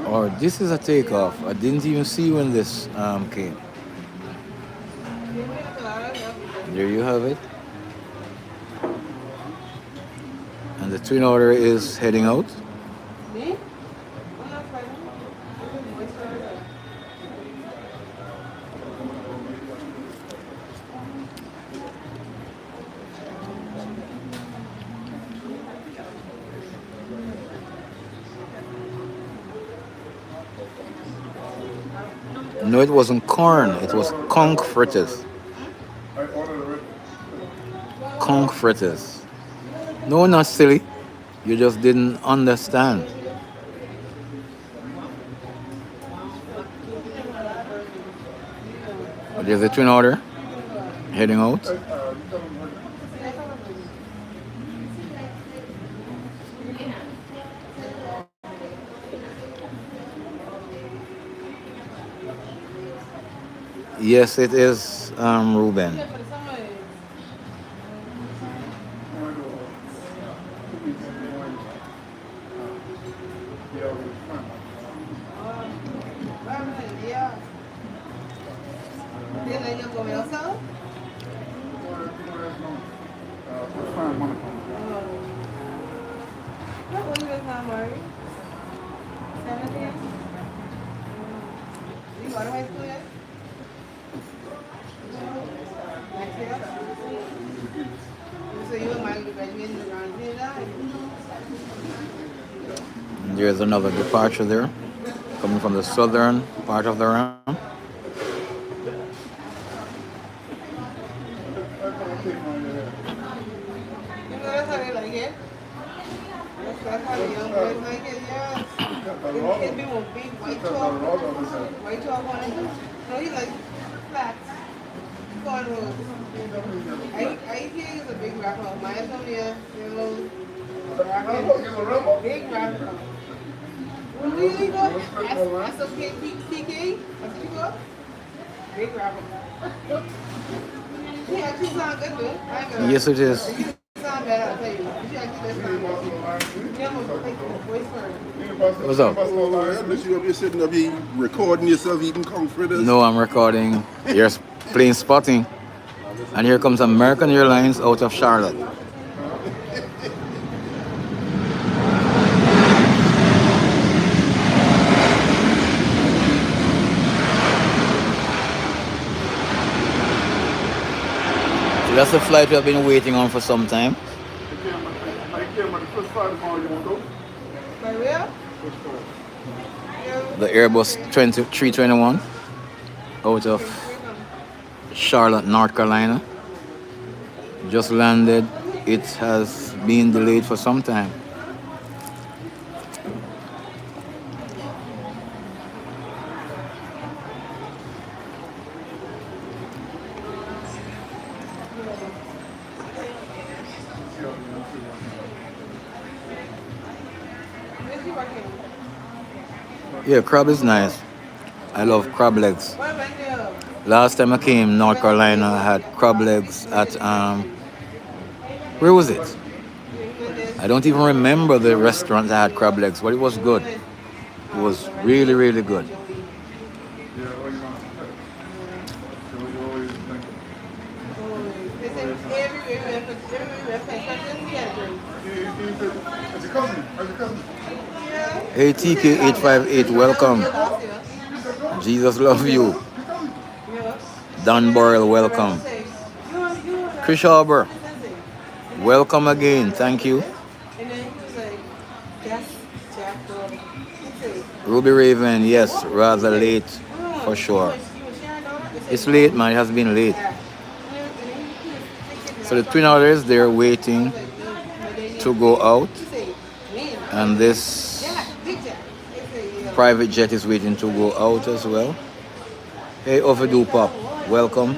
[SPEAKER 1] Or this is a takeoff. I didn't even see when this came. There you have it. And the twin order is heading out. No, it wasn't corn. It was conch fritters. Conch fritters. No, not silly. You just didn't understand. But there's a twin order heading out. Yes, it is, Ruben.
[SPEAKER 2] You go to high school yet? Next year? So you might be graduating around here now?
[SPEAKER 1] There's another departure there, coming from the southern part of the ramp.
[SPEAKER 2] You know that's how they like it? That's how the young boys like it, yes. It'd be with big white chalk. White chalk on it. No, he like flats. Cornrows. I hear he's a big rapper. My Antonia, you know, rapping. Big rapper. When we really go, SOK TK, that's what you go? Big rapper. He actually sound good though. I ain't gonna
[SPEAKER 1] Yes, it is.
[SPEAKER 2] you sound bad, I'll tell you. You should actually just sound good. You almost like the voice for it.
[SPEAKER 1] What's up?
[SPEAKER 3] You're sitting up here recording yourself eating comforters.
[SPEAKER 1] No, I'm recording. You're playing spotting. And here comes American Airlines out of Charlotte. So that's the flight we have been waiting on for some time.
[SPEAKER 2] For real?
[SPEAKER 1] The Airbus 321 out of Charlotte, North Carolina. Just landed. It has been delayed for some time.
[SPEAKER 2] Where's he working?
[SPEAKER 1] Yeah, crab is nice. I love crab legs.
[SPEAKER 2] What about you?
[SPEAKER 1] Last time I came North Carolina, I had crab legs at where was it? I don't even remember the restaurant that had crab legs, but it was good. It was really, really good.
[SPEAKER 2] They say everywhere yeah.
[SPEAKER 1] Hey TK858, welcome. Jesus love you. Don Burrell, welcome. Chris Harbour, welcome again. Thank you.
[SPEAKER 2] And then he was like, that's Jack Dory.
[SPEAKER 1] Ruby Raven, yes, rather late for sure. It's late, man. It has been late. So the twin otters, they're waiting to go out, and this private jet is waiting to go out as well. Hey, Overdue Pop, welcome.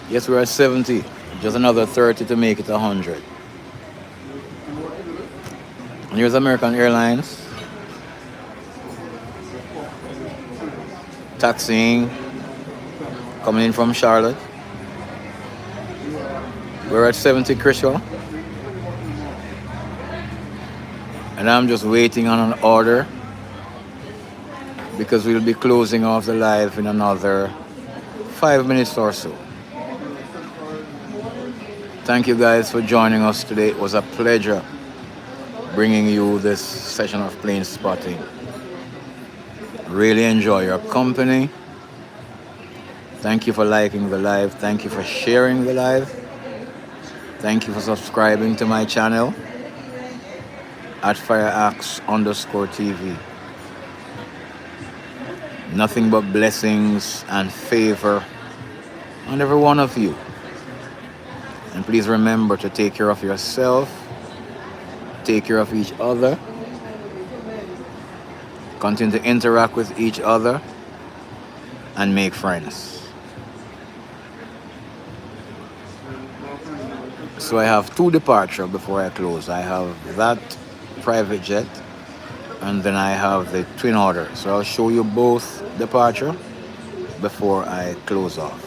[SPEAKER 1] Yes, we're at 70. Just another 30 to make it 100. And here's American Airlines. Taxiing, coming in from Charlotte. We're at 70 Crystal. And I'm just waiting on an order because we'll be closing off the live in another 5 minutes or so. Thank you guys for joining us today. It was a pleasure bringing you this session of plane spotting. Really enjoy your company. Thank you for liking the live. Thank you for sharing the live. Thank you for subscribing to my channel at FireaxeTV. Nothing but blessings and favor on every one of you. And please remember to take care of yourself, take care of each other, continue to interact with each other, and make friends. So I have two departures before I close. I have that private jet, and then I have the twin otter. So I'll show you both departure before I close off.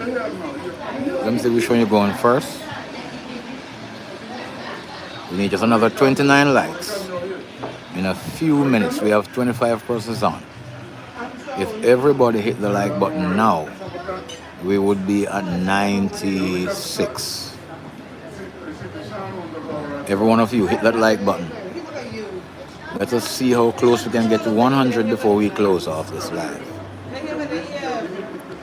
[SPEAKER 1] Let me see which one you're going first. We need just another 29 likes. In a few minutes, we have 25 persons on. If everybody hit the like button now, we would be at 96. Every one of you hit that like button. Let us see how close we can get to 100 before we close off this live.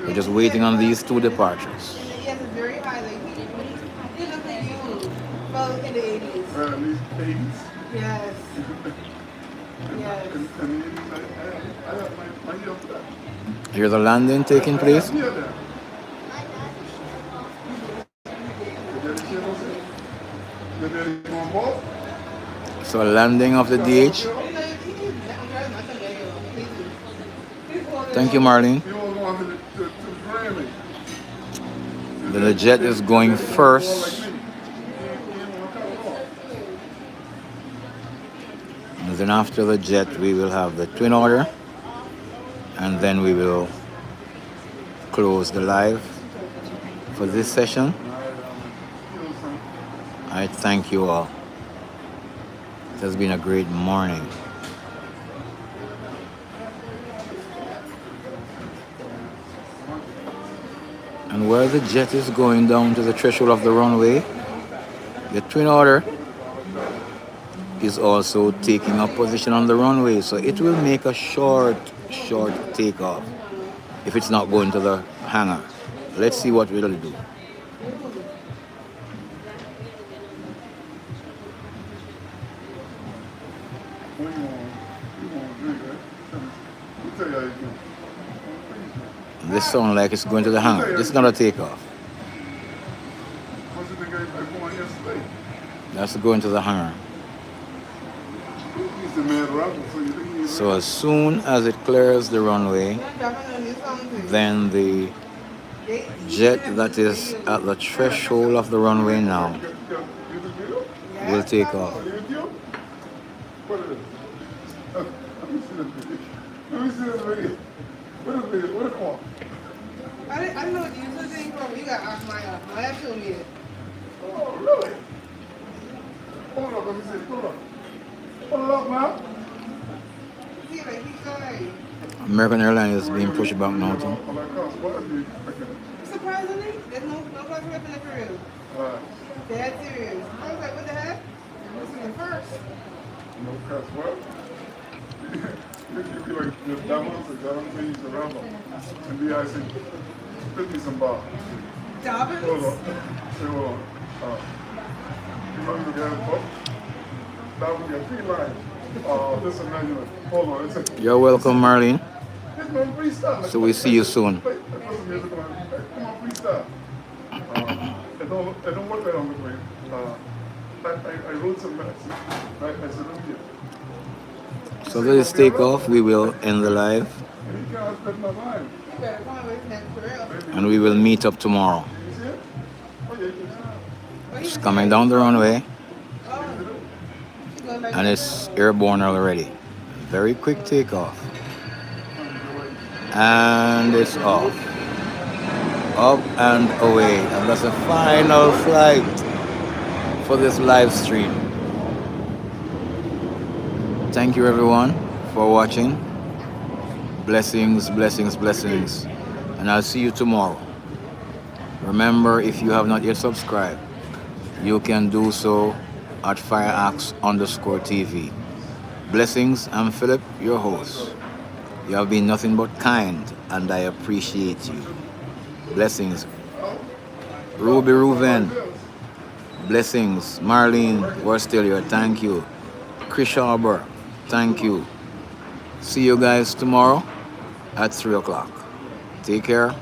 [SPEAKER 1] We're just waiting on these two departures.
[SPEAKER 2] Yes, it's very high. Like he looked at you. Well, in the 80s.
[SPEAKER 3] At least 80s.
[SPEAKER 2] Yes. Yes.
[SPEAKER 3] And I have my year for that.
[SPEAKER 1] Here's the landing taking place.
[SPEAKER 3] Yeah, there. You ready to go on board?
[SPEAKER 1] So landing of the DH. Thank you, Marlene.
[SPEAKER 3] You all want me to Grammy.
[SPEAKER 1] Then the jet is going first. And then after the jet, we will have the twin order. And then we will close the live for this session. I thank you all. It has been a great morning. And where the jet is going down to the threshold of the runway, the twin order is also taking up position on the runway. So it will make a short takeoff if it's not going to the hangar. Let's see what it'll do. This sounds like it's going to the hangar. This is not a takeoff. That's going to the hangar. So as soon as it clears the runway, then the jet that is at the threshold of the runway now will take off.
[SPEAKER 2] I don't know what you were saying from. You got off my lab showed me it.
[SPEAKER 3] Oh, really? Hold up, let me see. Hold up. Hold up, man.
[SPEAKER 2] See, like he's going.
[SPEAKER 1] American Airlines is being pushed back now too.
[SPEAKER 2] Surprisingly, there's no class rep in the crew. Dead serious. I was like, what the heck? This is the first.
[SPEAKER 3] No cuss, what? You feel like your diamonds or diamonds when you surround them. And be I say, 50 some bar.
[SPEAKER 2] Dobbins?
[SPEAKER 3] Hold on. Say, hold on. You know you got a book? That would be a free line. This is manual. Hold on. It's a,
[SPEAKER 1] You're welcome, Marlene.
[SPEAKER 3] it's no freestyle.
[SPEAKER 1] So we see you soon.
[SPEAKER 3] Come on, freestyle. It don't work right on the way. I wrote some maths. I said, look here.
[SPEAKER 1] So this is takeoff. We will end the live.
[SPEAKER 3] And he can't spend my mind.
[SPEAKER 2] You better come with next for real.
[SPEAKER 1] And we will meet up tomorrow.
[SPEAKER 3] You see it? Oh, yeah, you can see it.
[SPEAKER 1] It's coming down the runway.
[SPEAKER 2] Oh. Going back
[SPEAKER 1] And it's airborne already. Very quick takeoff. And it's off. Up and away. And that's the final flight for this live stream. Thank you everyone for watching. Blessings, blessings, blessings. And I'll see you tomorrow. Remember, if you have not yet subscribed, you can do so at FireaxeTV. Blessings, I'm Philip, your host. You have been nothing but kind, and I appreciate you. Blessings. Ruby Ruven. Blessings. Marlene, we're still here. Thank you. Chris Arbor, thank you. See you guys tomorrow at 3 o'clock. Take care.